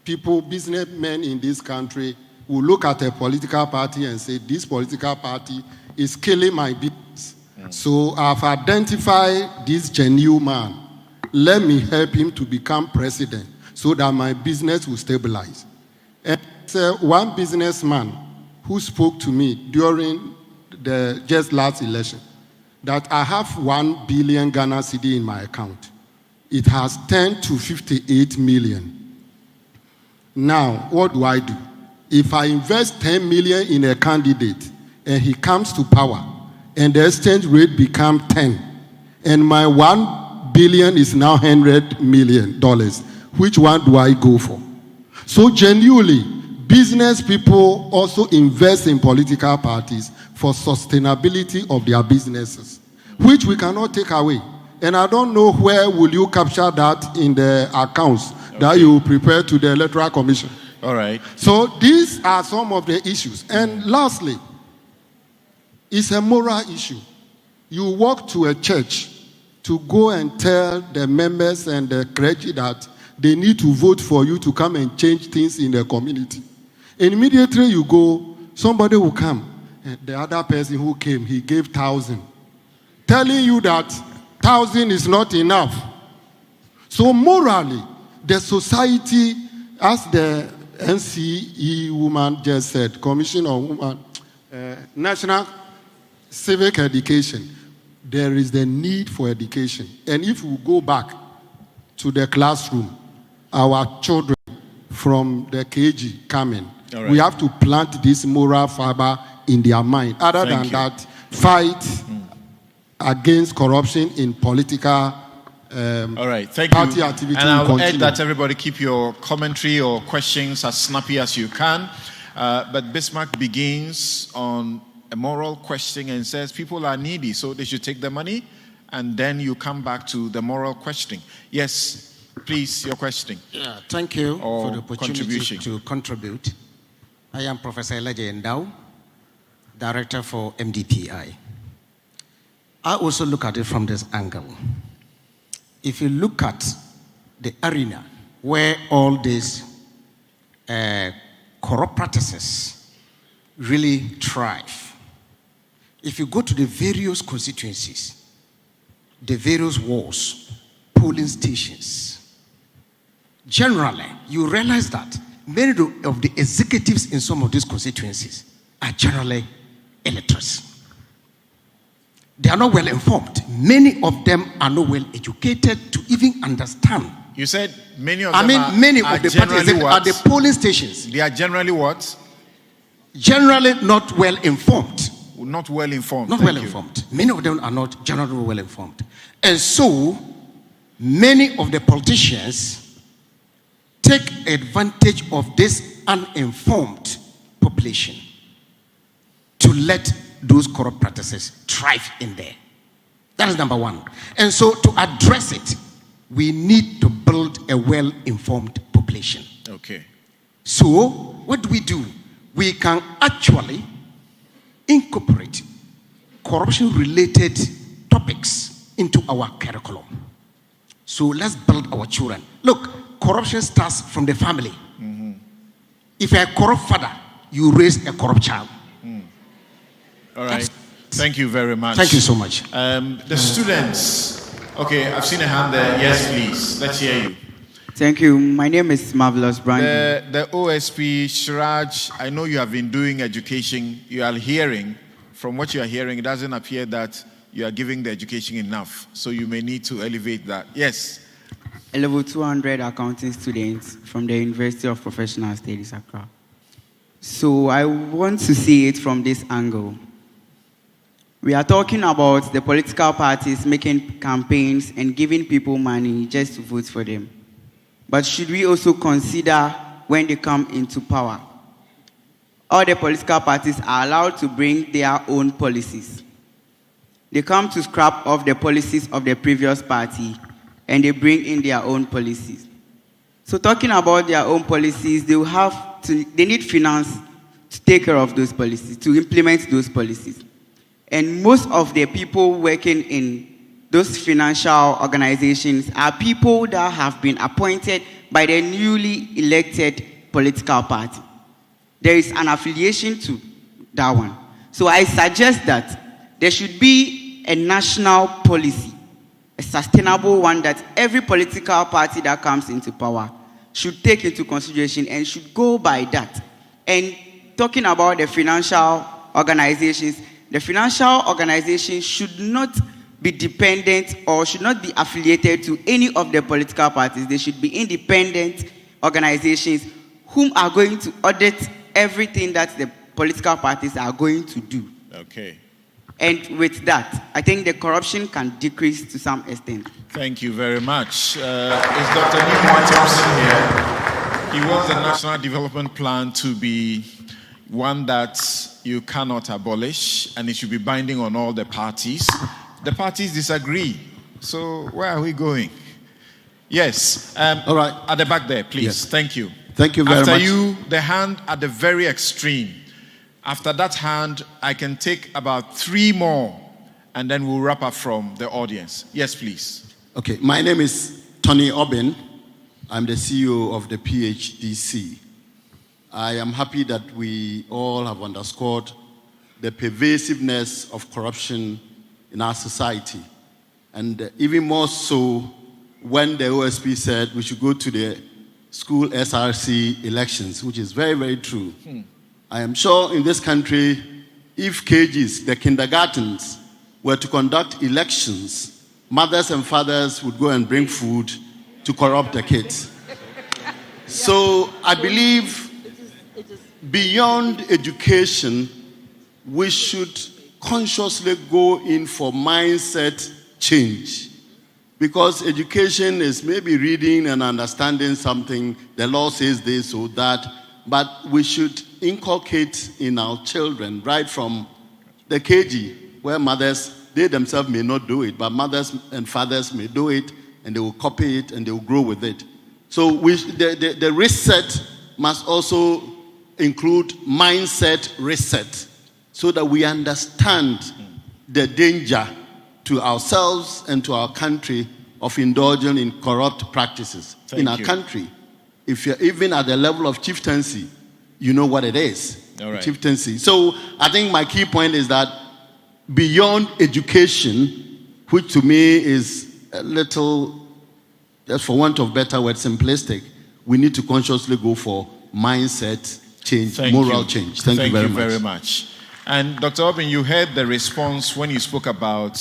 People, businessmen in this country, will look at a political party and say, this political party is killing my business. So I've identified this genuine man. Let me help him to become president so that my business will stabilize. And one businessman who spoke to me during the just last election that I have 1 billion Ghana cedi in my account. It has turned to 58 million. Now, what do I do? If I invest 10 million in a candidate and he comes to power and the exchange rate becomes 10 and my 1 billion is now $100 million, which one do I go for? So genuinely, business people also invest in political parties for sustainability of their businesses, which we cannot take away. And I don't know where will you capture that in the accounts that you prepare to the Electoral Commission. All right. So these are some of the issues. And lastly, it's a moral issue. You walk to a church to go and tell the members and the clergy that they need to vote for you to come and change things in the community. And immediately you go, somebody will come. And the other person who came, he gave 1,000. Telling you that 1,000 is not enough. So morally, the society, as the NCE woman just said, Commission on Women, National Civic Education, there is the need for education. And if we go back to the classroom, our children from the KG coming, right. We have to plant this moral fiber in their mind. Other than that, fight against corruption in political all right, thank party you. activity. And I'll continue. urge that everybody keep your commentary or questions as snappy as you can. But Bismarck begins on a moral question and says people are needy, so they should take the money, and then you come back to the moral questioning. Yes, please, your question. Yeah, thank you for the opportunity to contribute. I am Professor Elijah Endau, Director for MDPI. I also look at it from this angle. If you look at the arena where all these corrupt practices really thrive, if you go to the various constituencies, the various wards, polling stations, generally, you realize that many of the executives in some of these constituencies are generally illiterates. They are not well informed. Many of them are not well educated to even understand. You said many of them many of the parties at the polling stations. They are generally what? Generally not well informed. Not well informed. Not well informed. Many of them are not generally well informed. And so, many of the politicians take advantage of this uninformed population to let those corrupt practices thrive in there. That is number one. And so, to address it, we need to build a well-informed population. Okay. So, what do? We can actually incorporate corruption-related topics into our curriculum. So let's build our children. Look, corruption starts from the family. Mm-hmm. If you're a corrupt father, you raise a corrupt child. All right. Thank you very much. Thank you so much. The students. Okay, I've seen a hand there. Yes, please. Let's hear you. Thank you. My name is Marvelous Brandon. The OSP, Shiraj, I know you have been doing education. You are hearing, from what you are hearing, it doesn't appear that you are giving the education enough. So you may need to elevate that. Yes. A level 200 accounting students from the University of Professional Studies, Accra. So I want to see it from this angle. We are talking about the political parties making campaigns and giving people money just to vote for them. But should we also consider when they come into power? All the political parties are allowed to bring their own policies. They come to scrap off the policies of the previous party and they bring in their own policies. So talking about their own policies, they need finance to take care of those policies, to implement those policies. And most of the people working in those financial organizations are people that have been appointed by the newly elected political party. There is an affiliation to that one. So I suggest that there should be a national policy, a sustainable one that every political party that comes into power should take into consideration and should go by that. And talking about the financial organizations, the financial organizations should not be dependent or should not be affiliated to any of the political parties. They should be independent organizations whom are going to audit everything that the political parties are going to do. Okay. And with that, I think the corruption can decrease to some extent. Thank you very much. Is Dr. Nimwa Thompson here? He wants the National Development Plan to be one that you cannot abolish, and it should be binding on all the parties. The parties disagree. So where are we going? Yes. All right. At the back there, please. Yes. Thank you. Thank you very much. After you, the hand at the very extreme. After that hand, I can take about 3 more, and then we'll wrap up from the audience. Yes, please. Okay, my name is Tony Obin. I'm the CEO of the PHDC. I am happy that we all have underscored the pervasiveness of corruption in our society. And even more so when the OSP said we should go to the school SRC elections, which is very, very true. I am sure in this country, if KGs, the kindergartens, were to conduct elections, mothers and fathers would go and bring food to corrupt the kids. So I believe beyond education, we should consciously go in for mindset change. Because education is maybe reading and understanding something, the law says this or that, but we should inculcate in our children right from the KG, where mothers, they themselves may not do it, but mothers and fathers may do it, and they will copy it, and they will grow with it. So the reset must also include mindset reset, so that we understand the danger to ourselves and to our country of indulging in corrupt practices in our country. If you're even at the level of chieftaincy, you know what it is. All right. Chieftaincy. So I think my key point is that beyond education, which to me is a little, just for want of better word, simplistic, we need to consciously go for mindset change, moral change. Thank you very much. And Dr. Obin, you heard the response when you spoke about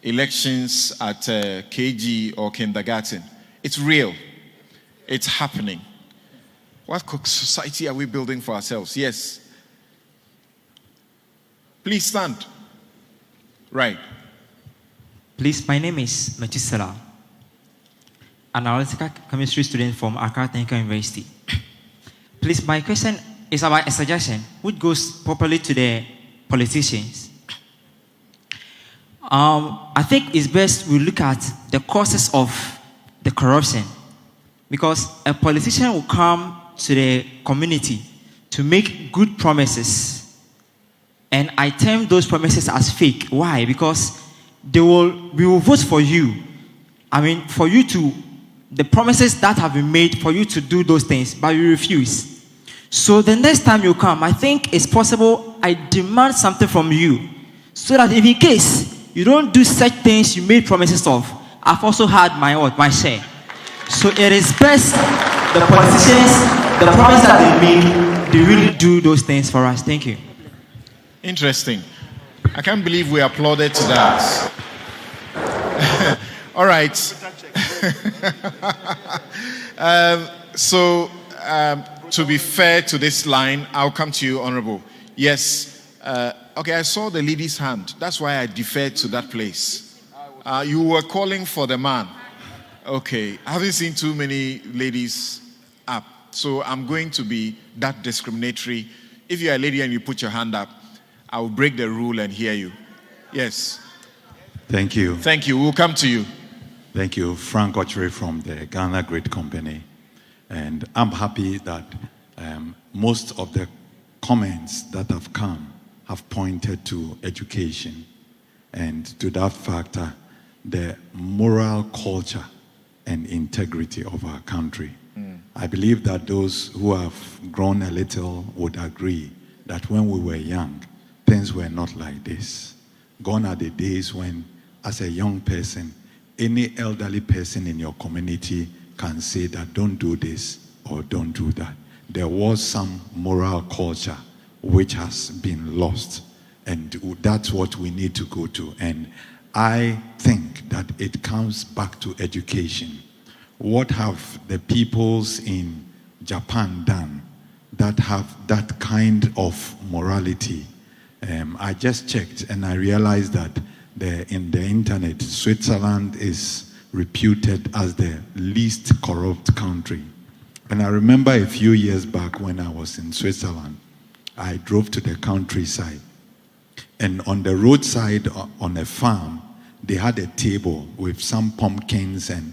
elections at KG or kindergarten. It's real. It's happening. What society are we building for ourselves? Yes. Please stand. Right. Please, my name is Metusela, an analytical chemistry student from Accra Technical University. Please, my question is about a suggestion which goes properly to the politicians. I think it's best we look at the causes of the corruption, because a politician will come to the community to make good promises, and I term those promises as fake. Why? Because we will vote for you. I mean, for you to, the promises that have been made for you to do those things, but you refuse. So the next time you come, I think it's possible I demand something from you, so that if in case you don't do such things you made promises of, I've also had my share. So it is best the politicians, the promise that they make, they really do those things for us. Thank you. Interesting. I can't believe we applauded to that. All right. To be fair to this line, I'll come to you, Honorable. Yes. Okay, I saw the lady's hand. That's why I deferred to that place. You were calling for the man. Okay. I haven't seen too many ladies up. So I'm going to be that discriminatory. If you're a lady and you put your hand up, I will break the rule and hear you. Yes. Thank you. Thank you. We'll come to you. Thank you. Frank Ochre from the Ghana Great Company. And I'm happy that most of the comments that have come have pointed to education and to that factor, the moral culture and integrity of our country. I believe that those who have grown a little would agree that when we were young, things were not like this. Gone are the days when, as a young person, any elderly person in your community can say that don't do this or don't do that. There was some moral culture which has been lost, and that's what we need to go to. And I think that it comes back to education. What have the peoples in Japan done that have that kind of morality? I just checked and I realized that in the internet, Switzerland is reputed as the least corrupt country. And I remember a few years back when I was in Switzerland, I drove to the countryside. And on the roadside on a farm, they had a table with some pumpkins and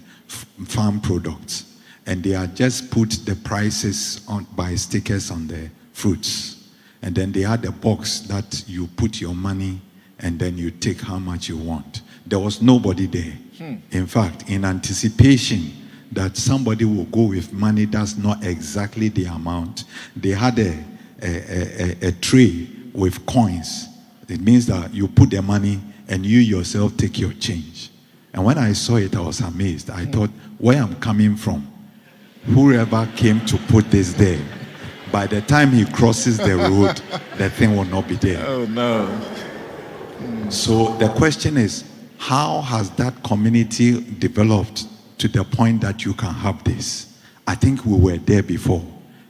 farm products, and they had just put the prices on by stickers on the fruits. And then they had a box that you put your money and then you take how much you want. There was nobody there. In fact, in anticipation that somebody will go with money that's not exactly the amount, they had a tray with coins. It means that you put the money and you yourself take your change. And when I saw it, I was amazed. I thought, where I'm coming from, whoever came to put this there, by the time he crosses the road, the thing will not be there. Oh, no. So the question is, how has that community developed to the point that you can have this? I think we were there before,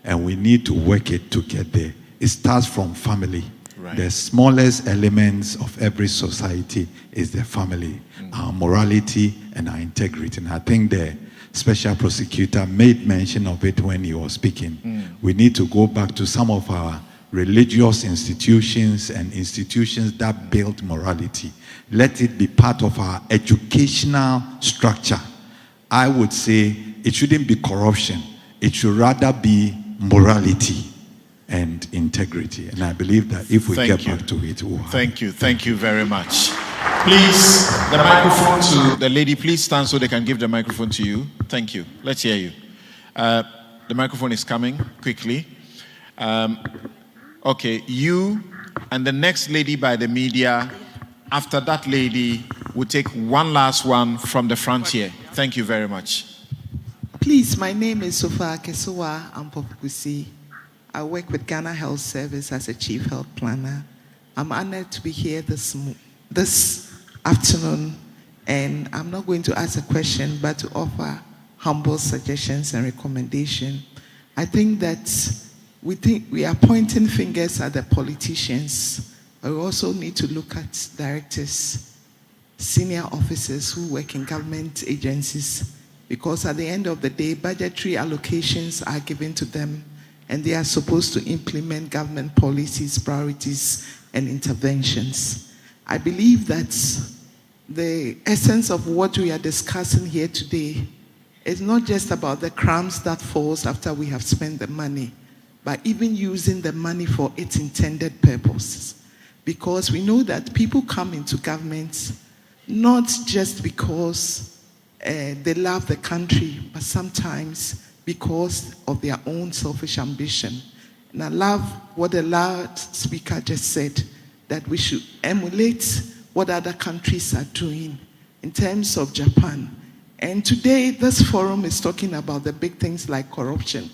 and we need to work it to get there. It starts from family. Right. The smallest elements of every society is the family, our morality and our integrity. And I think the special prosecutor made mention of it when he was speaking. We need to go back to some of our religious institutions and institutions that build morality. Let it be part of our educational structure. I would say it shouldn't be corruption. It should rather be morality and integrity. And I believe that if we get back to it, we'll Thank you. Thank you very much. Please, the microphone to the lady. Please stand so they can give the microphone to you. Thank you. Let's hear you. The microphone is coming quickly. Okay, you and the next lady by the media. After that lady, we'll take one last one from the front here. Thank you very much. Please, my name is Sofa Kesowa Ampopusi. I work with Ghana Health Service as a chief health planner. I'm honored to be here this afternoon, and I'm not going to ask a question, but to offer humble suggestions and recommendation. I think that we are pointing fingers at the politicians. We also need to look at directors, senior officers who work in government agencies, because at the end of the day, budgetary allocations are given to them, and they are supposed to implement government policies, priorities, and interventions. I believe that the essence of what we are discussing here today is not just about the crumbs that falls after we have spent the money, but even using the money for its intended purpose. Because we know that people come into government not just because they love the country, but sometimes because of their own selfish ambition. And I love what the loud speaker just said, that we should emulate what other countries are doing in terms of Japan. And today, this forum is talking about the big things like corruption.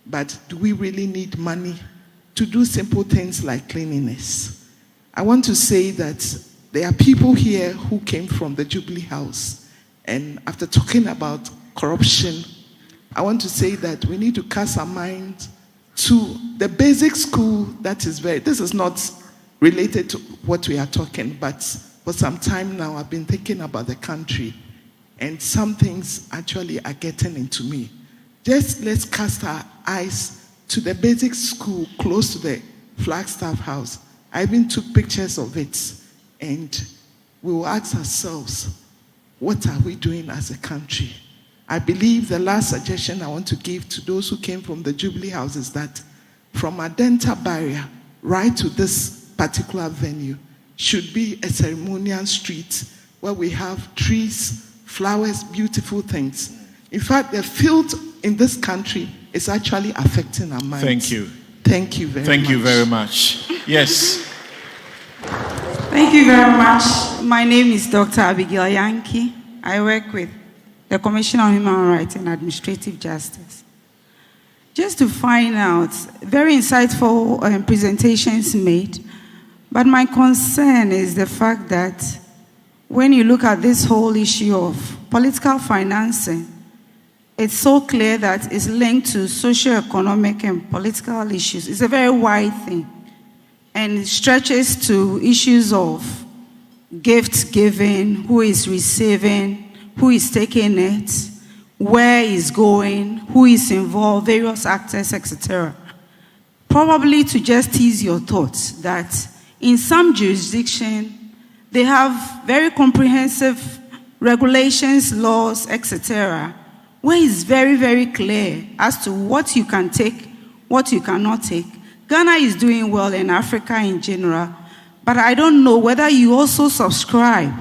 But do we really need money to do simple things like cleanliness? I want to say that there are people here who came from the Jubilee House. And after talking about corruption, I want to say that we need to cast our mind to the basic school that is this is not related to what we are talking, but for some time now I've been thinking about the country, and some things actually are getting into me. Just let's cast our eyes to the basic school close to the Flagstaff House. I even took pictures of it, and we will ask ourselves, what are we doing as a country? I believe the last suggestion I want to give to those who came from the Jubilee House is that from Adenta barrier right to this particular venue should be a ceremonial street where we have trees, flowers, beautiful things. In fact, the field in this country is actually affecting our minds. Thank you. Thank you very much. Thank you very much. Yes. Thank you very much. My name is Dr. Abigail Yankee. I work with the Commission on Human Rights and Administrative Justice. Just to find out, very insightful presentations made, but my concern is the fact that when you look at this whole issue of political financing, it's so clear that it's linked to socio-economic and political issues. It's a very wide thing, and it stretches to issues of gift giving, who is receiving, who is taking it, where is going, who is involved, various actors, etc. Probably to just tease your thoughts that in some jurisdiction, They have very comprehensive regulations, laws, etc., where it's very, very clear as to what you can take, what you cannot take. Ghana is doing well in Africa in general, but I don't know whether you also subscribe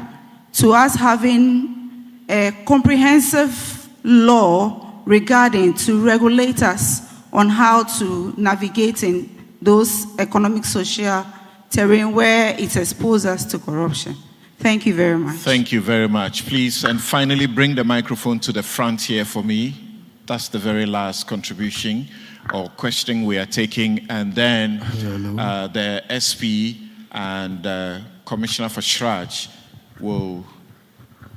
to us having a comprehensive law regarding to regulate us on how to navigate in those economic, social terrain where it exposes us to corruption. Thank you very much. Thank you very much. Please, and finally, bring the microphone to the front here for me. That's the very last contribution or question we are taking. And then the SP and Commissioner for Shraj will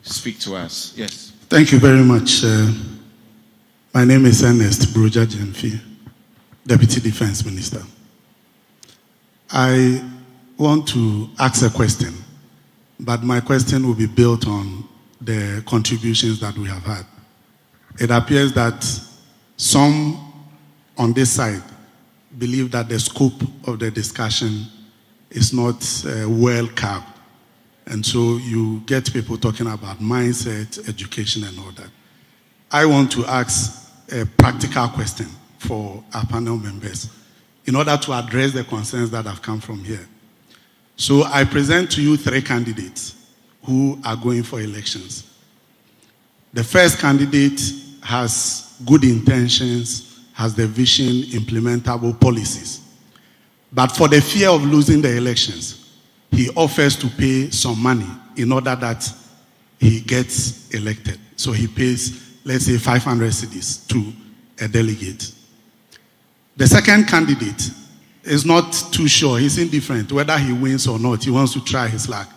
speak to us. Yes. Thank you very much. My name is Ernest Broja Jemfi, Deputy Defense Minister. I want to ask a question, but my question will be built on the contributions that we have had. It appears that some on this side believe that the scope of the discussion is not well carved. And so you get people talking about mindset, education, and all that. I want to ask a practical question for our panel members in order to address the concerns that have come from here. So I present to you 3 candidates who are going for elections. The first candidate has good intentions, has the vision, implementable policies. But for the fear of losing the elections, he offers to pay some money in order that he gets elected. So he pays, let's say, 500 cedis to a delegate. The second candidate is not too sure. He's indifferent whether he wins or not. He wants to try his luck.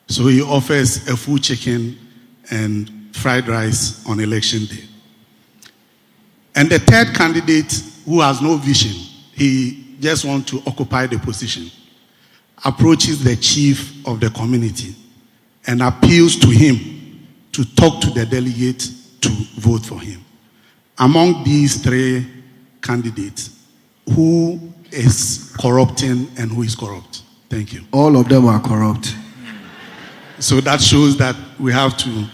So he offers a full chicken and fried rice on election day. And the third candidate, who has no vision, he just wants to occupy the position, approaches the chief of the community and appeals to him to talk to the delegate to vote for him. Among these 3 candidates, who is corrupting and who is corrupt? Thank you. All of them are corrupt. So that shows that we have to,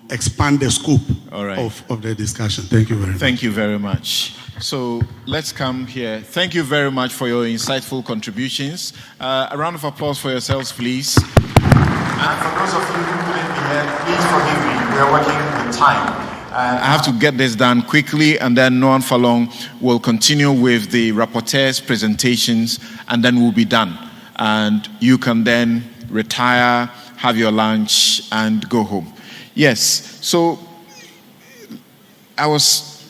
expand the scope of the discussion. Thank you very much. Thank you very much. So let's come here. Thank you very much for your insightful contributions. A round of applause for yourselves, please. And for those of you who couldn't be here, please forgive me. We are working with time. I have to get this done quickly, and then Noan Falong will continue with the rapporteurs' presentations, and then we'll be done. And you can then retire, have your lunch, and go home. Yes, so I was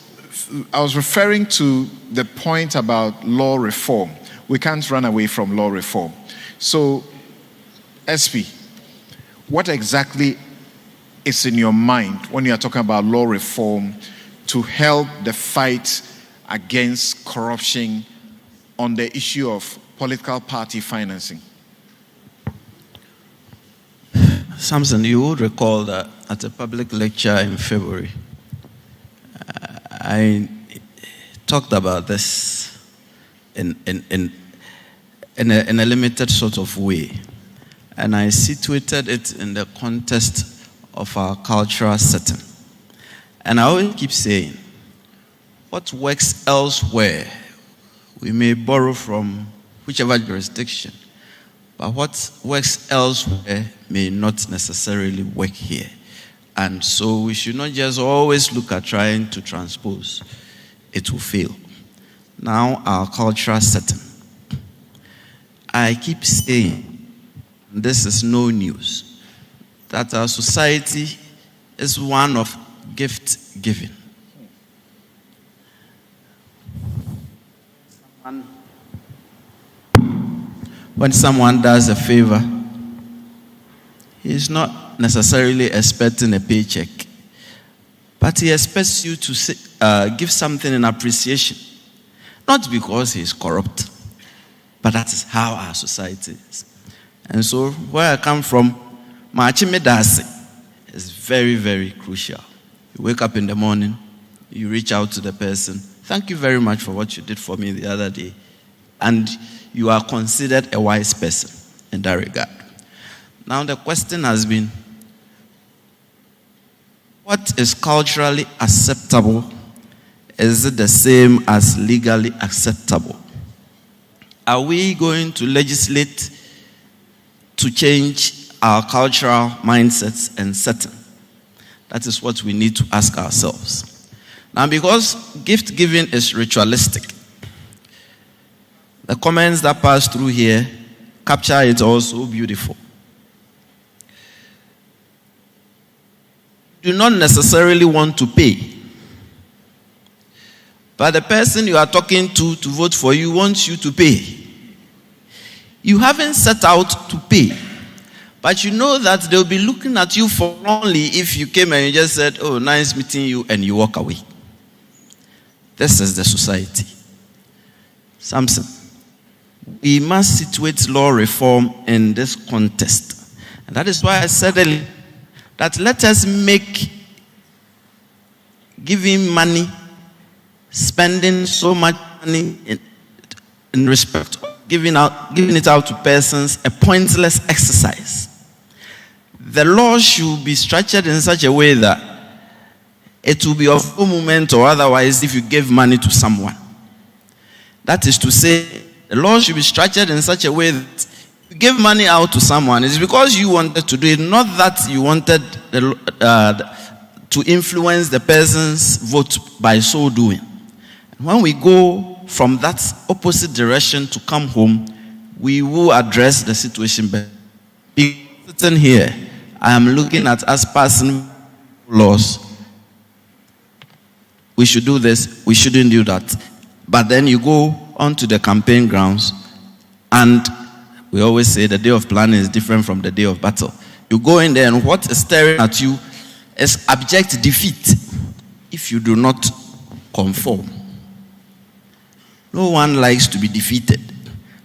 referring to the point about law reform. We can't run away from law reform. So, SP, what exactly is in your mind when you are talking about law reform to help the fight against corruption on the issue of political party financing? Samson, you would recall that at a public lecture in February, I talked about this in a limited sort of way, and I situated it in the context of our cultural setting. And I always keep saying, what works elsewhere, we may borrow from whichever jurisdiction, but what works elsewhere may not necessarily work here. And so we should not just always look at trying to transpose. It will fail. Now, our cultural setting. I keep saying, this is no news, that our society is one of gift giving. When someone does a favor, he is not necessarily expecting a paycheck, but he expects you to give something in appreciation, not because he is corrupt, but that is how our society is. And so where I come from, Machimedase is very, very crucial. You wake up in the morning, you reach out to the person, thank you very much for what you did for me the other day, and you are considered a wise person in that regard. Now the question has been, what is culturally acceptable? Is it the same as legally acceptable? Are we going to legislate to change our cultural mindsets and setting? That is what we need to ask ourselves. Now, because gift giving is ritualistic, the comments that pass through here capture it also beautiful. You do not necessarily want to pay, but the person you are talking to vote for you wants you to pay. You haven't set out to pay, but you know that they'll be looking at you forlornly if you came and you just said, oh, nice meeting you, and you walk away. This is the society. Samson, we must situate law reform in this context. And that is why I said earlier that let us make giving money, spending so much money in respect of giving it out to persons a pointless exercise. The law should be structured in such a way that it will be of no moment or otherwise if you give money to someone. That is to say, the law should be structured in such a way that you give money out to someone, it's because you wanted to do it, not that you wanted to influence the person's vote by so doing. When we go from that opposite direction to come home, we will address the situation better. Sitting here, I am looking at us passing laws. We should do this, we shouldn't do that. But then you go onto the campaign grounds, and we always say the day of planning is different from the day of battle. You go in there, and what is staring at you is abject defeat if you do not conform. No one likes to be defeated.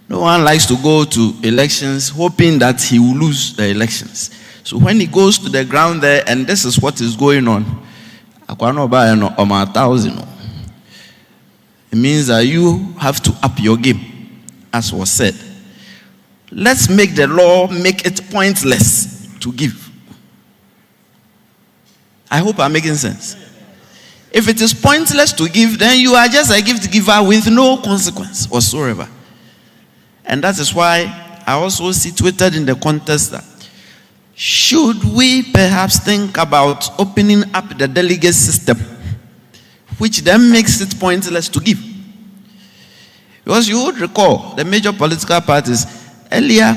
No one likes to go to elections hoping that he will lose the elections. So when he goes to the ground there, and this is what is going on, it means that you have to up your game, as was said. Let's make the law make it pointless to give. I hope I'm making sense. If it is pointless to give, then you are just a gift giver with no consequence whatsoever. And that is why I also situated in the context that should we perhaps think about opening up the delegate system, which then makes it pointless to give. Because you would recall the major political parties earlier,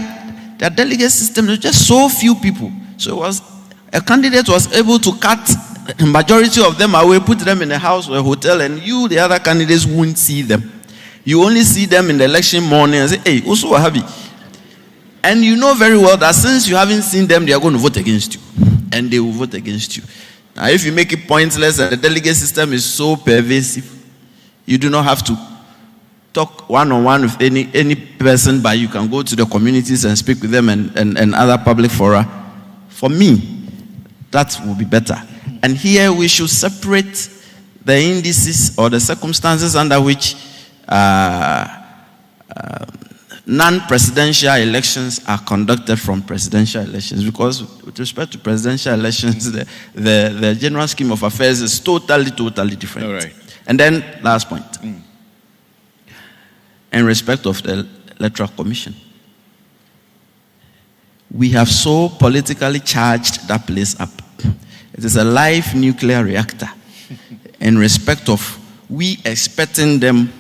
their delegate system was just so few people. So a candidate was able to cut the majority of them away, put them in a house or a hotel, and you, the other candidates, won't see them. You only see them in the election morning and say, hey, also Wahabi. And you know very well that since you haven't seen them, they are going to vote against you. And they will vote against you. Now, if you make it pointless and the delegate system is so pervasive, you do not have to talk one-on-one with any person, but you can go to the communities and speak with them and other public fora. For me, that will be better. And here we should separate the indices or the circumstances under which non-presidential elections are conducted from presidential elections, because with respect to presidential elections, the general scheme of affairs is totally different. All right. And then, last point. In respect of the Electoral Commission, we have so politically charged that place up. It is a live nuclear reactor. In respect of we expecting them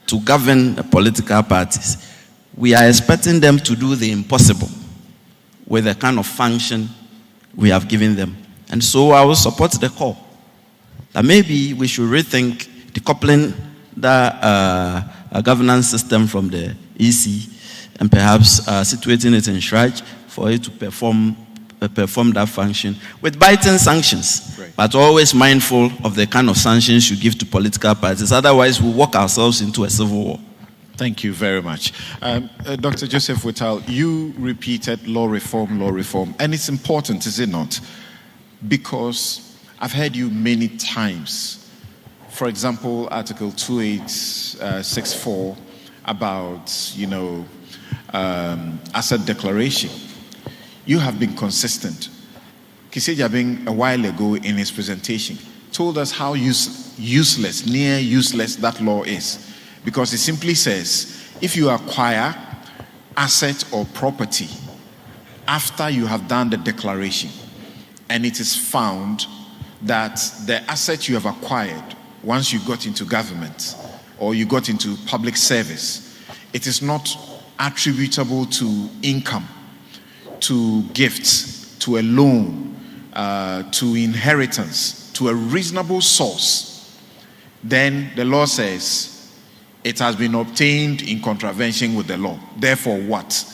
to govern the political parties, we are expecting them to do the impossible with the kind of function we have given them. And so I will support the call that maybe we should rethink decoupling the governance system from the EC and perhaps situating it in Shraj for it to perform that function with biting sanctions, right, but always mindful of the kind of sanctions you give to political parties. Otherwise, we'll walk ourselves into a civil war. Thank you very much. Dr. Joseph Whittal, you repeated law reform, and it's important, is it not? Because I've heard you many times. For example, Article 2864 about, asset declaration. you have been consistent. Kisei Jabing, a while ago in his presentation, told us how useless, near useless that law is. Because it simply says, if you acquire asset or property after you have done the declaration, and it is found that the asset you have acquired once you got into government or you got into public service, it is not attributable to income, to gifts, to a loan, to inheritance, to a reasonable source, then the law says it has been obtained in contravention with the law. Therefore, what?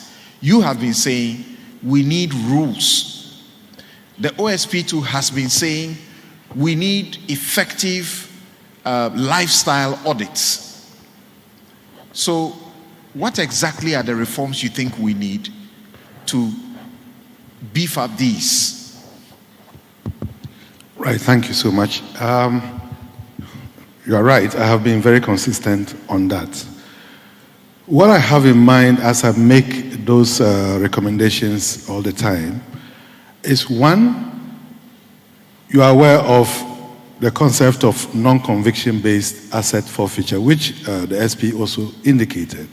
You have been saying we need rules. The OSP2 has been saying we need effective lifestyle audits. So, what exactly are the reforms you think we need to beef up these? Right, thank you so much. You are right, I have been very consistent on that. What I have in mind as I make those recommendations all the time is, one, you are aware of the concept of non-conviction based asset forfeiture, which the SP also indicated.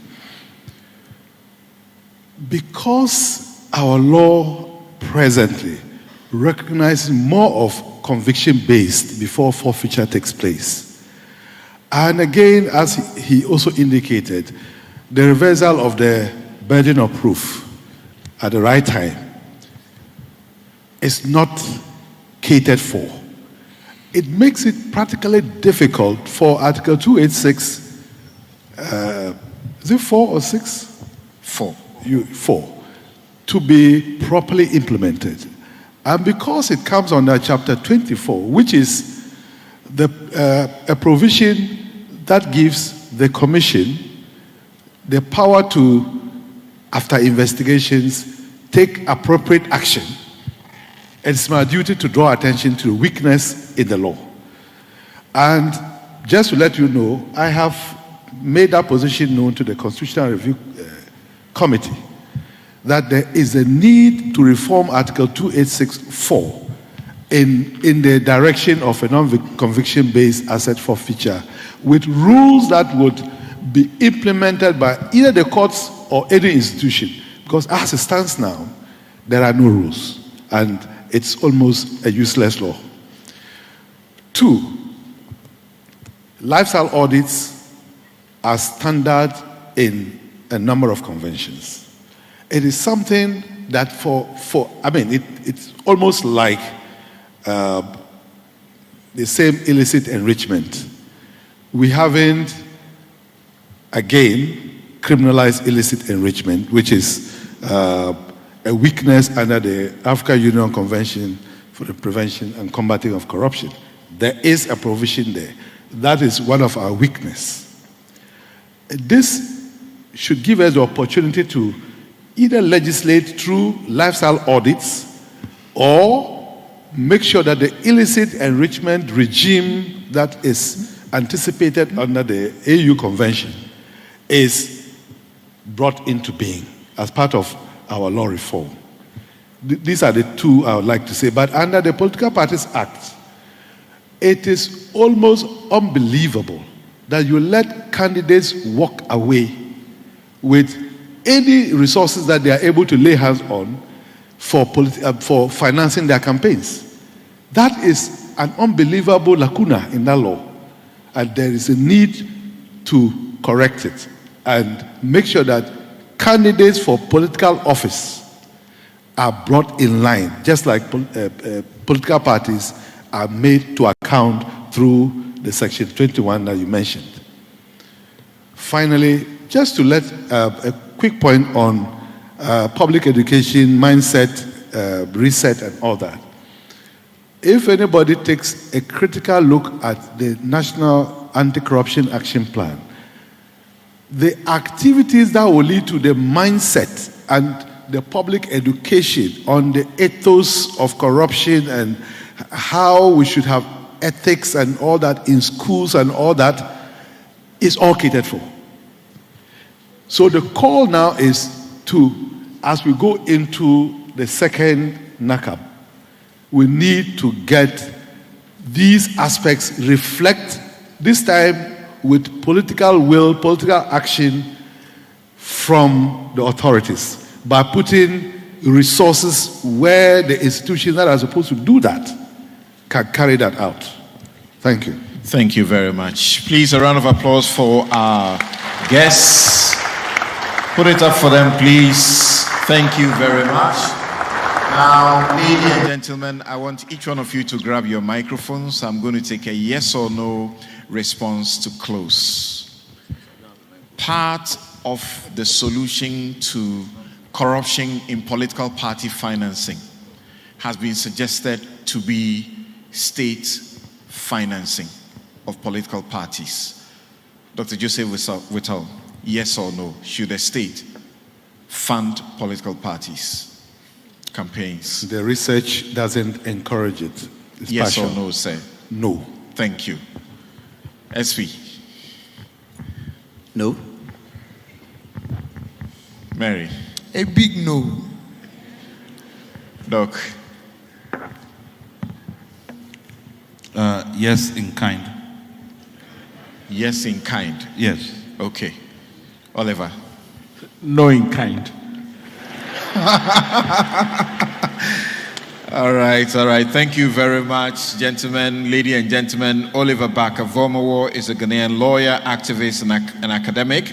Because our law presently recognizes more of conviction based before forfeiture takes place. And again, as he also indicated, the reversal of the burden of proof at the right time is not catered for. It makes it practically difficult for Article 286, is it 4 or 6? 4. 4, to be properly implemented. And because it comes under Chapter 24, which is a provision that gives the Commission the power to, after investigations, take appropriate action, it's my duty to draw attention to the weakness in the law. And just to let you know, I have made that position known to the Constitutional Review Committee, that there is a need to reform Article 286(4) in the direction of a non-conviction-based asset forfeiture, with rules that would be implemented by either the courts or any institution. Because as it stands now, there are no rules, and it's almost a useless law. 2, lifestyle audits are standard in a number of conventions. It is something that it's almost like the same illicit enrichment. We haven't, again, criminalized illicit enrichment, which is a weakness under the African Union Convention for the Prevention and Combating of Corruption. There is a provision there. That is one of our weaknesses. This should give us the opportunity to either legislate through lifestyle audits or make sure that the illicit enrichment regime that is anticipated under the AU Convention is brought into being as part of our law reform. These are the two I would like to say. But under the Political Parties Act, it is almost unbelievable that you let candidates walk away with any resources that they are able to lay hands on for financing their campaigns. That is an unbelievable lacuna in that law. And there is a need to correct it and make sure that candidates for political office are brought in line, just like political parties are made to account through the Section 21 that you mentioned. Finally, just to let a quick point on public education, mindset, reset, and all that. If anybody takes a critical look at the National Anti-Corruption Action Plan, the activities that will lead to the mindset and the public education on the ethos of corruption and how we should have ethics and all that in schools and all that is all catered for. So the call now is to, as we go into the second NACAP, we need to get these aspects reflect, this time with political will, political action from the authorities, by putting resources where the institutions that are supposed to do that can carry that out. Thank you. Thank you very much. Please, a round of applause for our guests. Put it up for them, please. Thank you very much. Now, ladies and gentlemen, I want each one of you to grab your microphones. I'm going to take a yes or no response to close. Part of the solution to corruption in political party financing has been suggested to be state financing of political parties. Dr. Joseph Whittle, yes or no? Should the state fund political parties, campaigns? The research doesn't encourage it. It's yes partial. or no, sir? No. Thank you. SP? No. Mary? A big no. Doc? Yes, in kind. Yes, in kind? Yes. Okay. Oliver? No, in kind. All right. Thank you very much, gentlemen, ladies and gentlemen. Oliver Baka-Vomawo is a Ghanaian lawyer, activist, and academic,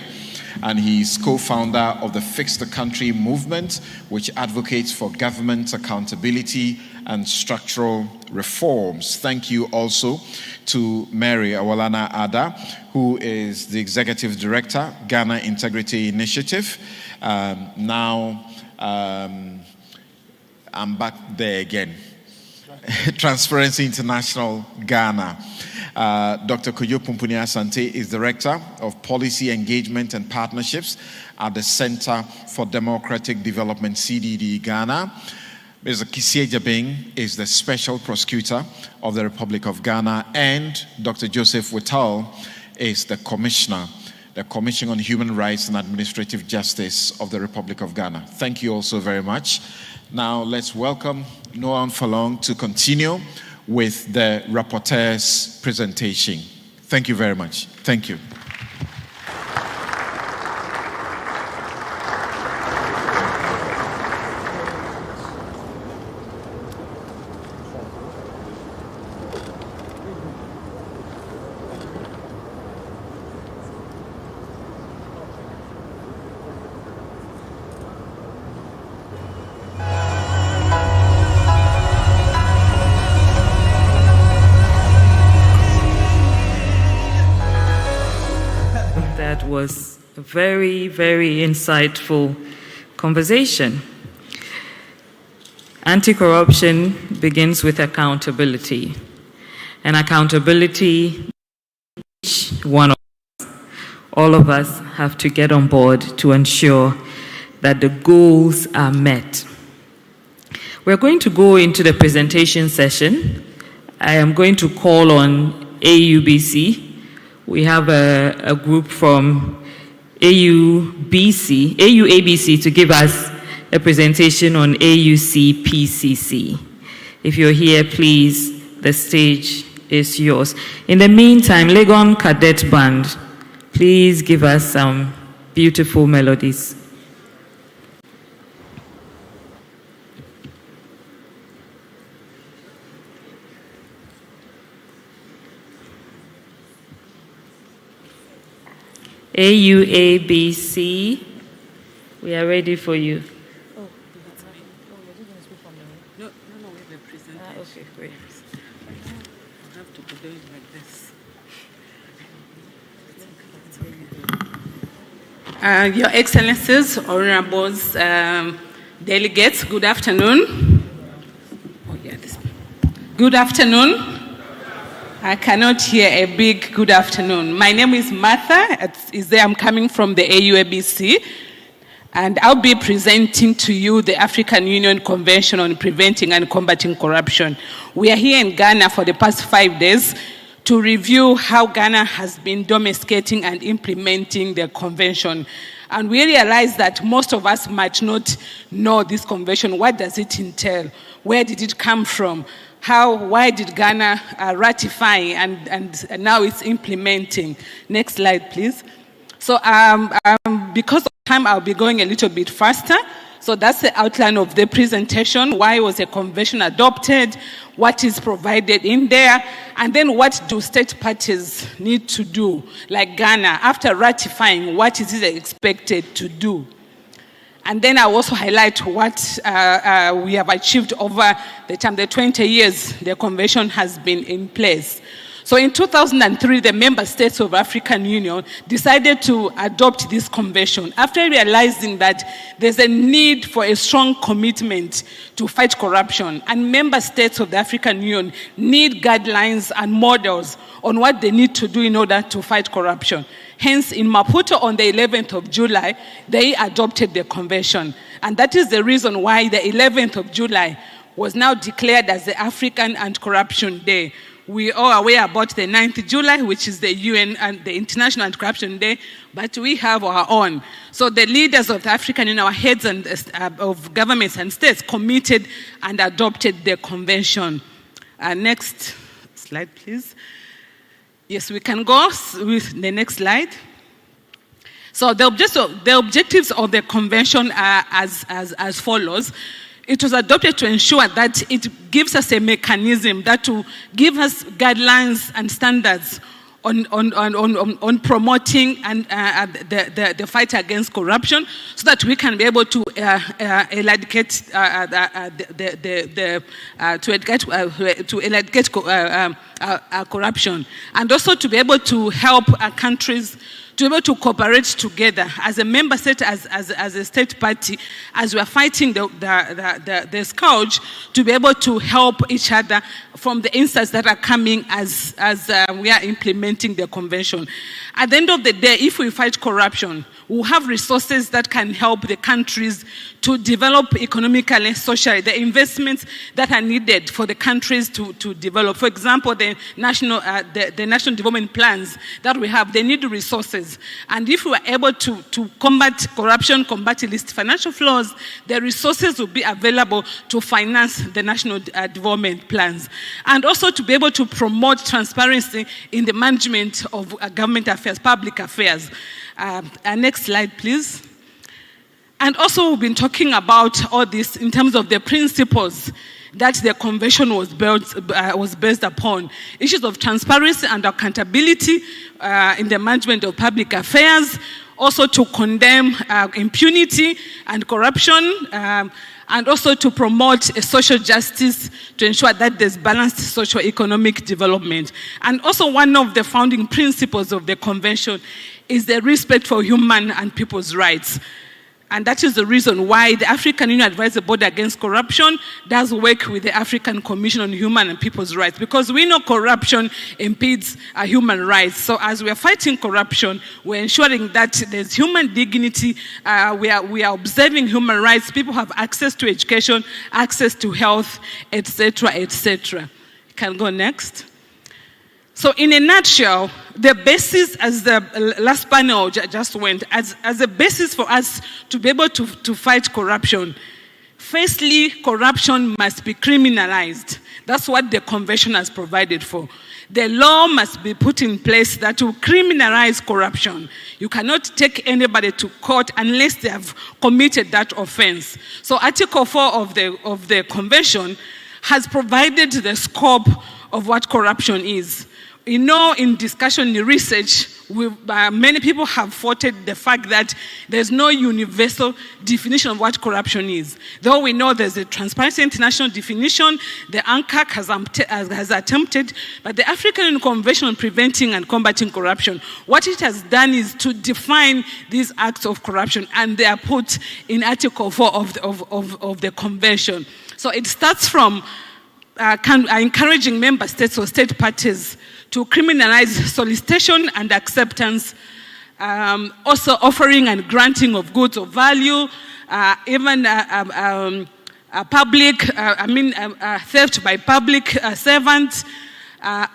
and he's co-founder of the Fix the Country movement, which advocates for government accountability and structural reforms. Thank you also to Mary Awalana Ada, who is the executive director, Ghana Integrity Initiative. I'm back there again. Transparency International Ghana. Dr. Kojo Pumpuni Asante is Director of Policy Engagement and Partnerships at the Center for Democratic Development, CDD, Ghana. Mr. Kisi Ajebeng is the Special Prosecutor of the Republic of Ghana, and Dr. Joseph Whittle is the Commissioner, the Commission on Human Rights and Administrative Justice of the Republic of Ghana. Thank you all so very much. Now let's welcome Noah Falong to continue with the rapporteur's presentation. Thank you very much. Thank you. That was a very, very insightful conversation. Anti-corruption begins with accountability. And accountability, each one of us, all of us have to get on board to ensure that the goals are met. We're going to go into the presentation session. I am going to call on AUBC. We have a group from AUABC to give us a presentation on AUCPCC. If you're here, please, the stage is yours. In the meantime, Legon Cadet Band, please give us some beautiful melodies. AUABC, we are ready for you. Oh, that's me. Oh, you're just going to speak from the... No, we're presenting. Okay, great. I have to be doing like this. Your Excellencies, Honorables, delegates, good afternoon. Oh, yeah, this. Good afternoon. I cannot hear a big good afternoon. My name is Martha. I'm coming from the AUABC, and I'll be presenting to you the African Union Convention on Preventing and Combating Corruption. We are here in Ghana for the past 5 days to review how Ghana has been domesticating and implementing the convention. And we realized that most of us might not know this convention. What does it entail? Where did it come from? Why did Ghana ratify and now it's implementing? Next slide, please. So because of time, I'll be going a little bit faster. So that's the outline of the presentation. Why was a convention adopted? What is provided in there? And then what do state parties need to do? Like Ghana, after ratifying, what is it expected to do? And then I'll also highlight what we have achieved over the time, the 20 years the convention has been in place. So in 2003, the member states of African Union decided to adopt this convention after realizing that there's a need for a strong commitment to fight corruption, and member states of the African Union need guidelines and models on what they need to do in order to fight corruption. Hence, in Maputo on the 11th of July, they adopted the convention. And that is the reason why the 11th of July was now declared as the African Anti-Corruption Day. We are aware about the 9th of July, which is the UN and the International Anti-Corruption Day, but we have our own. So the leaders of the African Union, our heads and, of governments and states committed and adopted the convention. Next slide, please. Yes, we can go with the next slide. So the objectives of the convention are as follows. It was adopted to ensure that it gives us a mechanism that will give us guidelines and standards on promoting and the fight against corruption, so that we can be able to eradicate corruption, and also to be able to help countries to be able to cooperate together as a member state, as a state party, as we are fighting the scourge, to be able to help each other from the insights that are coming as we are implementing the convention. At the end of the day, if we fight corruption, we'll have resources that can help the countries to develop economically, socially, the investments that are needed for the countries to develop. For example, the national development plans that we have, they need resources. And if we are able to combat corruption, combat illicit financial flows, the resources will be available to finance the national development plans. And also to be able to promote transparency in the management of government affairs, public affairs. Next slide, please. And also we've been talking about all this in terms of the principles that the convention was based upon. Issues of transparency and accountability in the management of public affairs, also to condemn impunity and corruption, and also to promote a social justice to ensure that there's balanced socio-economic development. And also one of the founding principles of the convention is the respect for human and people's rights. And that is the reason why the African Union Advisory Board Against Corruption does work with the African Commission on Human and People's Rights, because we know corruption impedes human rights. So as we are fighting corruption, we're ensuring that there's human dignity, we are observing human rights, people have access to education, access to health, etc., etc. You can go next. So in a nutshell, the basis, as the last panel just went, as a basis for us to be able to fight corruption, firstly, corruption must be criminalized. That's what the convention has provided for. The law must be put in place that will criminalize corruption. You cannot take anybody to court unless they have committed that offense. So Article 4 of the convention has provided the scope of what corruption is. You know, in discussion, in research, many people have fought the fact that there's no universal definition of what corruption is. Though we know there's a Transparency International definition, the ANCAC has attempted, but the African Convention on Preventing and Combating Corruption, what it has done is to define these acts of corruption, and they are put in Article 4 of the Convention. So it starts from encouraging member states or state parties to criminalize solicitation and acceptance, also offering and granting of goods of value, even theft by public servants,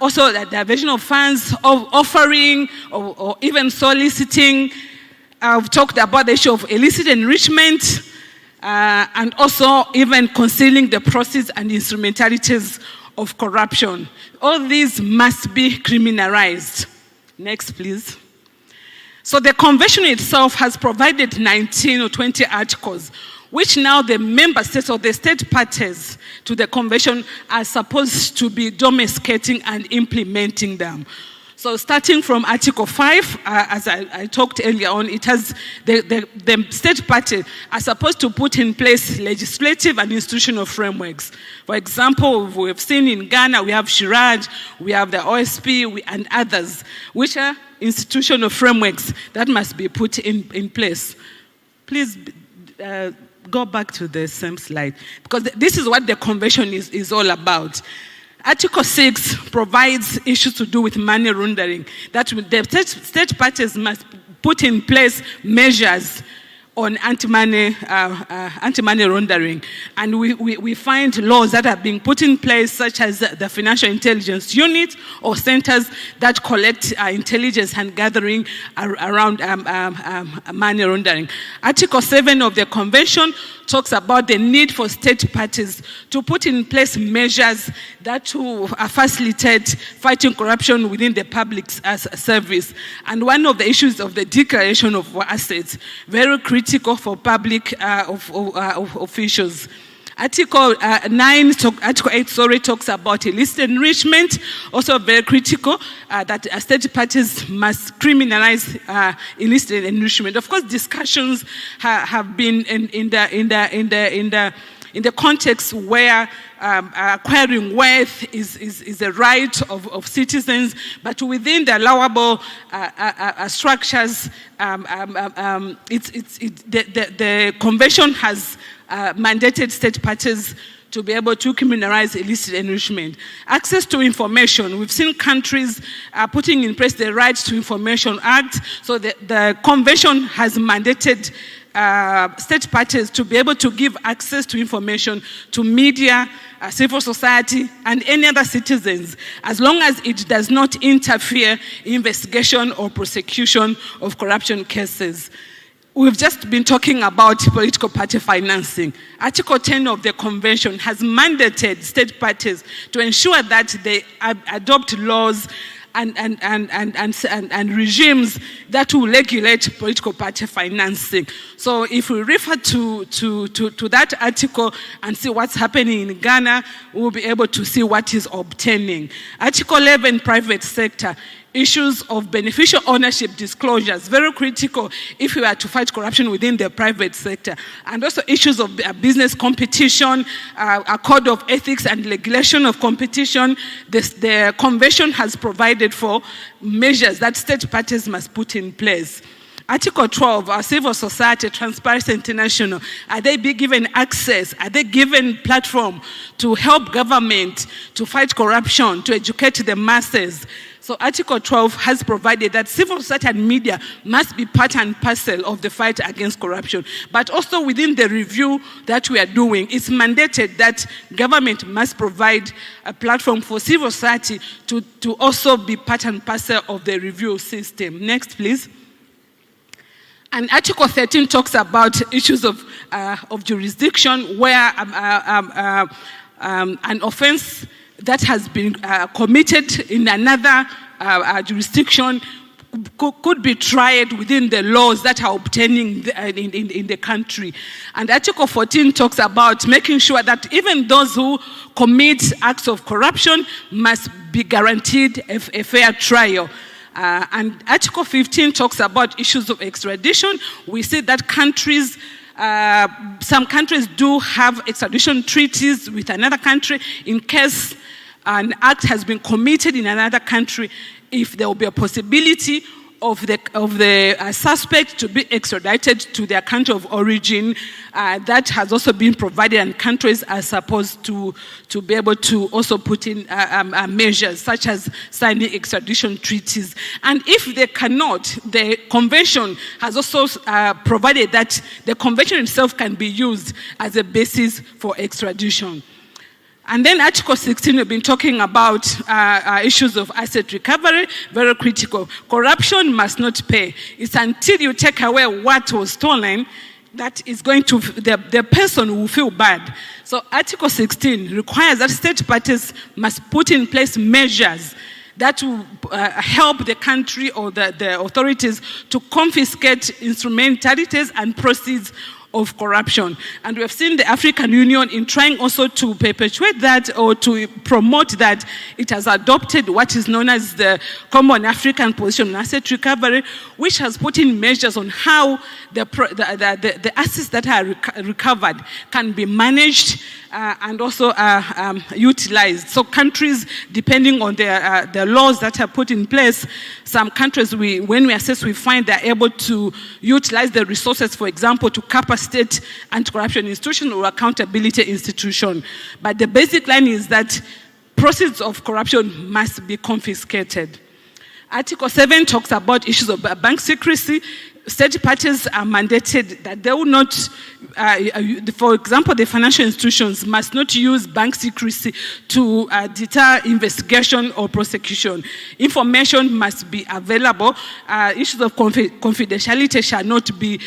also the diversion of funds, of offering or even soliciting, I've talked about the issue of illicit enrichment, and also even concealing the proceeds and instrumentalities of corruption. All these must be criminalized. Next, please. So the convention itself has provided 19 or 20 articles, which now the member states or the state parties to the convention are supposed to be domesticating and implementing them. So starting from Article 5, as I talked earlier on, it has the state party are supposed to put in place legislative and institutional frameworks. For example, we've seen in Ghana, we have Shiraj, we have the OSP, and others, which are institutional frameworks that must be put in place. Please go back to the same slide, because this is what the convention is all about. Article 6 provides issues to do with money laundering, that the state parties must put in place measures on anti-money laundering. And we find laws that are being put in place, such as the Financial Intelligence Unit or centers that collect intelligence and gathering around money laundering. Article 7 of the Convention talks about the need for state parties to put in place measures that will facilitate fighting corruption within the public service. And one of the issues of the declaration of assets, very critical for public officials. Article 8 talks about illicit enrichment, also very critical, that state parties must criminalize illicit enrichment. Of course, discussions have been in the context where acquiring wealth is a right of citizens, but within the allowable structures, the convention has mandated state parties to be able to criminalize illicit enrichment. Access to information. We've seen countries putting in place the Right to Information Act. So the convention has mandated state parties to be able to give access to information to media, civil society, and any other citizens, as long as it does not interfere in investigation or prosecution of corruption cases. We've just been talking about political party financing. Article 10 of the convention has mandated state parties to ensure that they adopt laws and regimes that will regulate political party financing. So if we refer to that article and see what's happening in Ghana, we'll be able to see what is obtaining. Article 11, private sector. Issues of beneficial ownership disclosures, very critical if we are to fight corruption within the private sector. And also issues of business competition, a code of ethics and regulation of competition. The convention has provided for measures that state parties must put in place. Article 12, our civil society, Transparency International, are they be given access? Are they given platform to help government to fight corruption, to educate the masses? So Article 12 has provided that civil society and media must be part and parcel of the fight against corruption. But also within the review that we are doing, it's mandated that government must provide a platform for civil society to also be part and parcel of the review system. Next, please. And Article 13 talks about issues of jurisdiction where an offense that has been committed in another jurisdiction could be tried within the laws that are obtaining in the country. And Article 14 talks about making sure that even those who commit acts of corruption must be guaranteed a fair trial. And Article 15 talks about issues of extradition. We see that countries, some countries do have extradition treaties with another country in case an act has been committed in another country. If there will be a possibility of the suspect to be extradited to their country of origin, that has also been provided, and countries are supposed to be able to also put in measures such as signing extradition treaties. And if they cannot, the convention has also provided that the convention itself can be used as a basis for extradition. And then Article 16, we've been talking about issues of asset recovery, very critical. Corruption must not pay. It's until you take away what was stolen that is going to, the person will feel bad. So Article 16 requires that state parties must put in place measures that will help the country or the authorities to confiscate instrumentalities and proceeds of corruption. And we have seen the African Union in trying also to perpetuate that or to promote that. It has adopted what is known as the Common African Position on Asset Recovery, which has put in measures on how the assets that are recovered can be managed and also utilized. So countries, depending on the laws that are put in place, some countries, when we assess, we find they're able to utilize the resources, for example, to capacity anti-corruption institution or accountability institution. But the basic line is that proceeds of corruption must be confiscated. Article 7 talks about issues of bank secrecy. State parties are mandated that they will not, for example, the financial institutions must not use bank secrecy to deter investigation or prosecution. Information must be available. Issues of confidentiality shall not be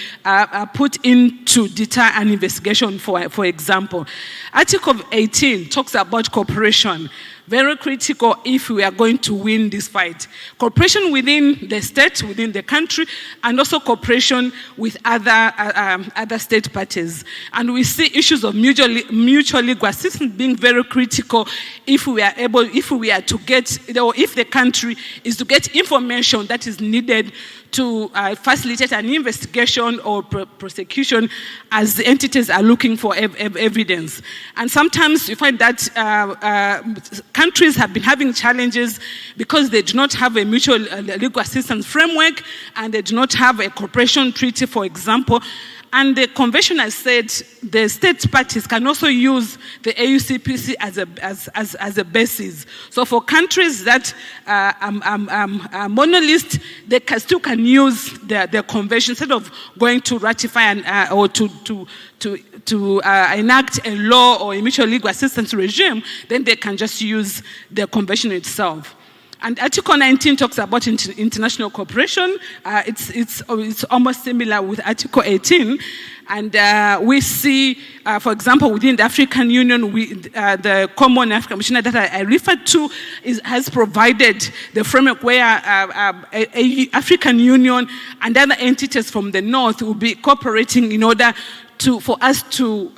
put in to deter an investigation, for example. Article 18 talks about cooperation. Very critical if we are going to win this fight. Cooperation within the state, within the country, and also cooperation with other state parties. And we see issues of mutual legal assistance being very critical if we are to get, or if the country is to get information that is needed to facilitate an investigation or prosecution as the entities are looking for evidence. And sometimes you find that countries have been having challenges because they do not have a mutual legal assistance framework and they do not have a cooperation treaty, for example. And the convention has said the state parties can also use the AUCPC as a basis. So for countries that are monolith, they still can use the convention instead of going to ratify or to enact a law or a mutual legal assistance regime. Then they can just use the convention itself. And Article 19 talks about international cooperation. It's almost similar with Article 18. And we see, for example, within the African Union, the Common African Commission that I referred to has provided the framework where African Union and other entities from the north will be cooperating in order for us to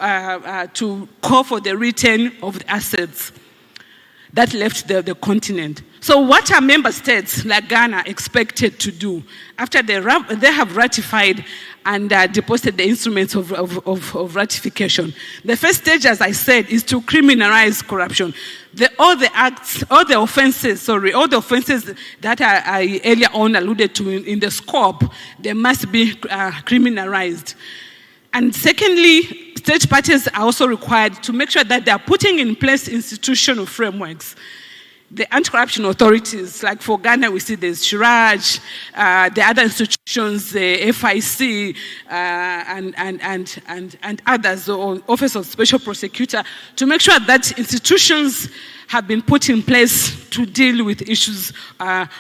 call for the return of the assets that left the continent. So what are member states like Ghana expected to do after they have ratified and deposited the instruments of ratification? The first stage, as I said, is to criminalize corruption. All the offenses that I earlier on alluded to in the scope, they must be criminalized. And secondly, state parties are also required to make sure that they are putting in place institutional frameworks. The anti-corruption authorities, like for Ghana, we see there's Shiraj, the other institutions, the FIC, and others, or Office of Special Prosecutor, to make sure that institutions have been put in place to deal with issues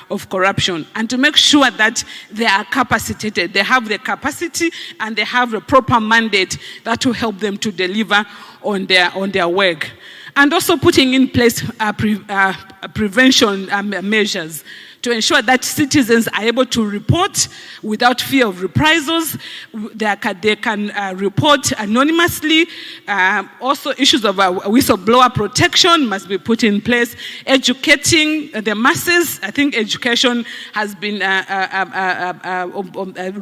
of corruption and to make sure that they are capacitated. They have the capacity and they have a proper mandate that will help them to deliver on their work. And also putting in place prevention measures to ensure that citizens are able to report without fear of reprisals. They can report anonymously. Also, issues of whistleblower protection must be put in place. Educating the masses. I think education has been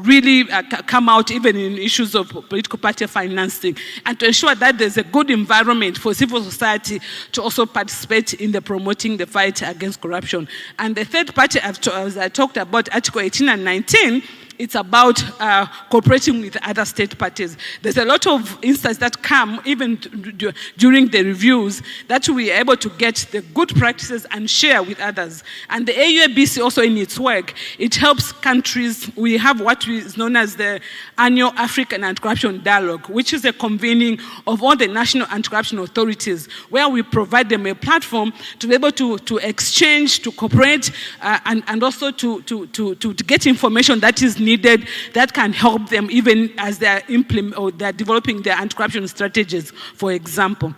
really come out even in issues of political party financing, and to ensure that there's a good environment for civil society to also participate in the promoting the fight against corruption. And the third party, as I talked about Article 18 and 19, it's about cooperating with other state parties. There's a lot of instances that come even during the reviews that we are able to get the good practices and share with others. And the AUABC also in its work, it helps countries. We have what is known as the Annual African Anti-Corruption Dialogue, which is a convening of all the national anti-corruption authorities, where we provide them a platform to be able to exchange, to cooperate, and also to get information that is needed that can help them even as they're developing their anti-corruption strategies, for example.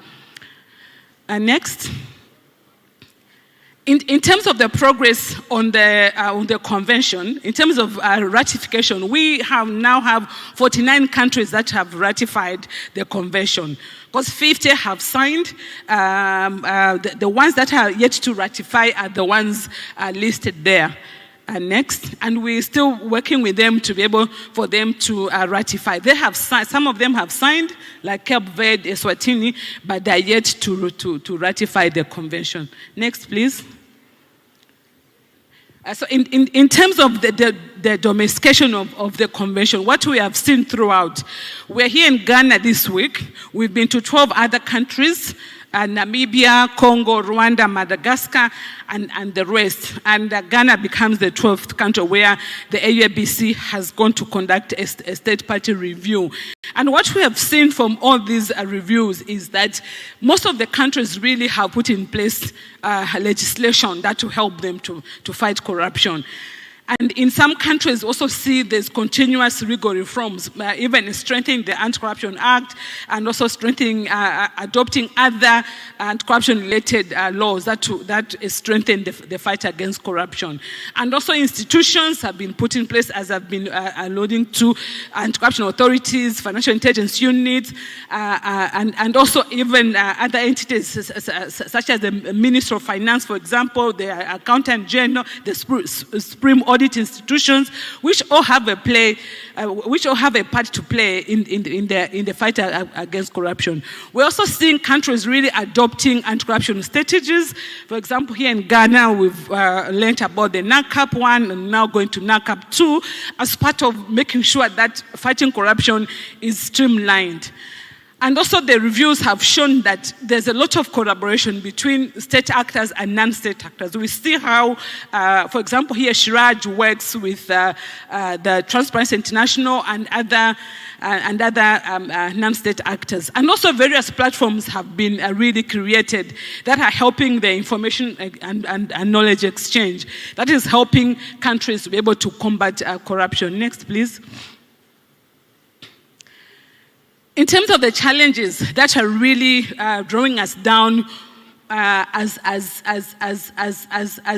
Next. In terms of the progress on the convention, in terms of ratification, we now have 49 countries that have ratified the convention. Because 50 have signed. The ones that are yet to ratify are the ones listed there. Next, and we're still working with them to be able for them to ratify. They have signed, some of them have signed, like Cape Verde, Eswatini, but they're yet to ratify the convention. Next, please. So in terms of the domestication of the convention, what we have seen throughout, we're here in Ghana this week. We've been to 12 other countries, Namibia, Congo, Rwanda, Madagascar, and the rest. And Ghana becomes the 12th country where the AUABC has gone to conduct a state party review. And what we have seen from all these reviews is that most of the countries really have put in place legislation that will help them to fight corruption. And in some countries also see there's continuous legal reforms, even strengthening the Anti-Corruption Act and also strengthening, adopting other anti-corruption-related laws that strengthen the fight against corruption. And also institutions have been put in place, as I've been alluding to, anti-corruption authorities, financial intelligence units, and also even other entities such as the Ministry of Finance, for example, the Accountant General, the Supreme Audit institutions, which all have a part to play in the fight against corruption. We're also seeing countries really adopting anti-corruption strategies. For example, here in Ghana, we've learned about the NACAP 1 and now going to NACAP 2 as part of making sure that fighting corruption is streamlined. And also the reviews have shown that there's a lot of collaboration between state actors and non-state actors. We see how, for example, here Shiraj works with the Transparency International and other non-state actors. And also various platforms have been really created that are helping the information and knowledge exchange. That is helping countries be able to combat corruption. Next, please. In terms of the challenges that are really drawing us down as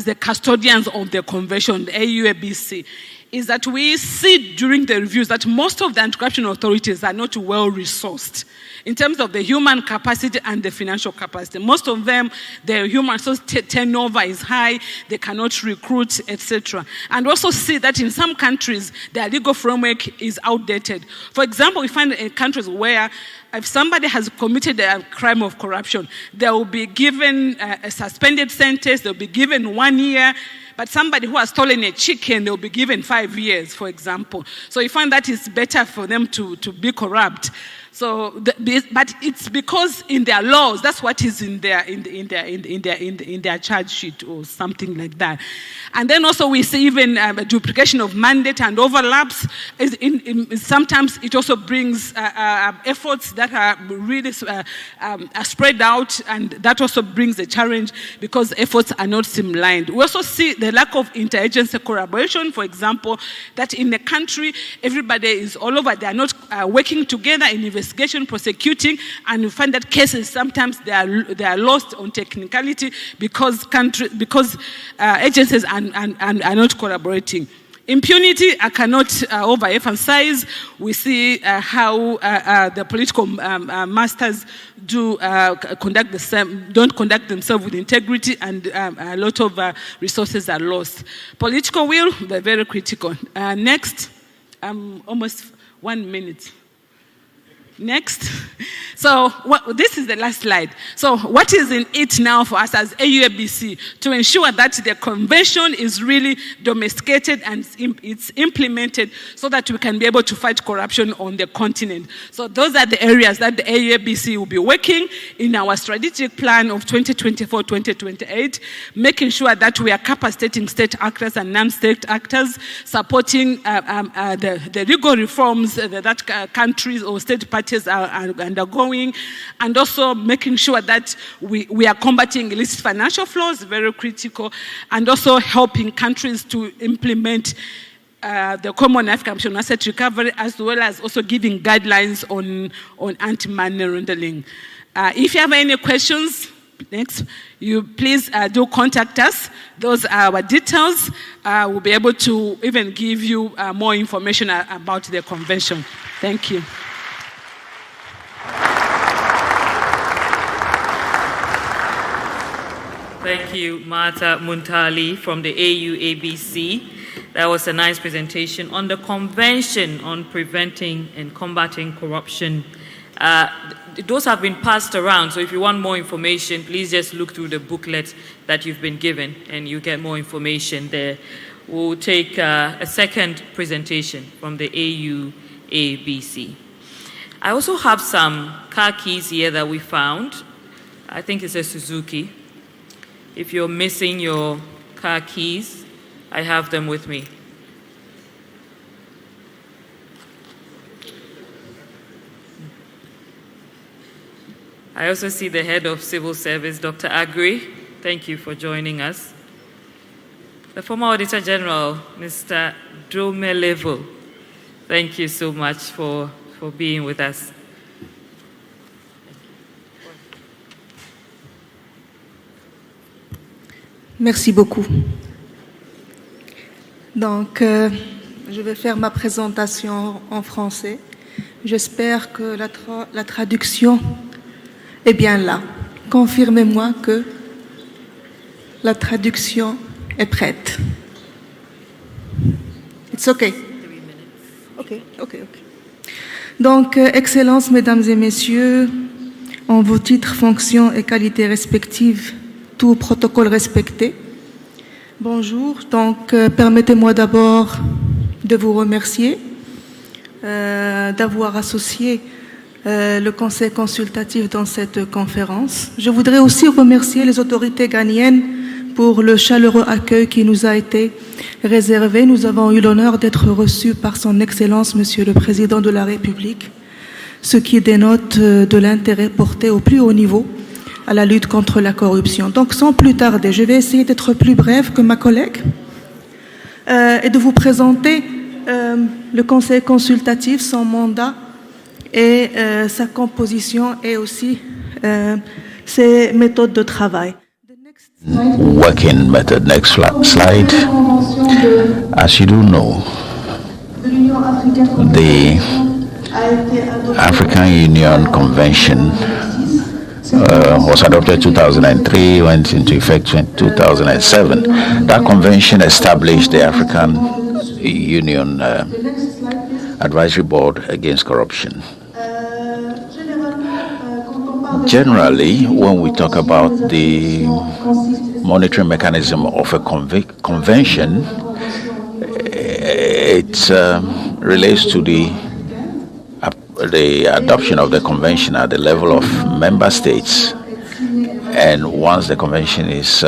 the custodians of the convention, the AUABC, is that we see during the reviews that most of the anti-corruption authorities are not well resourced in terms of the human capacity and the financial capacity. Most of them, their human resource turnover is high, they cannot recruit, etc. And also see that in some countries, their legal framework is outdated. For example, we find in countries where if somebody has committed a crime of corruption, they will be given a suspended sentence, they'll be given 1 year, but somebody who has stolen a chicken, they'll be given 5 years, for example. So you find that it's better for them to be corrupt. So, but it's because in their laws, that's what is in their charge sheet or something like that. And then also we see even a duplication of mandate and overlaps. Sometimes it also brings efforts that are really spread out, and that also brings a challenge because efforts are not streamlined. We also see the lack of interagency collaboration, for example, that in the country, everybody is all over. They are not working together in investigation, prosecuting, and you find that cases sometimes they are lost on technicality because agencies are not collaborating. Impunity, I cannot overemphasize. We see how the political masters don't conduct themselves with integrity, and a lot of resources are lost. Political will, they're very critical. Next, almost 1 minute. Next. So this is the last slide. So what is in it now for us as AUABC to ensure that the convention is really domesticated and it's implemented so that we can be able to fight corruption on the continent? So those are the areas that the AUABC will be working in our strategic plan of 2024-2028, making sure that we are capacitating state actors and non-state actors, supporting the legal reforms that countries or state parties are undergoing, and also making sure that we are combating illicit financial flows, very critical, and also helping countries to implement the Common African Asset Recovery, as well as also giving guidelines on anti-money laundering. If you have any questions, next, you please do contact us. Those are our details. We'll be able to even give you more information about the convention. Thank you. Thank you, Martha Muntali from the AUABC. That was a nice presentation on the Convention on Preventing and Combating Corruption. Those have been passed around, so if you want more information, please just look through the booklet that you've been given and you get more information there. We'll take a second presentation from the AUABC. I also have some car keys here that we found. I think it's a Suzuki. If you're missing your car keys, I have them with me. I also see the head of civil service, Dr. Agri. Thank you for joining us. The former Auditor General, Mr. Dromelevo. Thank you so much for being with us. Merci beaucoup. Donc, je vais faire ma présentation en français. J'espère que la traduction est bien là. Confirmez-moi que la traduction est prête. It's okay. Okay. Donc, Excellences, Mesdames et Messieurs, en vos titres, fonctions et qualités respectives, tout protocole respecté. Bonjour, donc permettez-moi d'abord de vous remercier d'avoir associé le Conseil consultatif dans cette conférence. Je voudrais aussi remercier les autorités ghanéennes pour le chaleureux accueil qui nous a été réservé. Nous avons eu l'honneur d'être reçus par son Excellence, Monsieur le Président de la République, ce qui dénote de l'intérêt porté au plus haut niveau à la lutte contre la corruption. Donc, sans plus tarder, je vais essayer d'être plus brève que ma collègue et de vous présenter le Conseil consultatif, son mandat et sa composition et aussi ses méthodes de travail. Working method. Next slide. As you do know, the African Union Convention was adopted in 2003, went into effect in 2007. That convention established the African Union Advisory Board Against Corruption. Generally, when we talk about the monitoring mechanism of a convention, it relates to the adoption of the convention at the level of member states, and once the convention is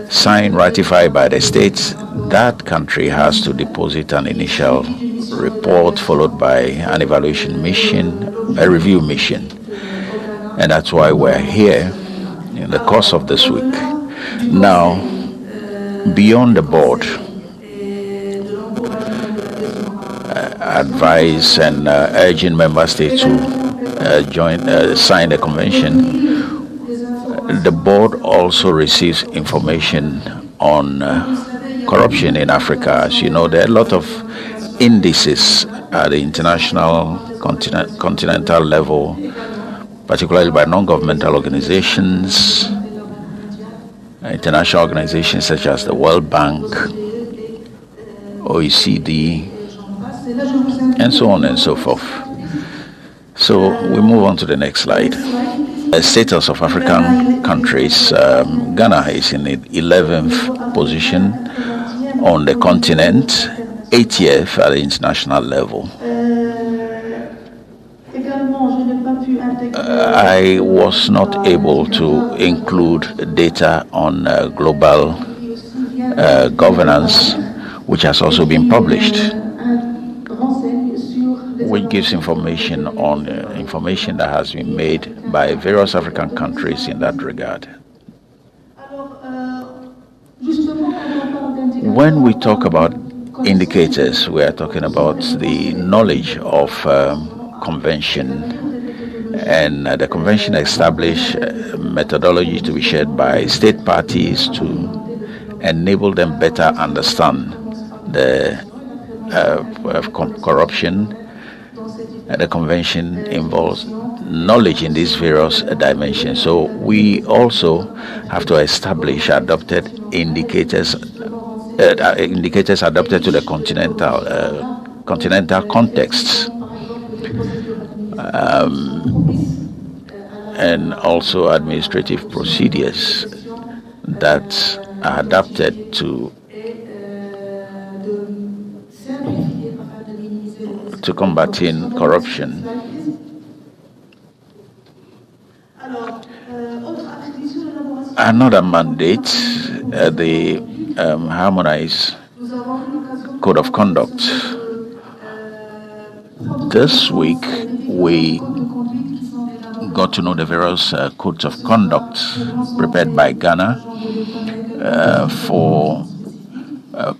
signed, ratified by the states, that country has to deposit an initial report followed by an evaluation mission, a review mission. And that's why we're here in the course of this week. Now, beyond the board, advise and urging member states to sign the convention, the board also receives information on corruption in Africa. As you know, there are a lot of indices at the international, continental level, particularly by non-governmental organizations, international organizations such as the World Bank, OECD, and so on and so forth. So we move on to the next slide. The status of African countries. Ghana is in the 11th position on the continent, 80th at the international level. I was not able to include data on global governance, which has also been published, which gives information on information that has been made by various African countries in that regard. When we talk about indicators, we are talking about the knowledge of convention, and the convention established methodology to be shared by state parties to enable them better understand the corruption. The convention involves knowledge in these various dimensions. So we also have to establish adopted indicators, indicators adapted to the continental contexts. And also administrative procedures that are adapted to combating corruption. Another mandate, the harmonized code of conduct. This week, we got to know the various codes of conduct prepared by Ghana for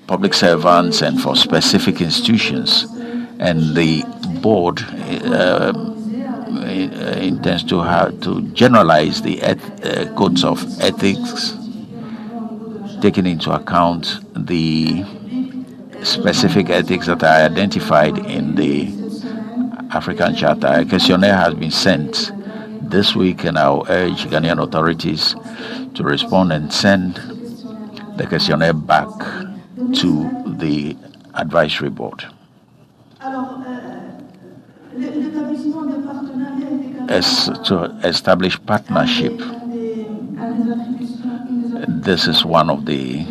public servants and for specific institutions. And the board intends to generalize the codes of ethics, taking into account the specific ethics that are identified in the African Charter. A questionnaire has been sent this week, and I'll urge Ghanaian authorities to respond and send the questionnaire back to the advisory board. As to establish partnership, this is one of the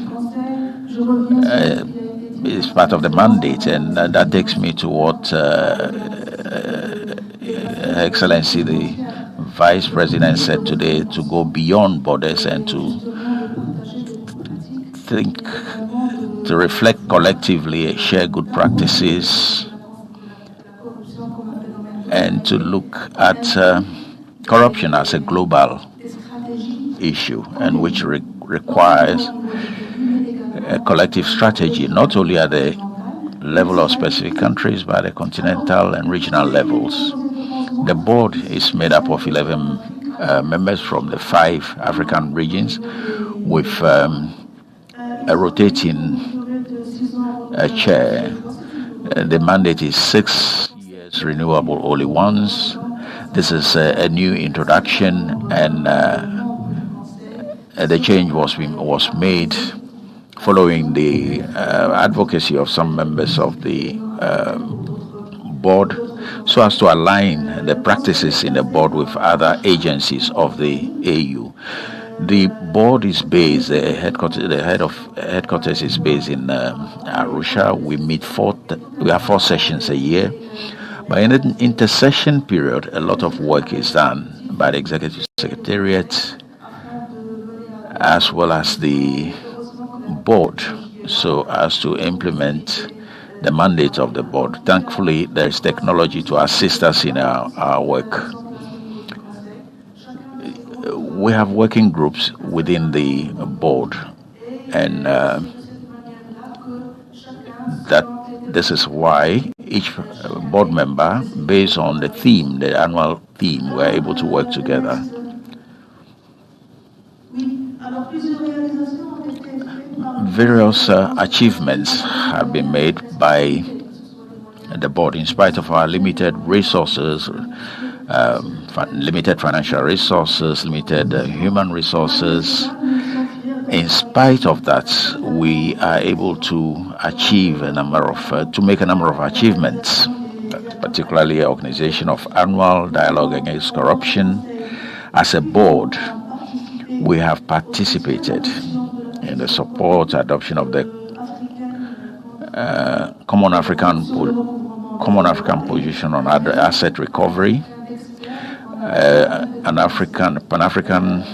is part of the mandate, and that takes me to what Excellency the Vice President said today, to go beyond borders and to think, to reflect collectively, share good practices, and to look at corruption as a global issue, and which requires a collective strategy, not only at the level of specific countries, but at the continental and regional levels. The board is made up of 11 members from the 5 African regions, with a rotating chair. The mandate is 6 years renewable only once. This is a new introduction, and the change was made following the advocacy of some members of the board, so as to align the practices in the board with other agencies of the AU. The board is based, the headquarters is based in Arusha. We have 4 sessions a year. But in the intersession period, a lot of work is done by the Executive Secretariat as well as the board, so as to implement the mandate of the board. Thankfully, there is technology to assist us in our work. We have working groups within the board, and that this is why each board member, based on the theme, the annual theme, we're able to work together. Various achievements have been made by the board in spite of our limited resources, limited financial resources, limited human resources. In spite of that, we are able to achieve to make a number of achievements. particularly organization of annual dialogue against corruption. As a board, we have participated in the support adoption of the Common African position on asset recovery, an Pan-African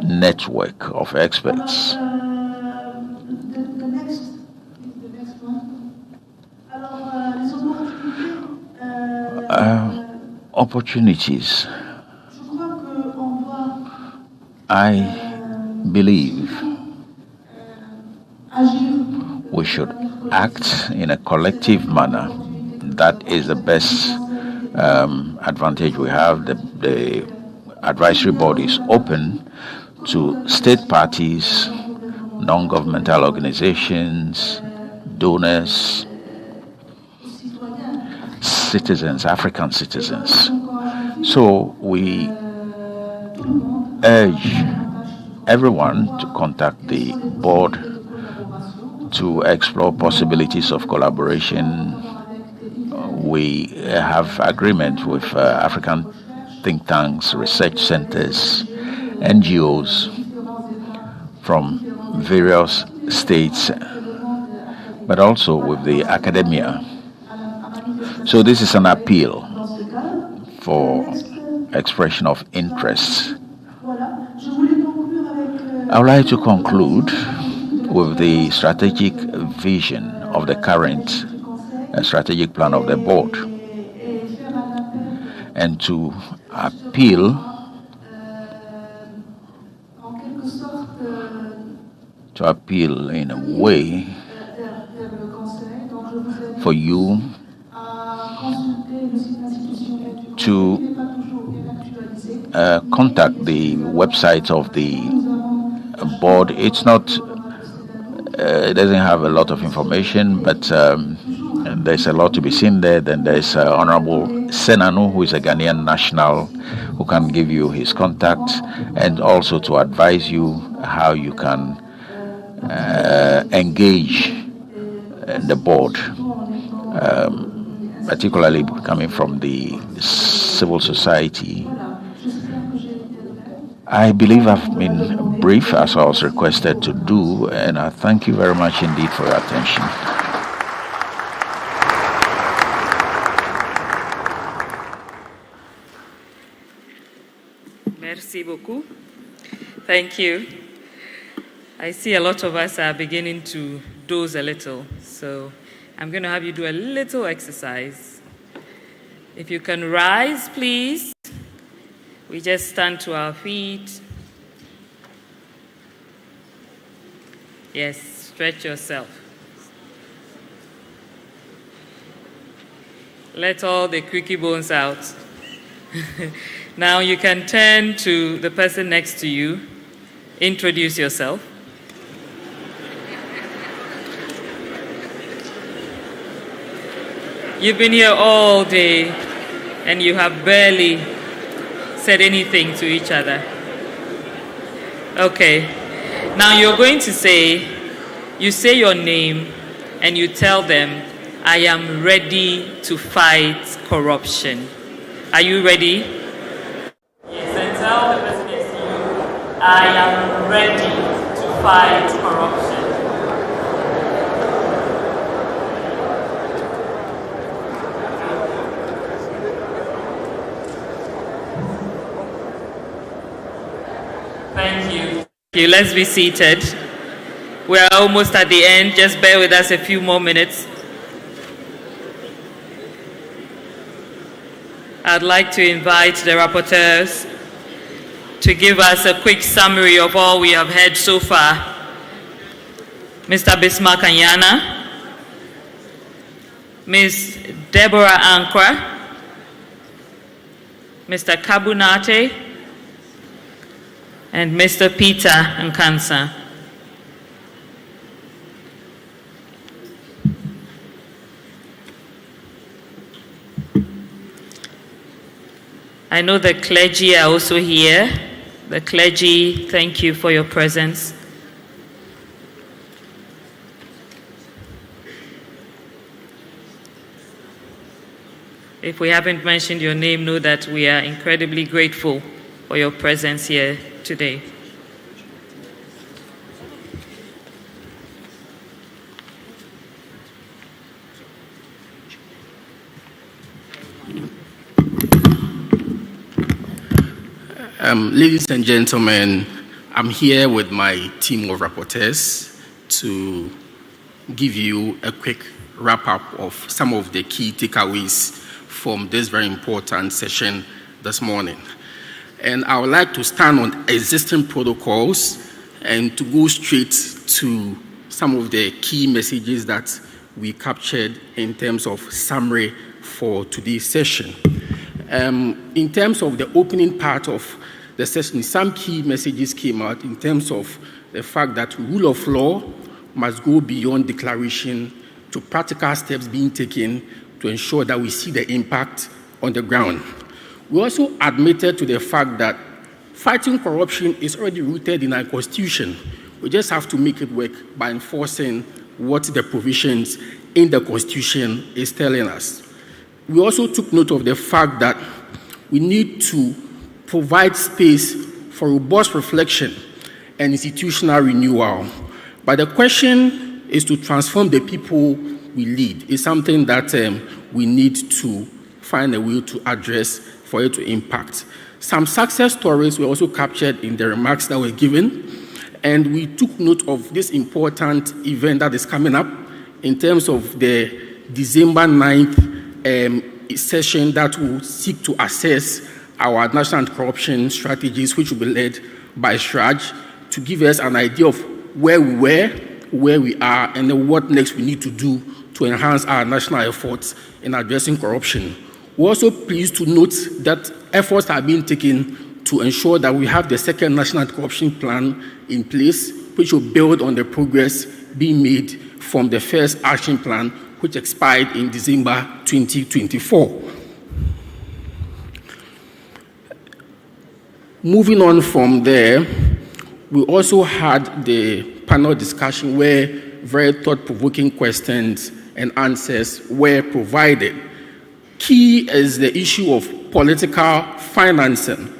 network of experts. Opportunities. I believe we should act in a collective manner. That is the best advantage we have. The advisory board is open to state parties, non-governmental organizations, donors, citizens, African citizens. So we urge everyone to contact the board to explore possibilities of collaboration. We have agreement with African think tanks, research centers, NGOs from various states, but also with the academia. So this is an appeal for expression of interest. I would like to conclude with the strategic vision of the current strategic plan of the board, and to appeal in a way for you to contact the website of the board. It's not, it doesn't have a lot of information, but there's a lot to be seen there. Then there's Honorable Senanu, who is a Ghanaian national, who can give you his contact and also to advise you how you can engage the board, particularly coming from the civil society. I believe I've been brief as I was requested to do, and I thank you very much indeed for your attention. Merci beaucoup. Thank you. I see a lot of us are beginning to doze a little, so I'm going to have you do a little exercise. If you can rise, please. We just stand to our feet. Yes, stretch yourself. Let all the creaky bones out. Now you can turn to the person next to you. Introduce yourself. You've been here all day and you have barely said anything to each other. Okay. Now you're going to say, you say your name and you tell them, I am ready to fight corruption. Are you ready? Yes, and tell the person next to you, I am ready to fight corruption. Thank you. Let's be seated. We're almost at the end. Just bear with us a few more minutes. I'd like to invite the rapporteurs to give us a quick summary of all we have heard so far. Mr. Bismarck Anyana, Ms. Deborah Ankra, Mr. Kabunate, and Mr. Peter Nkansa. I know the clergy are also here. The clergy, thank you for your presence. if we haven't mentioned your name, know that we are incredibly grateful for your presence here today. Ladies and gentlemen, I'm here with my team of rapporteurs to give you a quick wrap-up of some of the key takeaways from this very important session this morning. And I would like to stand on existing protocols and to go straight to some of the key messages that we captured in terms of summary for today's session. In terms of the opening part of the session, some key messages came out in terms of the fact that rule of law must go beyond declaration to practical steps being taken to ensure that we see the impact on the ground. We also admitted to the fact that fighting corruption is already rooted in our Constitution. We just have to make it work by enforcing what the provisions in the Constitution is telling us. We also took note of the fact that we need to provide space for robust reflection and institutional renewal. But the question is to transform the people we lead. It's something that we need to find a way to address for it to impact. Some success stories were also captured in the remarks that were given, and we took note of this important event that is coming up in terms of the December 9th session that will seek to assess our national anti-corruption strategies, which will be led by Shraj, to give us an idea of where we were, where we are, and then what next we need to do to enhance our national efforts in addressing corruption. We're also pleased to note that efforts are being taken to ensure that we have the second national anti-corruption plan in place, which will build on the progress being made from the first action plan, which expired in December 2024. Moving on from there, we also had the panel discussion where very thought-provoking questions and answers were provided. Key is the issue of political financing.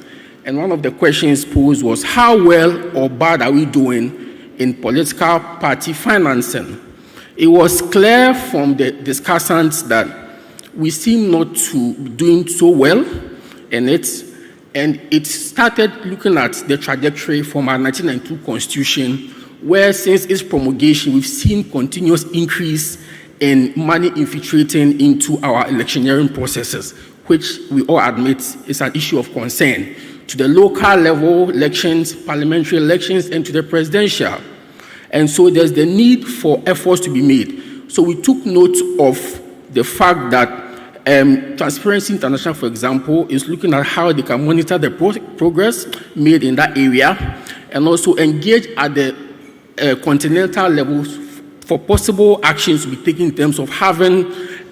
And one of the questions posed was, how well or bad are we doing in political party financing? It was clear from the discussants that we seem not to be doing so well in it. And it started looking at the trajectory from our 1992 Constitution, where since its promulgation, we've seen continuous increase in money infiltrating into our electioneering processes, which we all admit is an issue of concern to the local level elections, parliamentary elections, and to the presidential. And so there's the need for efforts to be made. So we took note of the fact that Transparency International, for example, is looking at how they can monitor the progress made in that area and also engage at the continental levels for possible actions to be taken in terms of having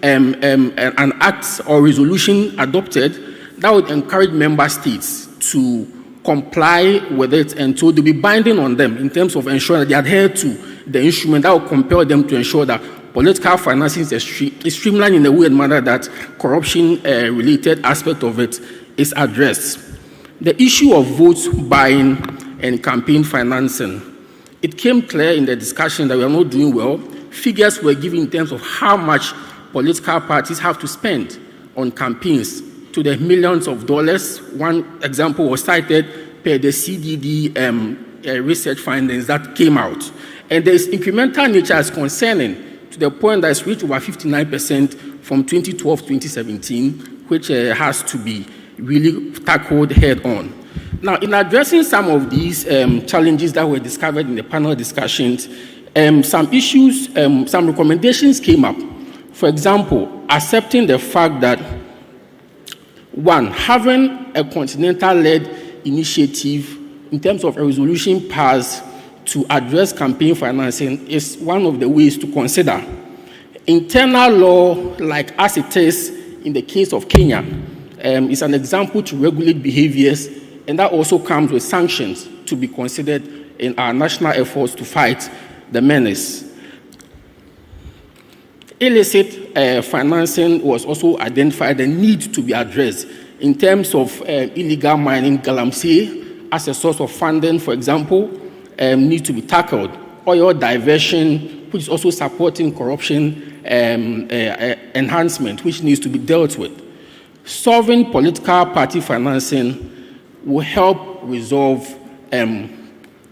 an act or resolution adopted that would encourage member states to comply with it, and so they'll be binding on them in terms of ensuring that they adhere to the instrument that will compel them to ensure that political financing is streamlined in a way and manner that corruption-related aspect of it is addressed. The issue of vote buying and campaign financing, it came clear in the discussion that we are not doing well. Figures were given in terms of how much political parties have to spend on campaigns to the millions of dollars. One example was cited per the CDD research findings that came out. And there is incremental nature as concerning to the point that it's reached over 59% from 2012 to 2017, which has to be really tackled head on. Now, in addressing some of these challenges that were discovered in the panel discussions, some issues, some recommendations came up. For example, accepting the fact that, one, having a continental-led initiative in terms of a resolution passed to address campaign financing is one of the ways to consider. Internal law, like as it is in the case of Kenya, is an example to regulate behaviors, and that also comes with sanctions to be considered in our national efforts to fight the menace. Illicit financing was also identified and need to be addressed in terms of illegal mining. Galamsey as a source of funding, for example, need to be tackled. Oil diversion, which is also supporting corruption enhancement, which needs to be dealt with. Solving political party financing will help resolve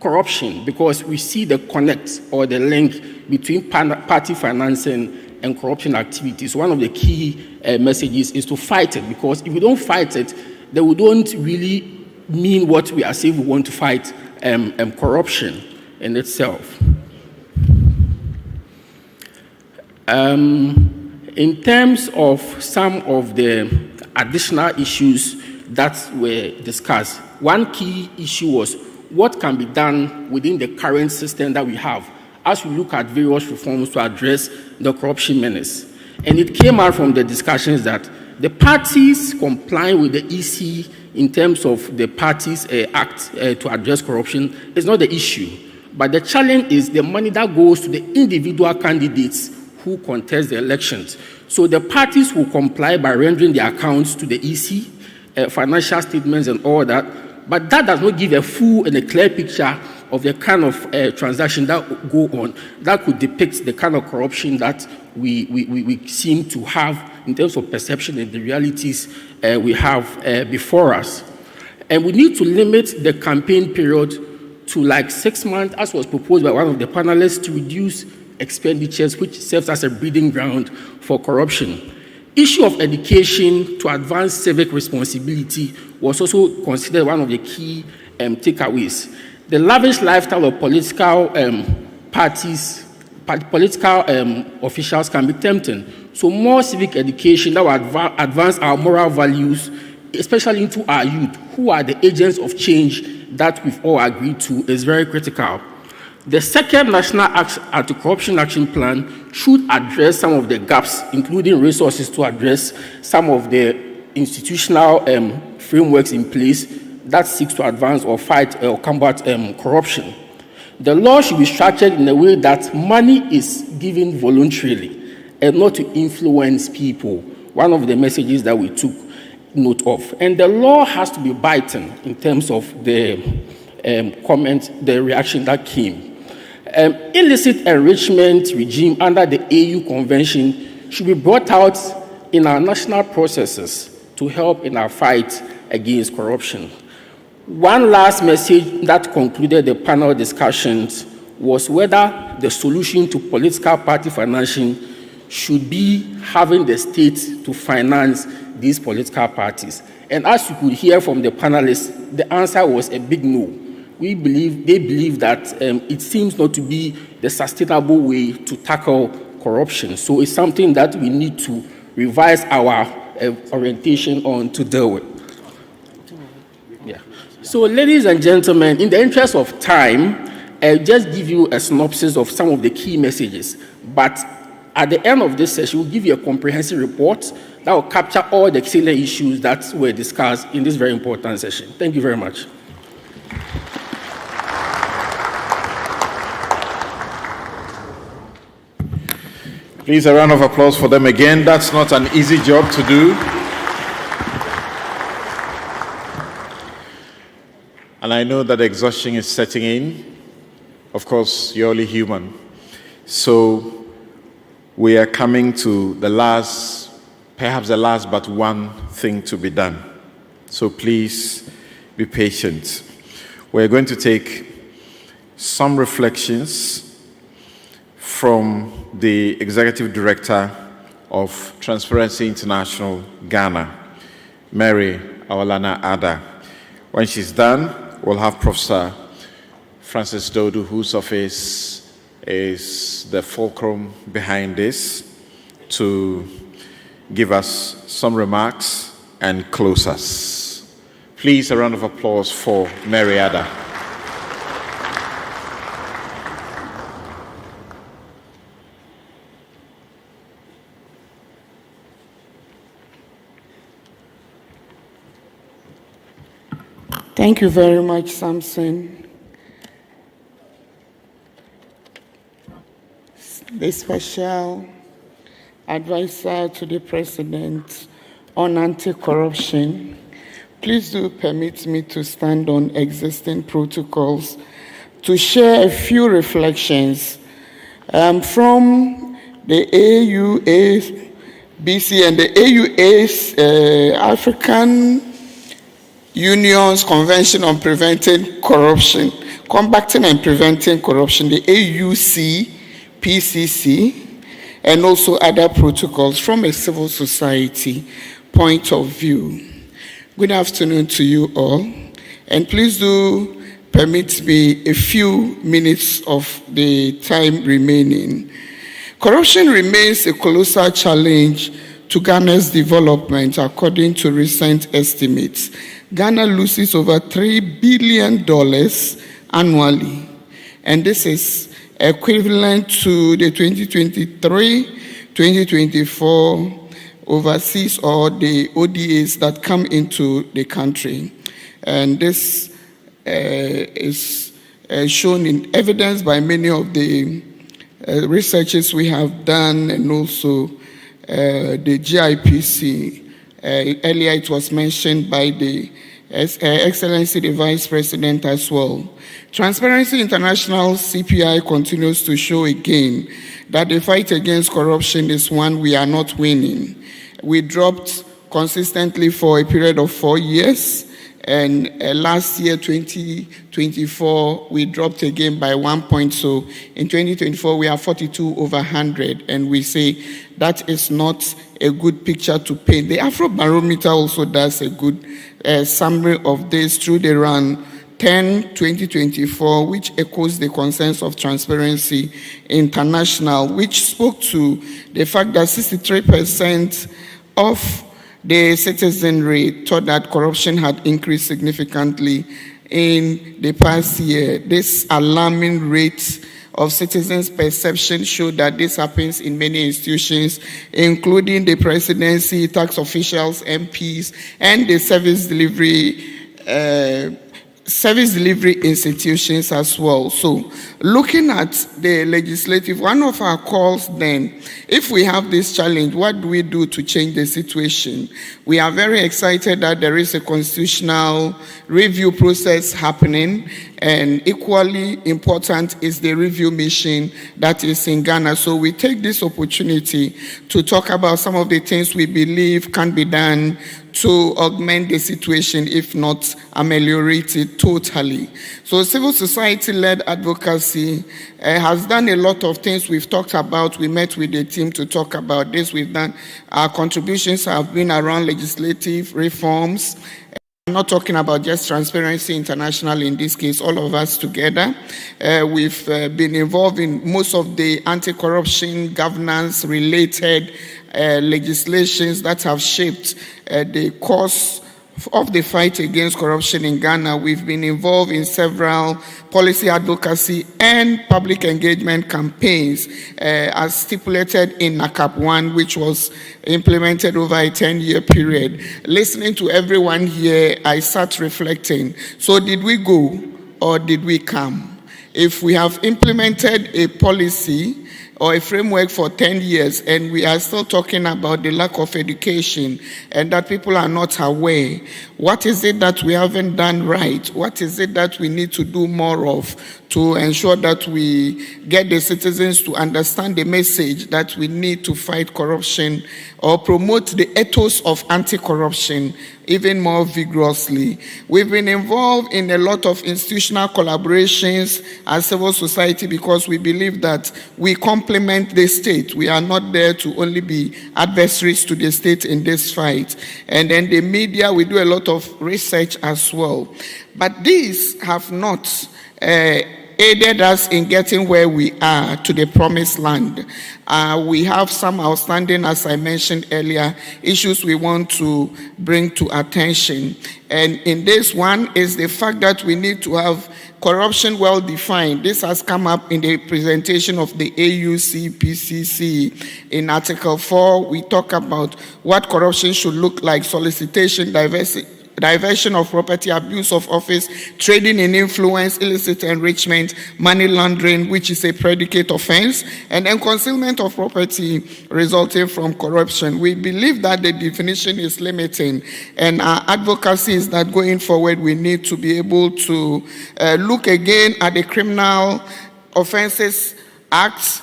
corruption, because we see the connect or the link between party financing and corruption activities. One of the key messages is to fight it, because if we don't fight it, then we don't really mean what we are saying we want to fight corruption in itself. In terms of some of the additional issues that were discussed, one key issue was what can be done within the current system that we have as we look at various reforms to address the corruption menace. And it came out from the discussions that the parties complying with the EC in terms of the parties' act to address corruption is not the issue. But the challenge is the money that goes to the individual candidates who contest the elections. So the parties will comply by rendering their accounts to the EC, financial statements and all that, but that does not give a full and a clear picture of the kind of transaction that go on that could depict the kind of corruption that we seem to have in terms of perception and the realities we have before us. And we need to limit the campaign period to like 6 months, as was proposed by one of the panelists, to reduce expenditures, which serves as a breeding ground for corruption. Issue of education to advance civic responsibility was also considered one of the key takeaways. The lavish lifestyle of political parties, political officials can be tempting. So more civic education that will advance our moral values, especially into our youth, who are the agents of change that we've all agreed to, is very critical. The second National Anti-Corruption Action Plan should address some of the gaps, including resources to address some of the institutional frameworks in place that seeks to advance or fight or combat corruption. The law should be structured in a way that money is given voluntarily and not to influence people. One of the messages that we took note of. And the law has to be biting in terms of the the reaction that came. Illicit enrichment regime under the AU Convention should be brought out in our national processes to help in our fight against corruption. One last message that concluded the panel discussions was whether the solution to political party financing should be having the state to finance these political parties. And as you could hear from the panelists, the answer was a big no. They believe that it seems not to be the sustainable way to tackle corruption. So it's something that we need to revise our orientation on to deal with. Yeah. So ladies and gentlemen, in the interest of time, I'll just give you a synopsis of some of the key messages. But at the end of this session, we'll give you a comprehensive report that will capture all the salient issues that were discussed in this very important session. Thank you very much. Please, a round of applause for them again. That's not an easy job to do. And I know that exhaustion is setting in. Of course, you're only human. So we are coming to the last, perhaps the last but one thing to be done. So please be patient. We're going to take some reflections from the Executive Director of Transparency International, Ghana, Mary Awalana Ada. When she's done, we'll have Professor Francis Dodu, whose office is the fulcrum behind this, to give us some remarks and close us. Please, a round of applause for Mary Ada. Thank you very much, Samson. The special advisor to the President on anti-corruption, please do permit me to stand on existing protocols to share a few reflections from the AUABC and the AUA's African Union's Convention on Combating and Preventing Corruption, the AUCPCC, and also other protocols from a civil society point of view. Good afternoon to you all, and please do permit me a few minutes of the time remaining. Corruption remains a colossal challenge to Ghana's development, according to recent estimates. Ghana loses over $3 billion annually, and this is equivalent to the 2023-2024 overseas or the ODAs that come into the country. And this is shown in evidence by many of the researches we have done, and also the GIPC. Earlier it was mentioned by the Excellency the Vice President as well. Transparency International CPI continues to show again that the fight against corruption is one we are not winning. We dropped consistently for a period of 4 years, and last year, 2024, we dropped again by 1 point. So in 2024, we are 42 over 100, and we say that is not a good picture to paint. The Afrobarometer also does a good summary of this through the run 10-2024, which echoes the consensus of Transparency International, which spoke to the fact that 63% of the citizenry thought that corruption had increased significantly in the past year. This alarming rate of citizens' perception showed that this happens in many institutions, including the presidency, tax officials, MPs, and the service delivery institutions as well. So looking at the legislative, one of our calls then, if we have this challenge, what do we do to change the situation? We are very excited that there is a constitutional review process happening, and equally important is the review mission that is in Ghana. So we take this opportunity to talk about some of the things we believe can be done to augment the situation, if not ameliorate it totally. So civil society-led advocacy has done a lot of things we've talked about. We met with the team to talk about this. We've done, our contributions have been around legislative reforms. I'm not talking about just Transparency International in this case, all of us together. We've been involved in most of the anti-corruption governance-related legislations that have shaped the course of the fight against corruption in Ghana. We've been involved in several policy advocacy and public engagement campaigns as stipulated in NACAP 1, which was implemented over a 10-year period. Listening to everyone here, I sat reflecting. So did we go or did we come? If we have implemented a policy or a framework for 10 years, and we are still talking about the lack of education and that people are not aware, what is it that we haven't done right? What is it that we need to do more of to ensure that we get the citizens to understand the message that we need to fight corruption or promote the ethos of anti-corruption even more vigorously? We've been involved in a lot of institutional collaborations as civil society because we believe that we complement the state. We are not there to only be adversaries to the state in this fight. And then the media, we do a lot of research as well. But these have not aided us in getting where we are to the promised land. We have some outstanding, as I mentioned earlier, issues we want to bring to attention. And in this one is the fact that we need to have corruption well defined. This has come up in the presentation of the AUCPCC. In Article 4, we talk about what corruption should look like: solicitation, diversion of property, abuse of office, trading in influence, illicit enrichment, money laundering, which is a predicate offense, and then concealment of property resulting from corruption. We believe that the definition is limiting, and our advocacy is that going forward we need to be able to look again at the Criminal Offences Act,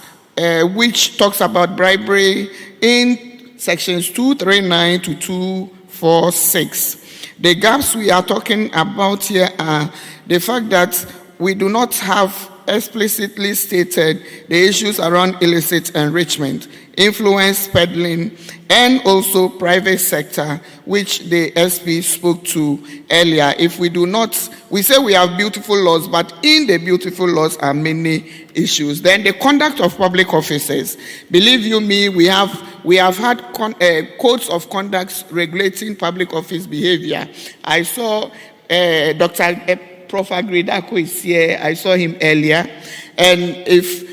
which talks about bribery in sections 239 to 246. The gaps we are talking about here are the fact that we do not have explicitly stated the issues around illicit enrichment, influence peddling, and also private sector, which the SP spoke to earlier. If we do not, we say we have beautiful laws, but in the beautiful laws are many issues. Then the conduct of public officers. Believe you me, we have had codes of conduct regulating public office behavior. I saw Dr. Prof. Agridako is here. I saw him earlier. And if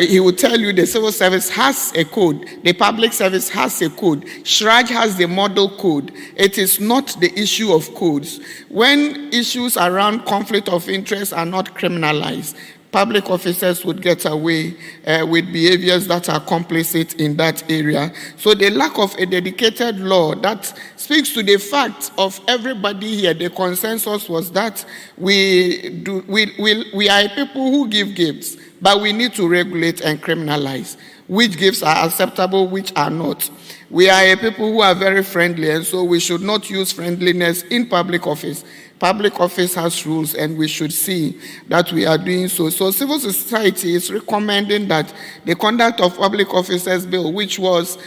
he will tell you the civil service has a code, the public service has a code, SHRAG has the model code. It is not the issue of codes. When issues around conflict of interest are not criminalized, public officers would get away with behaviors that are complicit in that area. So the lack of a dedicated law that speaks to the fact of everybody here, the consensus was that we are a people who give gifts, but we need to regulate and criminalize which gifts are acceptable, which are not. We are a people who are very friendly, and so we should not use friendliness in public office. Public office has rules, and we should see that we are doing so. So civil society is recommending that the Conduct of Public Officers Bill, which was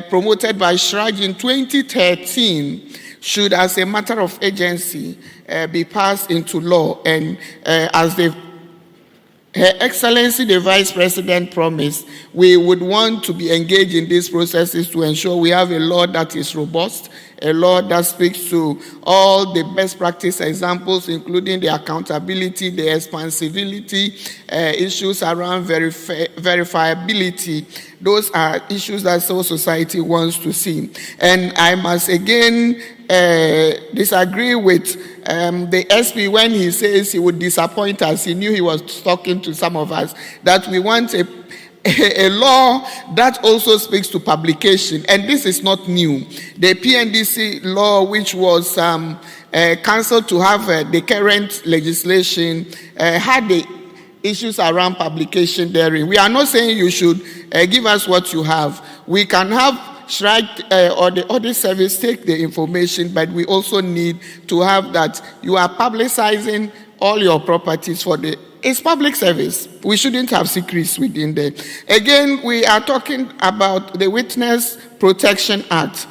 promoted by SHRAG in 2013, should, as a matter of agency, be passed into law. And as Her Excellency the Vice President promised, we would want to be engaged in these processes to ensure we have a law that is robust, a law that speaks to all the best practice examples, including the accountability, the expansibility, issues around verifiability. Those are issues that civil society wants to see. And I must again disagree with the SP when he says he would disappoint us. He knew he was talking to some of us, that we want a law that also speaks to publication. And this is not new. The PNDC law, which was cancelled to have the current legislation, had the issues around publication therein. We are not saying you should give us what you have. We can have SHRAG or the audit service take the information, but we also need to have that you are publicizing all your properties for it's public service. We shouldn't have secrets within there. Again, we are talking about the Witness Protection Act.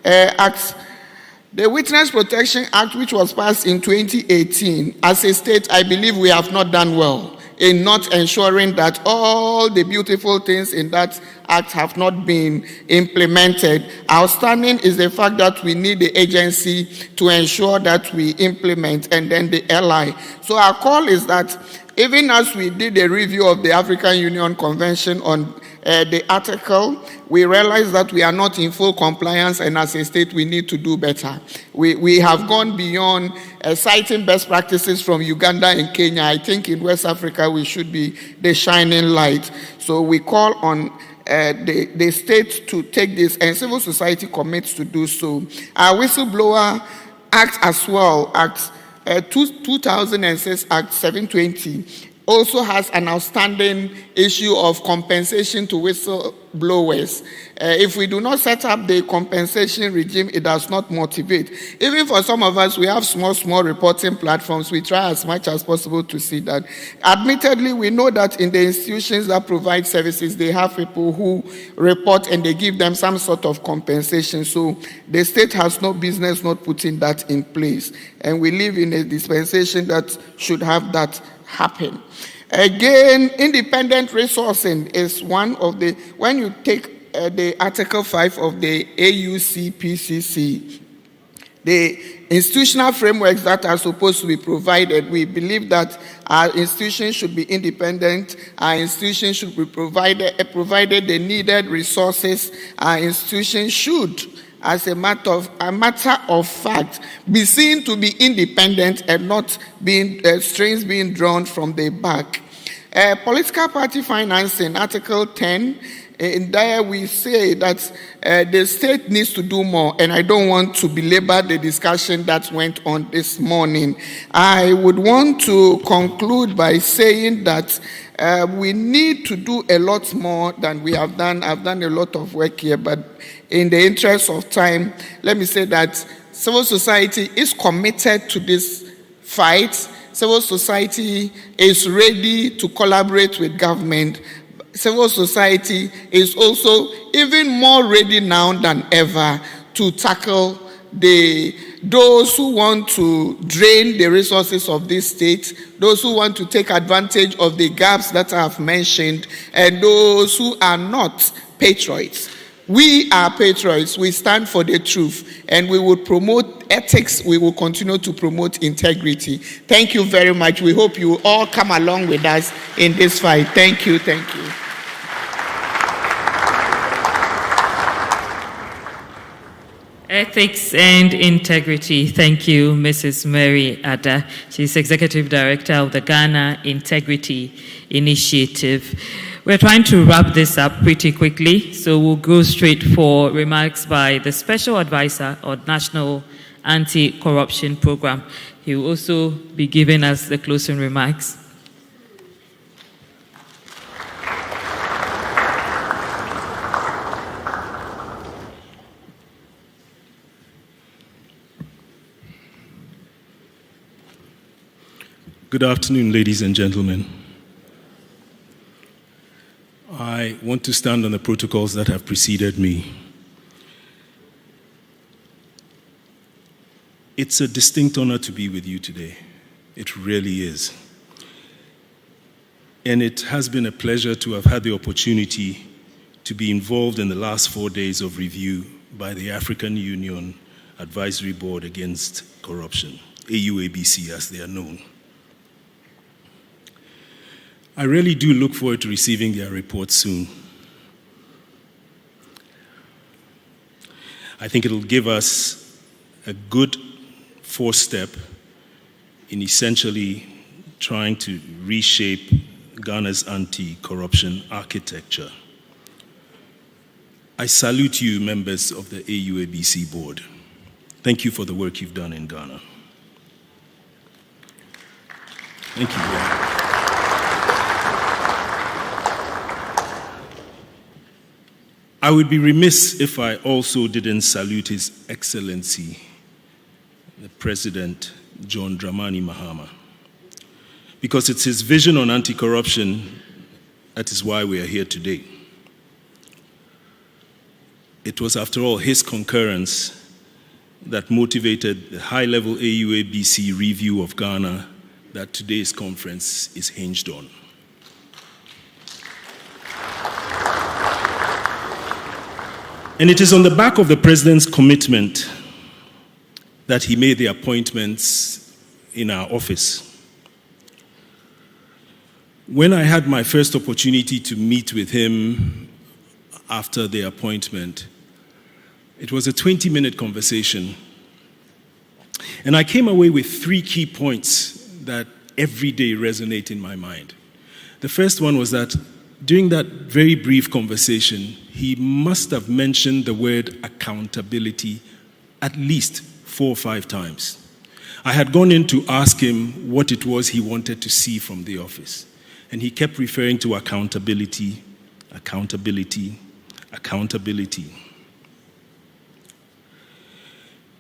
The Witness Protection Act, which was passed in 2018, as a state, I believe we have not done well in not ensuring that all the beautiful things in that act have not been implemented. Outstanding is the fact that we need the agency to ensure that we implement, and then the LI. So our call is that even as we did a review of the African Union Convention on the article, we realize that we are not in full compliance, and as a state we need to do better. We have gone beyond citing best practices from Uganda and Kenya. I think in West Africa we should be the shining light. So we call on the state to take this, and civil society commits to do so. Our Whistleblower Act as well, Act 2006 Act 720, also has an outstanding issue of compensation to whistleblowers. If we do not set up the compensation regime, it does not motivate. Even for some of us, we have small reporting platforms. We try as much as possible to see that. Admittedly, we know that in the institutions that provide services, they have people who report and they give them some sort of compensation. So the state has no business not putting that in place. And we live in a dispensation that should have that happen. Again, independent resourcing is one of the, when you take the Article 5 of the AUCPCC, the institutional frameworks that are supposed to be provided, we believe that our institutions should be independent, our institutions should be provided the needed resources, our institutions should, as a matter of fact, be seen to be independent and not being strings being drawn from the back. Political party financing, Article 10. In there we say that the state needs to do more, and I don't want to belabor the discussion that went on this morning. I would want to conclude by saying that we need to do a lot more than we have done. I've done a lot of work here, but in the interest of time, let me say that civil society is committed to this fight. Civil society is ready to collaborate with government. Civil society is also even more ready now than ever to tackle those who want to drain the resources of this state, those who want to take advantage of the gaps that I have mentioned, and those who are not patriots. We are patriots. We stand for the truth, and we will promote ethics. We will continue to promote integrity. Thank you very much. We hope you all come along with us in this fight. Thank you. Thank you. Ethics and integrity. Thank you, Mrs. Mary Ada. She's Executive Director of the Ghana Integrity Initiative. We're trying to wrap this up pretty quickly, so we'll go straight for remarks by the Special Advisor on National Anti-Corruption Program. He will also be giving us the closing remarks. Good afternoon, ladies and gentlemen. I want to stand on the protocols that have preceded me. It's a distinct honor to be with you today. It really is. And it has been a pleasure to have had the opportunity to be involved in the last 4 days of review by the African Union Advisory Board Against Corruption, AUABC as they are known. I really do look forward to receiving their report soon. I think it'll give us a good first step in essentially trying to reshape Ghana's anti-corruption architecture. I salute you, members of the AUABC board. Thank you for the work you've done in Ghana. Thank you. I would be remiss if I also didn't salute His Excellency, the President John Dramani Mahama, because it's his vision on anti-corruption that is why we are here today. It was, after all, his concurrence that motivated the high-level AUABC review of Ghana that today's conference is hinged on. And it is on the back of the President's commitment that he made the appointments in our office. When I had my first opportunity to meet with him after the appointment, it was a 20-minute conversation. And I came away with 3 key points that every day resonate in my mind. The first one was that during that very brief conversation, he must have mentioned the word accountability at least 4 or 5 times. I had gone in to ask him what it was he wanted to see from the office, and he kept referring to accountability, accountability, accountability.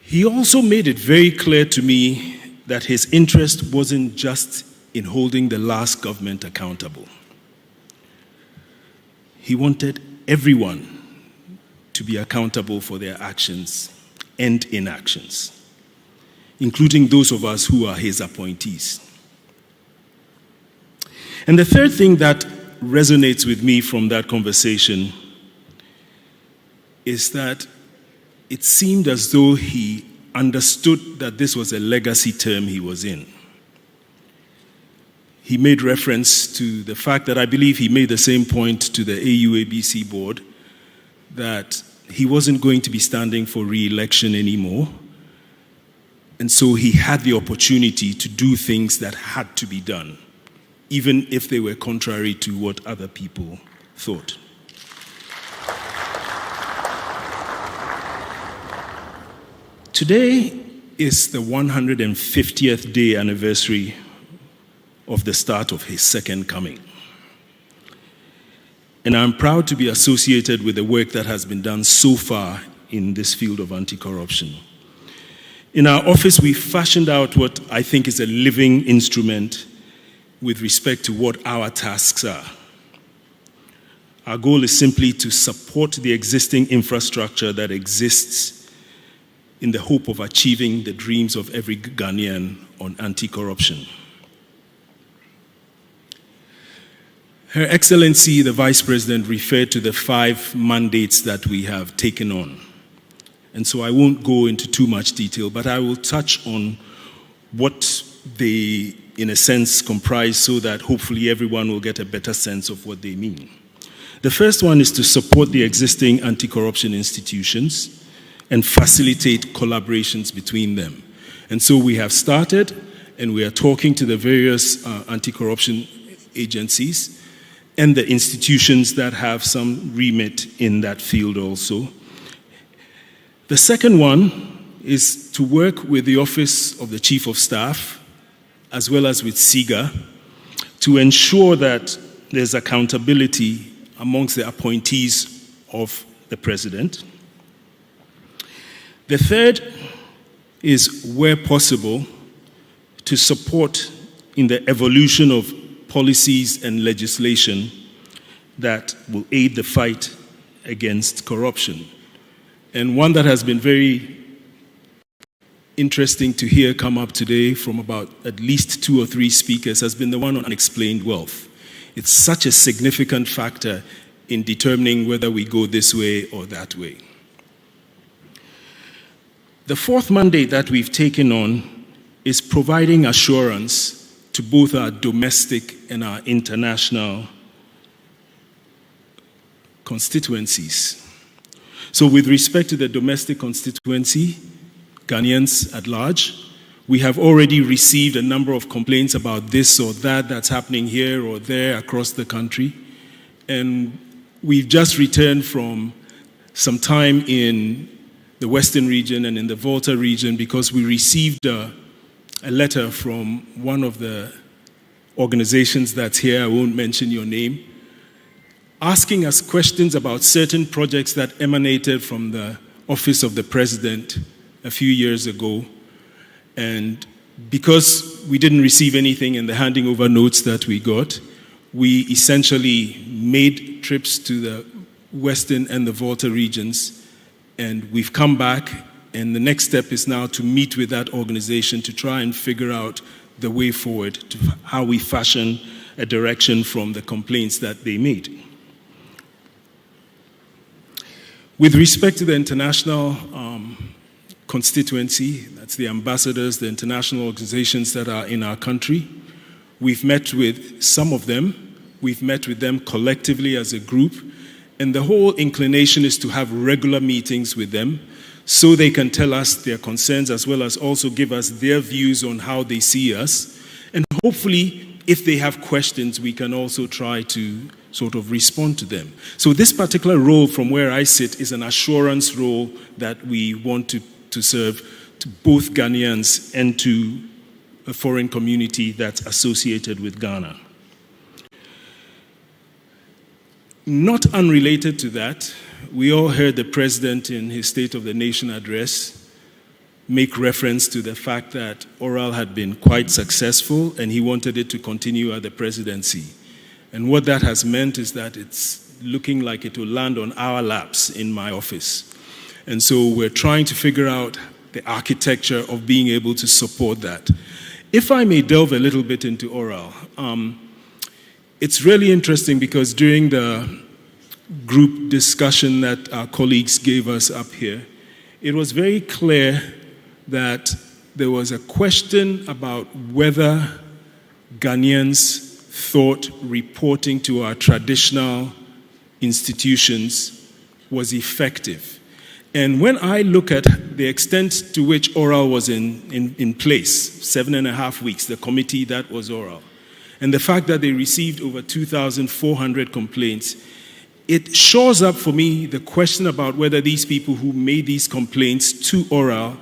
He also made it very clear to me that his interest wasn't just in holding the last government accountable. He wanted everyone to be accountable for their actions and inactions, including those of us who are his appointees. And the third thing that resonates with me from that conversation is that it seemed as though he understood that this was a legacy term he was in. He made reference to the fact that I believe he made the same point to the AUABC board, that he wasn't going to be standing for re-election anymore. And so he had the opportunity to do things that had to be done, even if they were contrary to what other people thought. Today is the 150th day anniversary of the start of his second coming. And I'm proud to be associated with the work that has been done so far in this field of anti-corruption. In our office, we fashioned out what I think is a living instrument with respect to what our tasks are. Our goal is simply to support the existing infrastructure that exists in the hope of achieving the dreams of every Ghanaian on anti-corruption. Her Excellency, the Vice President, referred to the 5 mandates that we have taken on. And so I won't go into too much detail, but I will touch on what they, in a sense, comprise so that hopefully everyone will get a better sense of what they mean. The first one is to support the existing anti-corruption institutions and facilitate collaborations between them. And so we have started, and we are talking to the various anti-corruption agencies and the institutions that have some remit in that field also. The second one is to work with the Office of the Chief of Staff, as well as with SIGA, to ensure that there's accountability amongst the appointees of the President. The third is, where possible, to support in the evolution of policies and legislation that will aid the fight against corruption. And one that has been very interesting to hear come up today from about at least 2 or 3 speakers has been the one on unexplained wealth. It's such a significant factor in determining whether we go this way or that way. The fourth mandate that we've taken on is providing assurance to both our domestic and our international constituencies. So with respect to the domestic constituency, Ghanaians at large, we have already received a number of complaints about this or that that's happening here or there across the country. And we've just returned from some time in the Western region and in the Volta region because we received a letter from one of the organizations that's here, I won't mention your name, asking us questions about certain projects that emanated from the Office of the President a few years ago. And because we didn't receive anything in the handing over notes that we got, we essentially made trips to the Western and the Volta regions, and we've come back, and the next step is now to meet with that organization to try and figure out the way forward to how we fashion a direction from the complaints that they made. With respect to the international constituency, that's the ambassadors, the international organizations that are in our country, we've met with some of them, we've met with them collectively as a group, and the whole inclination is to have regular meetings with them so they can tell us their concerns as well as also give us their views on how they see us. And hopefully, if they have questions, we can also try to sort of respond to them. So this particular role from where I sit is an assurance role that we want to serve to both Ghanaians and to a foreign community that's associated with Ghana. Not unrelated to that, we all heard the President in his State of the Nation address make reference to the fact that Oral had been quite successful and he wanted it to continue at the presidency. And what that has meant is that it's looking like it will land on our laps in my office. And so we're trying to figure out the architecture of being able to support that. If I may delve a little bit into Oral, it's really interesting because during the group discussion that our colleagues gave us up here, it was very clear that there was a question about whether Ghanaians thought reporting to our traditional institutions was effective. And when I look at the extent to which oral was in place, 7.5 weeks, the committee that was oral, and the fact that they received over 2,400 complaints, it shores up for me the question about whether these people who made these complaints to oral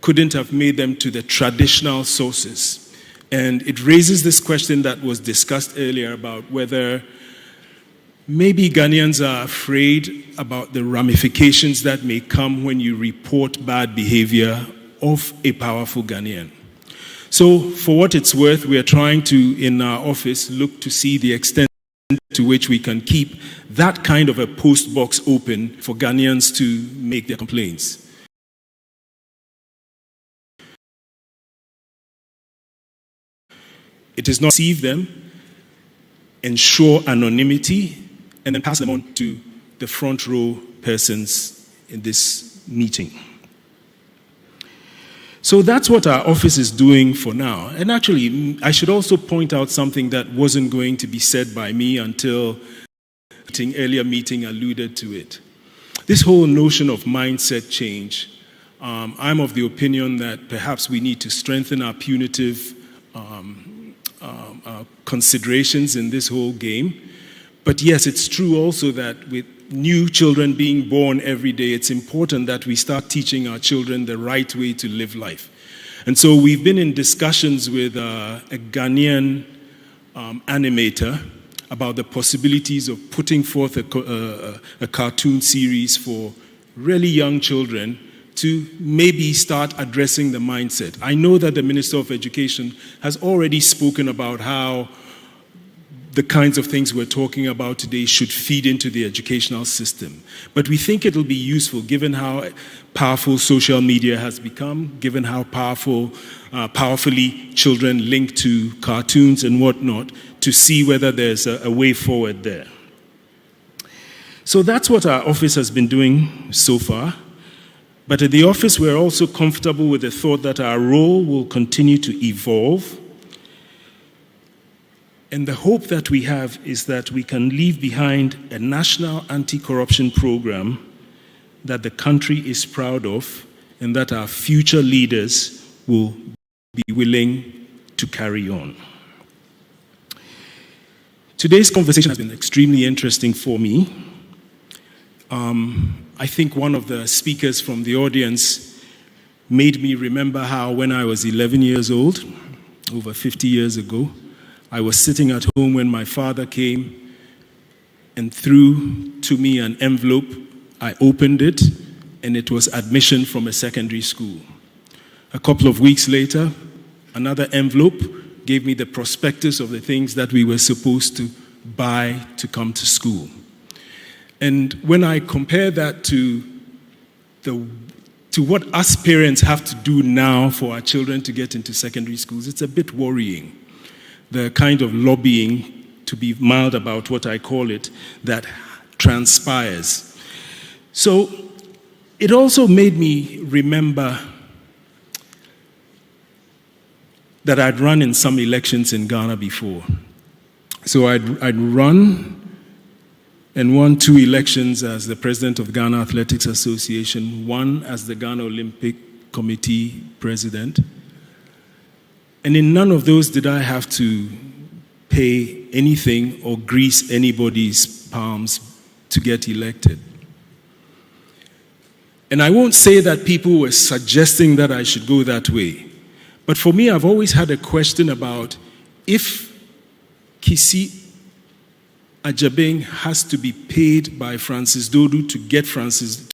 couldn't have made them to the traditional sources. And it raises this question that was discussed earlier about whether maybe Ghanaians are afraid about the ramifications that may come when you report bad behavior of a powerful Ghanaian. So, for what it's worth, we are trying to, in our office, look to see the extent to which we can keep that kind of a post box open for Ghanaians to make their complaints. It is not receive them, ensure anonymity, and then pass them on to the front row persons in this meeting. So that's what our office is doing for now. And actually, I should also point out something that wasn't going to be said by me until an earlier meeting alluded to it. This whole notion of mindset change, I'm of the opinion that perhaps we need to strengthen our punitive considerations in this whole game. But yes, it's true also that with new children being born every day, it's important that we start teaching our children the right way to live life. And so we've been in discussions with a Ghanaian animator about the possibilities of putting forth a cartoon series for really young children to maybe start addressing the mindset. I know that the Minister of Education has already spoken about how the kinds of things we're talking about today should feed into the educational system. But we think it'll be useful, given how powerful social media has become, given how powerfully children link to cartoons and whatnot, to see whether there's a way forward there. So that's what our office has been doing so far. But at the office, we're also comfortable with the thought that our role will continue to evolve. And the hope that we have is that we can leave behind a national anti-corruption program that the country is proud of and that our future leaders will be willing to carry on. Today's conversation has been extremely interesting for me. I think one of the speakers from the audience made me remember how when I was 11 years old, over 50 years ago, I was sitting at home when my father came and threw to me an envelope. I opened it, and it was admission from a secondary school. A couple of weeks later, another envelope gave me the prospectus of the things that we were supposed to buy to come to school. And when I compare that to what us parents have to do now for our children to get into secondary schools, it's a bit worrying. The kind of lobbying, to be mild about what I call it, that transpires. So it also made me remember that I'd run in some elections in Ghana before. So I'd run and won 2 elections as the president of Ghana Athletics Association, one as the Ghana Olympic Committee president. And in none of those did I have to pay anything or grease anybody's palms to get elected. And I won't say that people were suggesting that I should go that way. But for me, I've always had a question about if Kisi Ajabeng has to be paid by Francis Dodu to get Francis